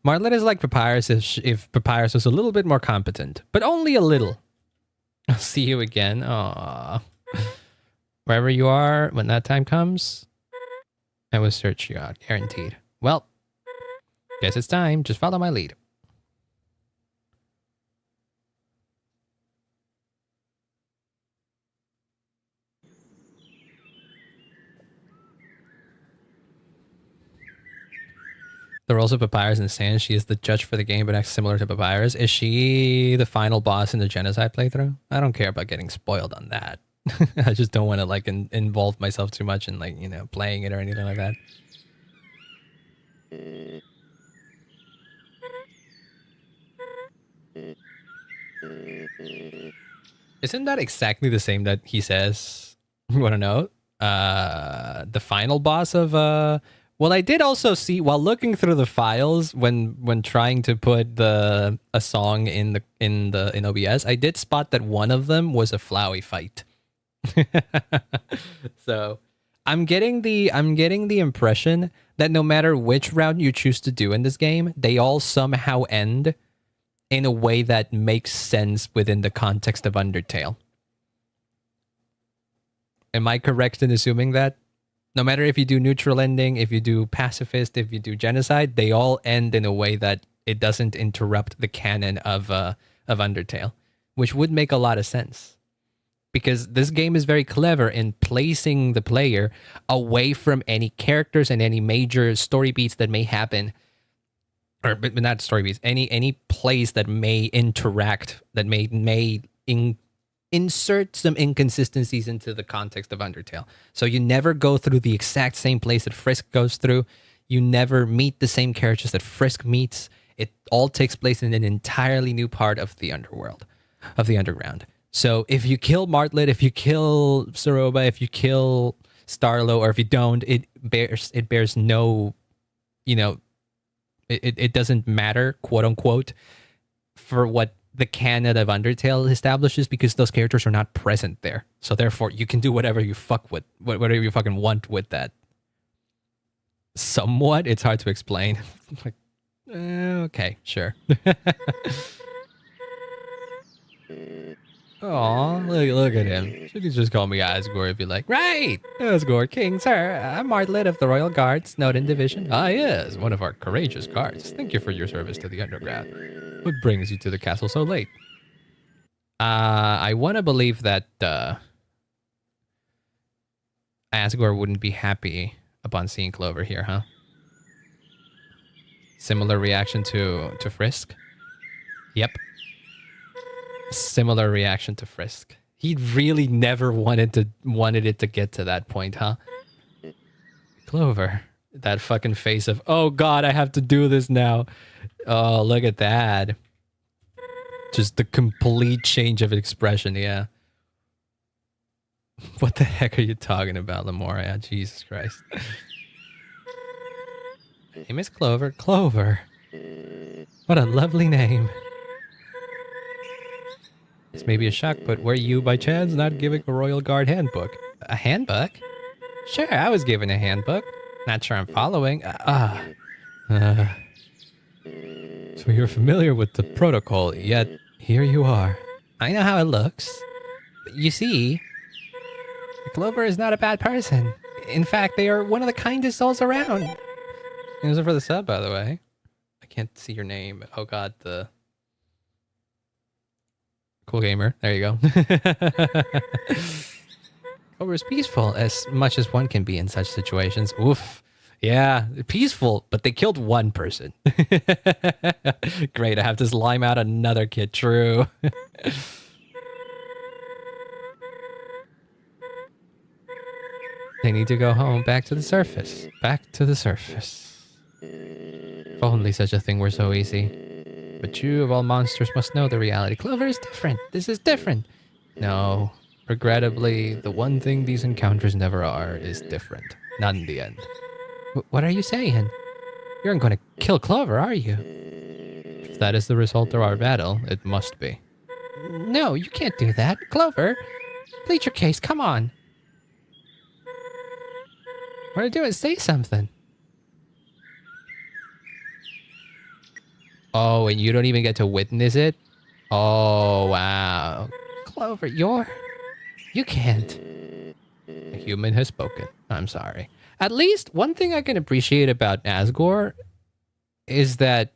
Martlet is like Papyrus if Papyrus was a little bit more competent. But only a little. I'll see you again. Aww. Wherever you are, when that time comes, I will search you out, guaranteed. Well, guess it's time. Just follow my lead. The roles of Papyrus and Sand, she is the judge for the game, but acts similar to Papyrus. Is she the final boss in the Genocide playthrough? I don't care about getting spoiled on that. I just don't want to like involve myself too much in like, you know, playing it or anything like that. Isn't that exactly the same that he says? You want to know? The final boss of well, I did also see while looking through the files when trying to put a song in OBS, I did spot that one of them was a Flowey fight. So I'm getting the impression that no matter which route you choose to do in this game, they all somehow end in a way that makes sense within the context of Undertale. Am I correct in assuming that? No matter if you do neutral ending, if you do pacifist, if you do genocide, they all end in a way that it doesn't interrupt the canon of Undertale, which would make a lot of sense. Because this game is very clever in placing the player away from any characters and any major story beats that may happen, or but not story beats, any place that may interact, that may insert some inconsistencies into the context of Undertale. So you never go through the exact same place that Frisk goes through. You never meet the same characters that Frisk meets. It all takes place in an entirely new part of the underworld, of the underground. So if you kill Martlet, if you kill Ceroba, if you kill Starlo, or if you don't, it bears no, you know, it doesn't matter, quote unquote, for what the canon of Undertale establishes, because those characters are not present there. So therefore, you can do whatever you whatever you fucking want with that. Somewhat, it's hard to explain. Like, okay, sure. Aw, look at him. You can just call me Asgore if you like. Right! Asgore King, sir. I'm Martlet of the Royal Guard, Snowden Division. Ah, yes, one of our courageous guards. Thank you for your service to the underground. What brings you to the castle so late? I want to believe that Asgore wouldn't be happy upon seeing Clover here, huh? Similar reaction to Frisk? Yep. Similar reaction to Frisk. He really never wanted it to get to that point, huh? Clover. That fucking face of, oh god, I have to do this now. Oh, look at that. Just the complete change of expression, yeah. What the heck are you talking about, Lemuria? Jesus Christ. My name is Clover. Clover. What a lovely name. This may be a shock, but were you by chance not given a Royal Guard handbook? A handbook? Sure, I was given a handbook. Not sure I'm following. So you're familiar with the protocol, yet here you are. I know how it looks. But you see, Clover is not a bad person. In fact, they are one of the kindest souls around. Thanks for the sub, by the way. I can't see your name. Oh god, the cool gamer. There you go. Clover is peaceful as much as one can be in such situations. Oof. Yeah, peaceful, but they killed one person. Great, I have to slime out another kid. True. They need to go home, back to the surface. Back to the surface. If only such a thing were so easy. But you, of all monsters, must know the reality. Clover is different. This is different. No. Regrettably, the one thing these encounters never are is different. Not in the end. What are you saying? You aren't going to kill Clover, are you? If that is the result of our battle, it must be. No, you can't do that. Clover, plead your case. Come on. What are you doing? Say something. Oh, and you don't even get to witness it? Oh, wow. Clover, you can't. A human has spoken. I'm sorry. At least one thing I can appreciate about Asgore is that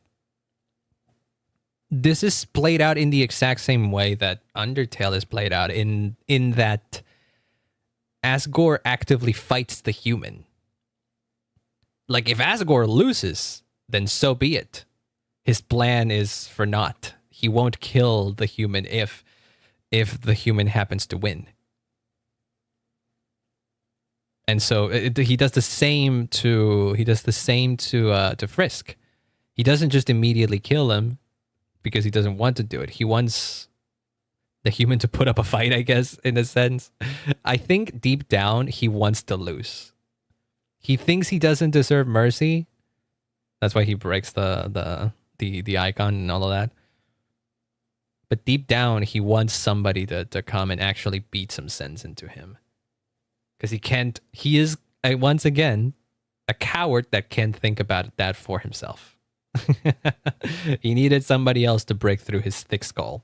this is played out in the exact same way that Undertale is played out in that Asgore actively fights the human. Like, if Asgore loses, then so be it. His plan is for naught. He won't kill the human if the human happens to win. And so he does the same to Frisk. He doesn't just immediately kill him because he doesn't want to do it. He wants the human to put up a fight, I guess, in a sense. I think deep down he wants to lose. He thinks he doesn't deserve mercy. That's why he breaks the icon and all of that. But deep down he wants somebody to come and actually beat some sense into him. Because he is, once again, a coward that can't think about that for himself. He needed somebody else to break through his thick skull.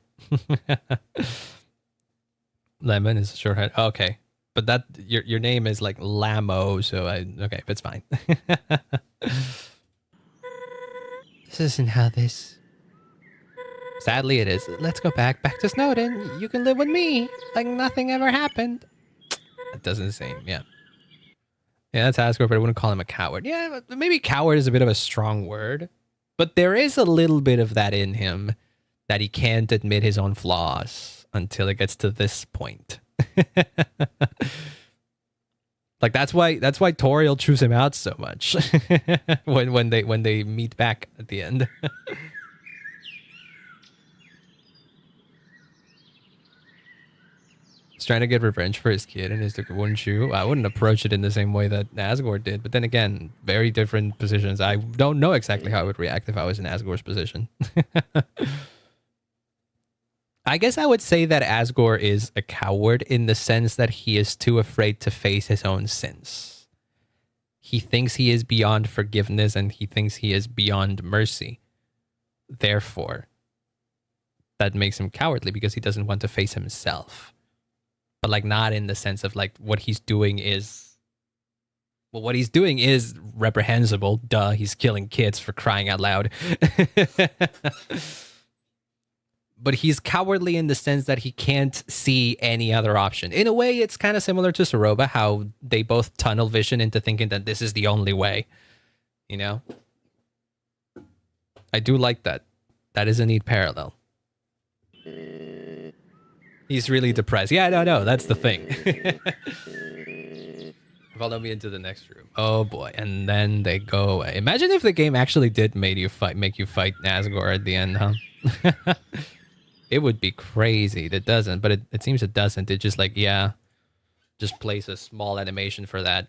Lemon is a short head. Okay. But that your name is like lmao, so okay, it's fine. This isn't how this... Sadly it is. Let's go back to Snowden. You can live with me like nothing ever happened. That doesn't seem, yeah. Yeah, that's Asgore, but I wouldn't call him a coward. Yeah, maybe coward is a bit of a strong word. But there is a little bit of that in him, that he can't admit his own flaws until it gets to this point. Like that's why Toriel chews him out so much when they meet back at the end. He's trying to get revenge for his kid, and he's like, wouldn't you? I wouldn't approach it in the same way that Asgore did. But then again, very different positions. I don't know exactly how I would react if I was in Asgore's position. I guess I would say that Asgore is a coward in the sense that he is too afraid to face his own sins. He thinks he is beyond forgiveness and he thinks he is beyond mercy. Therefore, that makes him cowardly because he doesn't want to face himself. But like not in the sense of like what he's doing is... Well, what he's doing is reprehensible. Duh, he's killing kids for crying out loud. But he's cowardly in the sense that he can't see any other option. In a way, it's kind of similar to Ceroba, how they both tunnel vision into thinking that this is the only way. You know? I do like that. That is a neat parallel. He's really depressed. Yeah, no, that's the thing. Follow me into the next room. Oh boy, and then they go away. Imagine if the game actually did make you fight Asgore at the end, huh? It would be crazy. It doesn't, but it seems it doesn't. It just like, yeah, just plays a small animation for that.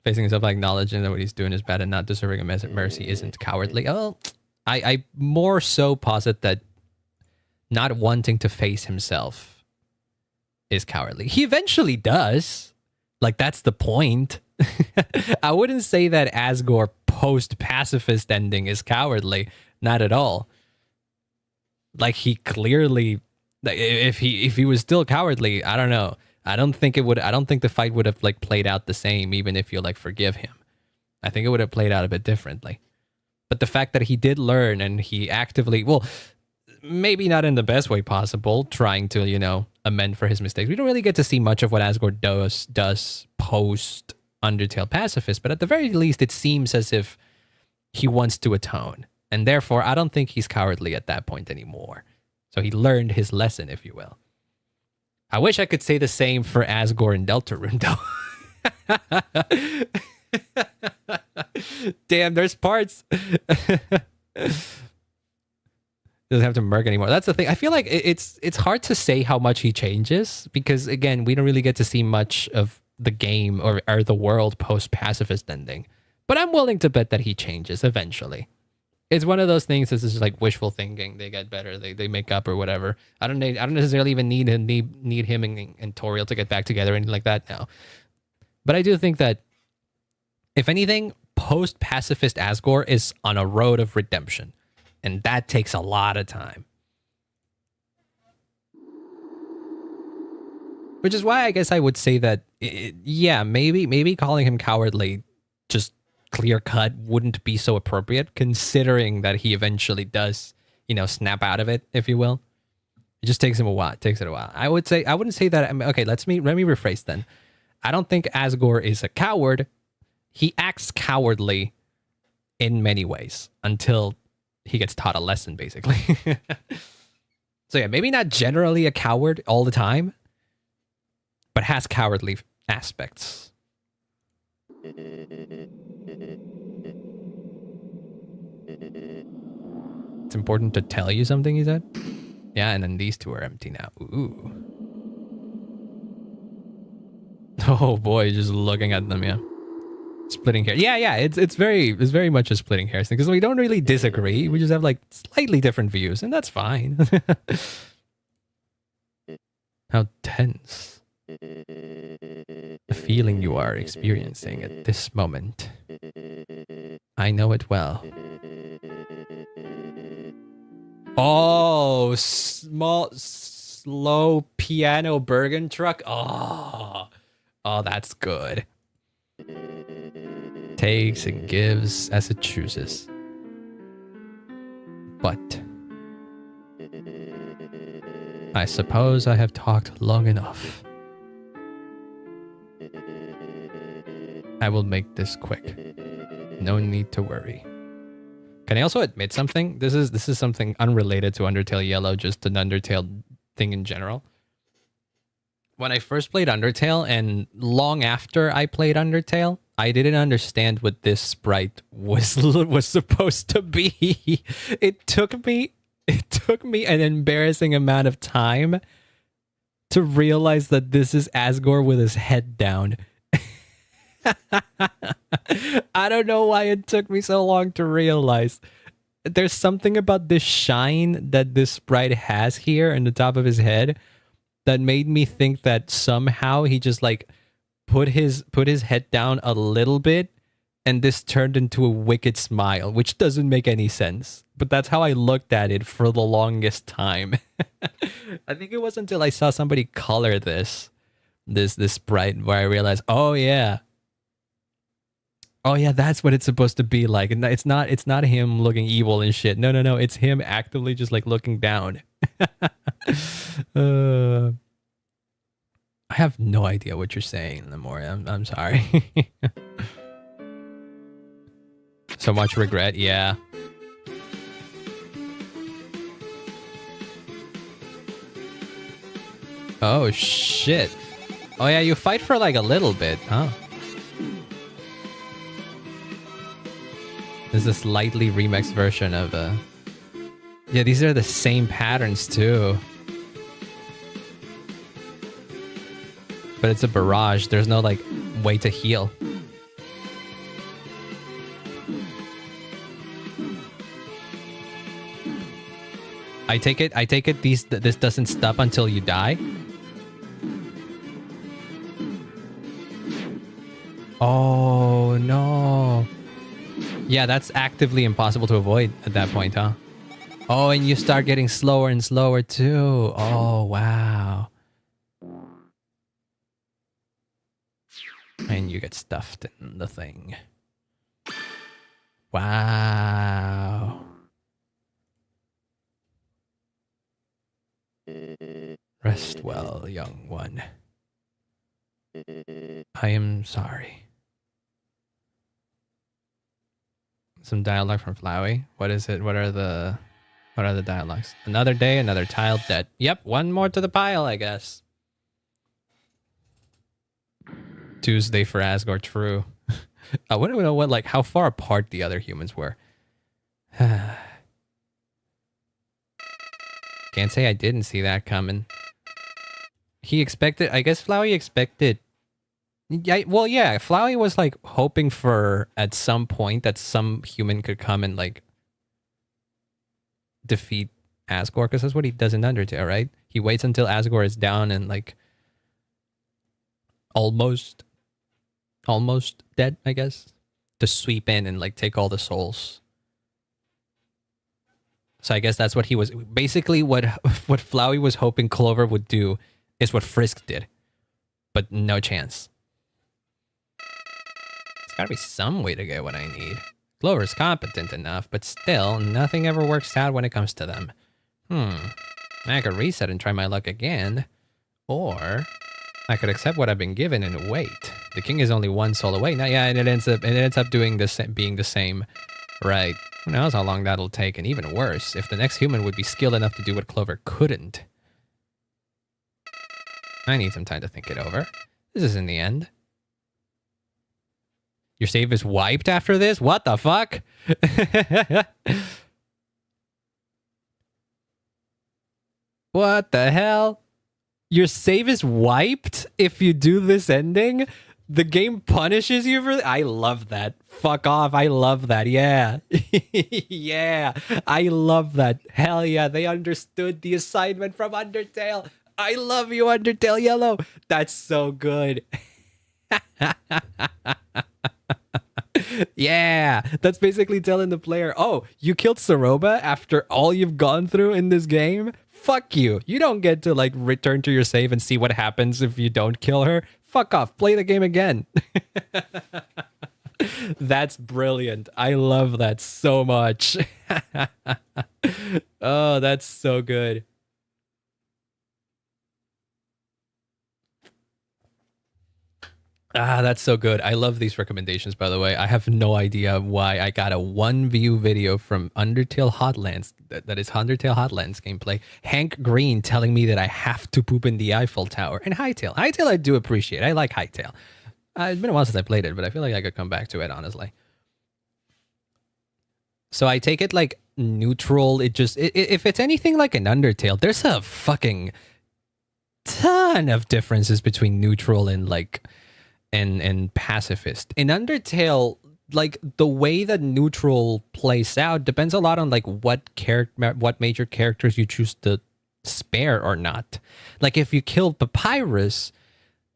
Facing himself, acknowledging that what he's doing is bad and not deserving a mercy isn't cowardly. Oh, I more so posit that not wanting to face himself is cowardly. He eventually does. Like, that's the point. I wouldn't say that Asgore post-pacifist ending is cowardly. Not at all. Like, he clearly... If he was still cowardly, I don't know. I don't think the fight would have like played out the same, even if you like forgive him. I think it would have played out a bit differently. But the fact that he did learn and he actively, well, maybe not in the best way possible, trying to, you know, amend for his mistakes. We don't really get to see much of what Asgore does post Undertale Pacifist, but at the very least, it seems as if he wants to atone. And therefore, I don't think he's cowardly at that point anymore. So he learned his lesson, if you will. I wish I could say the same for Asgore and Deltarune, though. Damn, there's parts. Doesn't have to merc anymore. That's the thing. I feel like it's hard to say how much he changes because, again, we don't really get to see much of the game or the world post-pacifist ending. But I'm willing to bet that he changes eventually. It's one of those things that's just like wishful thinking. They get better. They make up or whatever. I don't necessarily even need him and Toriel to get back together or anything like that now. But I do think that, if anything, post-pacifist Asgore is on a road of redemption. And that takes a lot of time. Which is why I guess I would say that, yeah, maybe calling him cowardly, just clear cut, wouldn't be so appropriate, considering that he eventually does, you know, snap out of it, if you will. It just takes him a while. It takes it a while. I wouldn't say that. Okay, let me rephrase then. I don't think Asgore is a coward. He acts cowardly in many ways until he gets taught a lesson, basically. So yeah, maybe not generally a coward all the time, but has cowardly aspects. It's important to tell you something, he said. Yeah, and then these two are empty now. Ooh. Oh boy, just looking at them, yeah. Splitting hair. Yeah, it's very much a splitting hairs thing because we don't really disagree. We just have like slightly different views, and that's fine. How tense. The feeling you are experiencing at this moment. I know it well. Oh, small, slow piano Bergen truck. Oh, that's good. Takes and gives as it chooses. But I suppose I have talked long enough. I will make this quick. No need to worry. Can I also admit something? This is something unrelated to Undertale Yellow, just an Undertale thing in general. When I first played Undertale and long after I played Undertale, I didn't understand what this sprite was supposed to be. It took me an embarrassing amount of time to realize that this is Asgore with his head down. I don't know why it took me so long to realize. There's something about this shine that this sprite has here in the top of his head that made me think that somehow he just like put his head down a little bit and this turned into a wicked smile, which doesn't make any sense. But that's how I looked at it for the longest time. I think it wasn't until I saw somebody color this sprite where I realized, oh yeah, that's what it's supposed to be like. And it's not him looking evil and shit. No, it's him actively just like looking down. I have no idea what you're saying, Lemore. I'm sorry. So much regret, yeah. Oh shit. Oh yeah, you fight for like a little bit, huh? This is a slightly remixed version of yeah, these are the same patterns too. But it's a barrage. There's no like way to heal. I take it this doesn't stop until you die. Oh no. Yeah, that's actively impossible to avoid at that point, huh? Oh, and you start getting slower and slower too. Oh, wow. And you get stuffed in the thing. Wow. Rest well, young one. I am sorry. Some dialogue from Flowey. What is it? What are the dialogues? Another day, another child dead. Yep, one more to the pile, I guess. Tuesday for Asgore, true. I wouldn't know what, like, how far apart the other humans were. Can't say I didn't see that coming. He expected, I guess Flowey expected. Yeah, well, yeah, Flowey was like hoping for at some point that some human could come and like defeat Asgore, because that's what he does in Undertale, right? He waits until Asgore is down and like almost dead, I guess, to sweep in and like take all the souls. So I guess that's what he was basically what Flowey was hoping Clover would do is what Frisk did, but no chance. There's gotta be some way to get what I need. Clover's competent enough, but still, nothing ever works out when it comes to them. I could reset and try my luck again, or I could accept what I've been given and wait. The king is only one soul away. Now, yeah, and it ends up doing this, being the same, right? Who knows how long that'll take, and even worse, if the next human would be skilled enough to do what Clover couldn't. I need some time to think it over. This isn't the end. Your save is wiped after this? What the fuck? What the hell? Your save is wiped if you do this ending? The game punishes you for that? I love that. Fuck off. I love that. Yeah. Yeah. I love that. Hell yeah. They understood the assignment from Undertale. I love you, Undertale Yellow. That's so good. Yeah. That's basically telling the player, oh, you killed Ceroba after all you've gone through in this game? Fuck you. You don't get to like return to your save and see what happens if you don't kill her. Fuck off. Play the game again. That's brilliant. I love that so much. Oh, that's so good. Ah, that's so good. I love these recommendations, by the way. I have no idea why I got a 1-view video from Undertale Hotlands. That is Undertale Hotlands gameplay. Hank Green telling me that I have to poop in the Eiffel Tower. And Hytale. Hytale I do appreciate. I like Hytale. It's been a while since I played it, but I feel like I could come back to it, honestly. So I take it like neutral. If it's anything like an Undertale, there's a fucking ton of differences between neutral and like... and pacifist. In Undertale, like the way that neutral plays out depends a lot on like what major characters you choose to spare or not. Like if you kill Papyrus,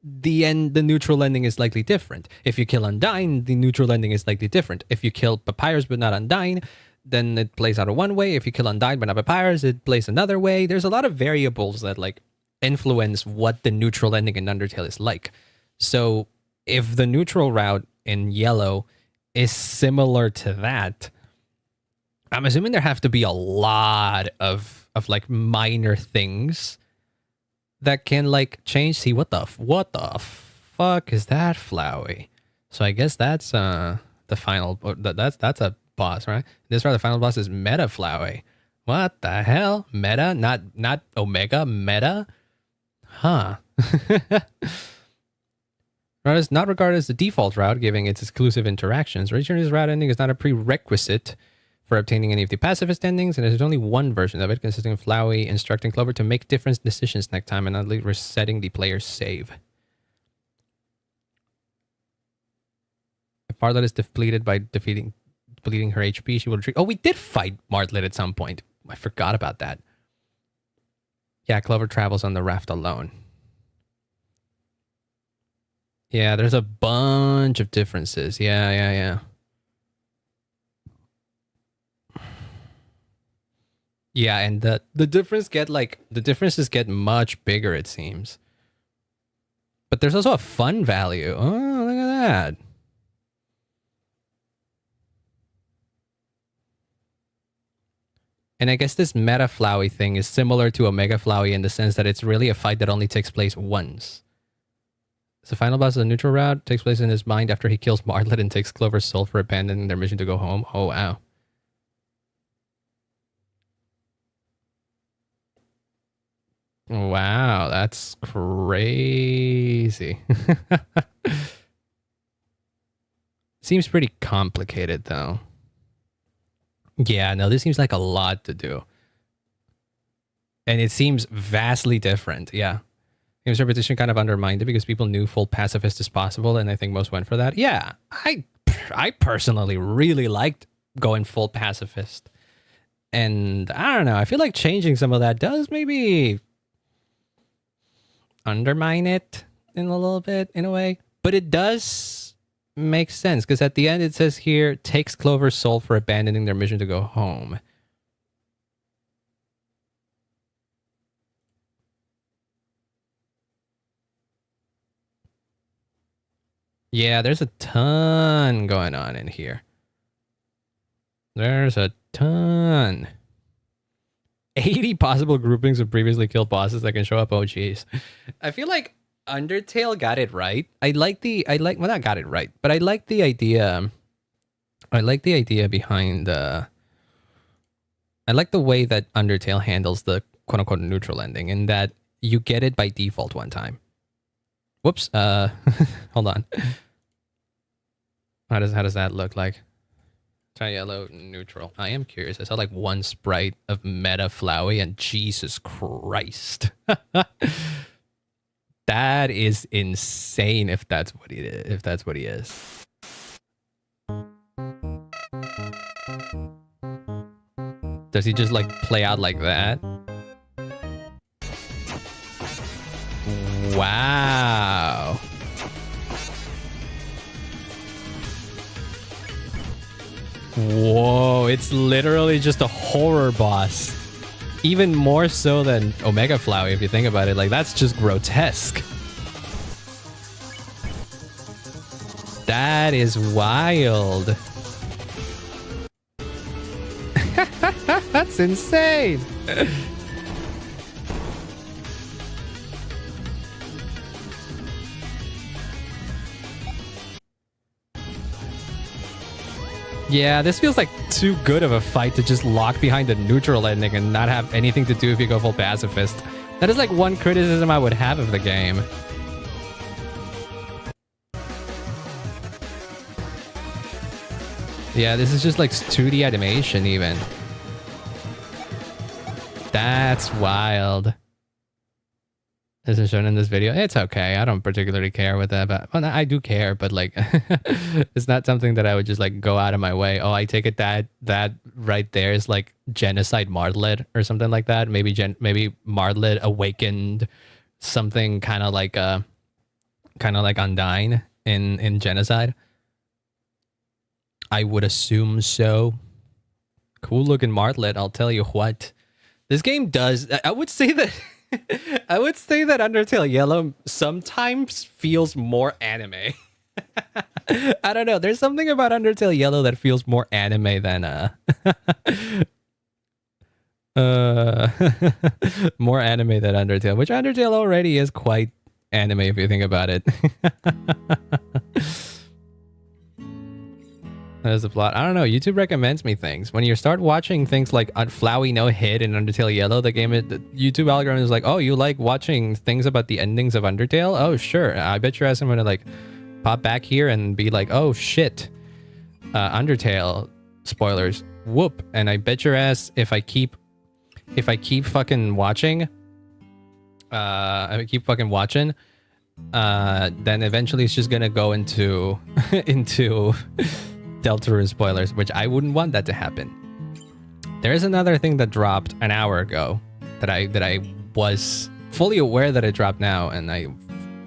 the neutral ending is likely different. If you kill Undyne, the neutral ending is likely different. If you kill Papyrus but not Undyne, then it plays out one way. If you kill Undyne but not Papyrus, it plays another way. There's a lot of variables that like influence what the neutral ending in Undertale is like. So if the neutral route in Yellow is similar to that, I'm assuming there have to be a lot of like minor things that can like change. See, what the fuck is that, Flowey? So I guess that's the final. That's a boss, right? This round, the final boss is Meta Flowey. What the hell? Meta, not Omega. Meta, huh? Route is not regarded as the default route, giving its exclusive interactions. Reaching this route ending is not a prerequisite for obtaining any of the pacifist endings, and there's only one version of it, consisting of Flowey instructing Clover to make different decisions next time and not resetting the player's save. If Martlet is depleted by depleting her HP, she will retreat. Oh, we did fight Martlet at some point. I forgot about that. Yeah, Clover travels on the raft alone. Yeah, there's a bunch of differences. Yeah. Yeah, and the differences get much bigger, it seems. But there's also a fun value. Oh, look at that. And I guess this meta Flowey thing is similar to Omega Flowey in the sense that it's really a fight that only takes place once. So the final boss of the neutral route takes place in his mind after he kills Martlet and takes Clover's soul for abandoning their mission to go home. Oh, wow. Wow, that's crazy. Seems pretty complicated, though. Yeah, no, this seems like a lot to do. And it seems vastly different, yeah. Game's repetition kind of undermined it because people knew full pacifist is possible, and I think most went for that. Yeah, I personally really liked going full pacifist. And I don't know, I feel like changing some of that does maybe undermine it in a little bit, in a way. But it does make sense, because at the end it says here, takes Clover's soul for abandoning their mission to go home. Yeah, there's a ton going on in here. There's a ton. 80 possible groupings of previously killed bosses that can show up. Oh, jeez. I feel like Undertale got it right. Well, not got it right, but I like the idea. I like the idea behind I like the way that Undertale handles the quote-unquote neutral ending, in that you get it by default one time. Whoops. Hold on. How does that look like? Try yellow neutral. I am curious. I saw like one sprite of meta Flowey, and Jesus Christ. That is insane if that's what he is. If that's what he is. Does he just like play out like that? Wow. Whoa, it's literally just a horror boss. Even more so than Omega Flowey, if you think about it. Like, that's just grotesque. That is wild. That's insane. Yeah, this feels like too good of a fight to just lock behind the neutral ending and not have anything to do if you go full pacifist. That is like one criticism I would have of the game. Yeah, this is just like 2D animation even. That's wild. This is shown in this video. It's okay. I don't particularly care with that, but well, I do care, but like, it's not something that I would just like go out of my way. Oh, I take it that right there is like genocide Martlet or something like that. Maybe Martlet awakened something kind of like Undyne in genocide. I would assume so. Cool looking Martlet, I'll tell you what. This game does. I would say that. I would say that Undertale Yellow sometimes feels more anime. I don't know. There's something about Undertale Yellow that feels more anime than more anime than Undertale, which Undertale already is quite anime if you think about it. There's the plot. I don't know. YouTube recommends me things. When you start watching things like Flowey No Hit and Undertale Yellow, the YouTube algorithm is like, oh, you like watching things about the endings of Undertale? Oh, sure. I bet your ass I'm gonna like pop back here and be like, oh shit, Undertale spoilers. Whoop. And I bet your ass if I keep fucking watching, then eventually it's just gonna go into Deltarune spoilers, which I wouldn't want that to happen. There is another thing that dropped an hour ago that I was fully aware that it dropped now and I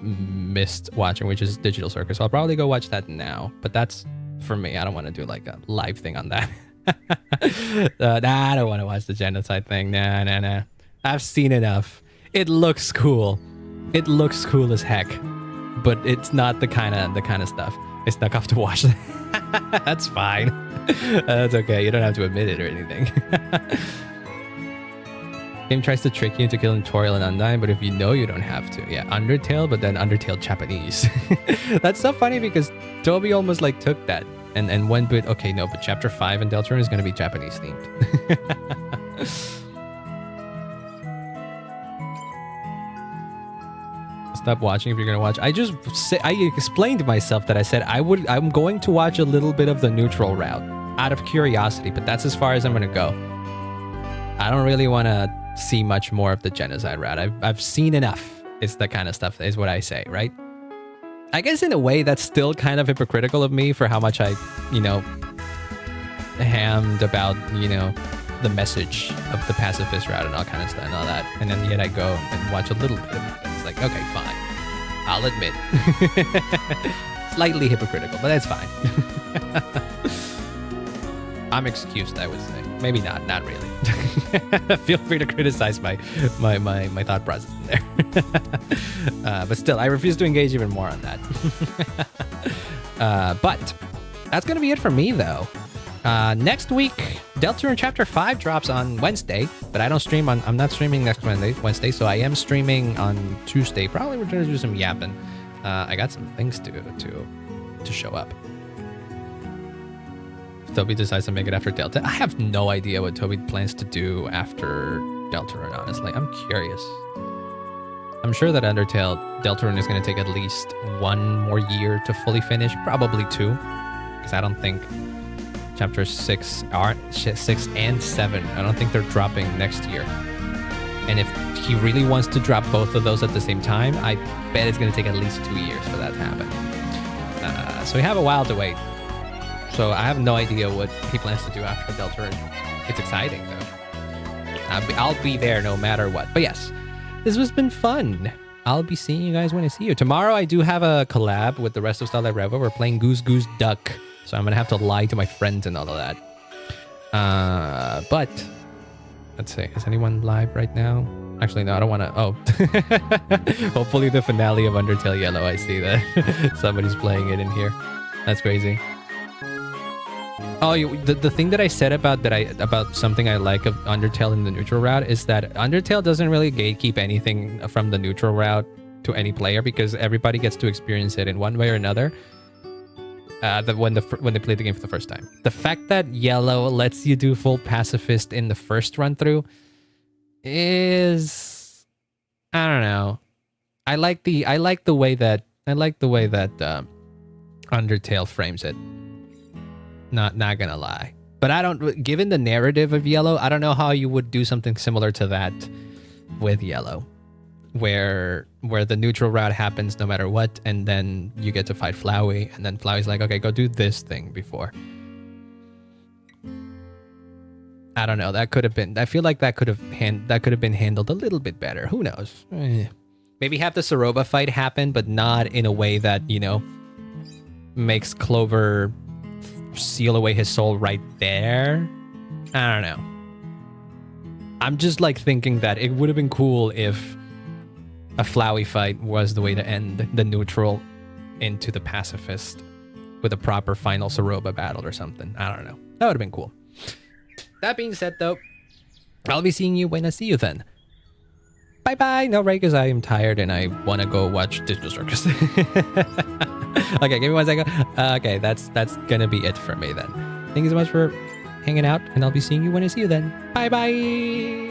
missed watching, which is Digital Circus. So I'll probably go watch that now, but that's for me. I don't want to do like a live thing on that. I don't want to watch the genocide thing. Nah. I've seen enough. It looks cool. It looks cool as heck, but it's not the kind of stuff I snuck off to watch that. That's fine. That's okay. You don't have to admit it or anything. Game tries to trick you into killing Toriel and Undyne, but if you know, you don't have to. Yeah, Undertale, but then Undertale Japanese. That's so funny because Toby almost like took that and went with, okay, no, but Chapter 5 in Deltarune is going to be Japanese themed. Stop watching if you're going to watch. I explained to myself that I said I'm going to watch a little bit of the neutral route out of curiosity, but that's as far as I'm going to go. I don't really want to see much more of the genocide route. I've seen enough. It's the kind of stuff is what I say, right? I guess in a way that's still kind of hypocritical of me for how much I, you know, hammed about, you know, the message of the pacifist route and all kind of stuff and all that. And then yet I go and watch a little bit of it. It's like, okay, fine. I'll admit. Slightly hypocritical, but that's fine. I'm excused, I would say. Maybe not really. Feel free to criticize my thought process in there. But still, I refuse to engage even more on that. But that's going to be it for me, though. Next week, Deltarune Chapter 5 drops on Wednesday, but I don't stream on... I'm not streaming next Wednesday, so I am streaming on Tuesday. Probably we're going to do some yapping. I got some things to show up. Toby decides to make it after Delta. I have no idea what Toby plans to do after Deltarune, honestly. I'm curious. I'm sure that Deltarune is going to take at least 1 more year to fully finish, probably 2, because I don't think Chapter 6 and 7, I don't think they're dropping next year. And if he really wants to drop both of those at the same time, I bet it's going to take at least 2 years for that to happen. So we have a while to wait. So I have no idea what he plans to do after Deltarune. It's exciting, though. I'll be there no matter what. But yes, this has been fun. I'll be seeing you guys when I see you. Tomorrow, I do have a collab with the rest of Starlight Revo. We're playing Goose Goose Duck. So I'm going to have to lie to my friends and all of that. But let's see. Is anyone live right now? Actually, no, I don't want to. Oh. Hopefully the finale of Undertale Yellow. I see that somebody's playing it in here. That's crazy. Oh, the thing that I said about something I like of Undertale in the neutral route is that Undertale doesn't really gatekeep anything from the neutral route to any player because everybody gets to experience it in one way or another. When they play the game for the first time. The fact that Yellow lets you do full pacifist in the first run through is, I don't know. I like the way that Undertale frames it. Not gonna lie, but I don't. Given the narrative of Yellow, I don't know how you would do something similar to that with Yellow, where the neutral route happens no matter what, and then you get to fight Flowey, and then Flowey's like, okay, go do this thing before. I don't know. That could have been. I feel like that could have been handled a little bit better. Who knows? Maybe have the Ceroba fight happen, but not in a way that, you know, makes Clover seal away his soul right there. I don't know. I'm just like thinking that it would have been cool if a Flowey fight was the way to end the neutral into the pacifist with a proper final Ceroba battle or something. I don't know. That would have been cool. That being said, though, I'll be seeing you when I see you then. Bye-bye. No, right, because I am tired and I want to go watch Digital Circus. Okay, give me 1 second. Okay, that's gonna be it for me then. Thank you so much for hanging out, and I'll be seeing you when I see you then. Bye-bye.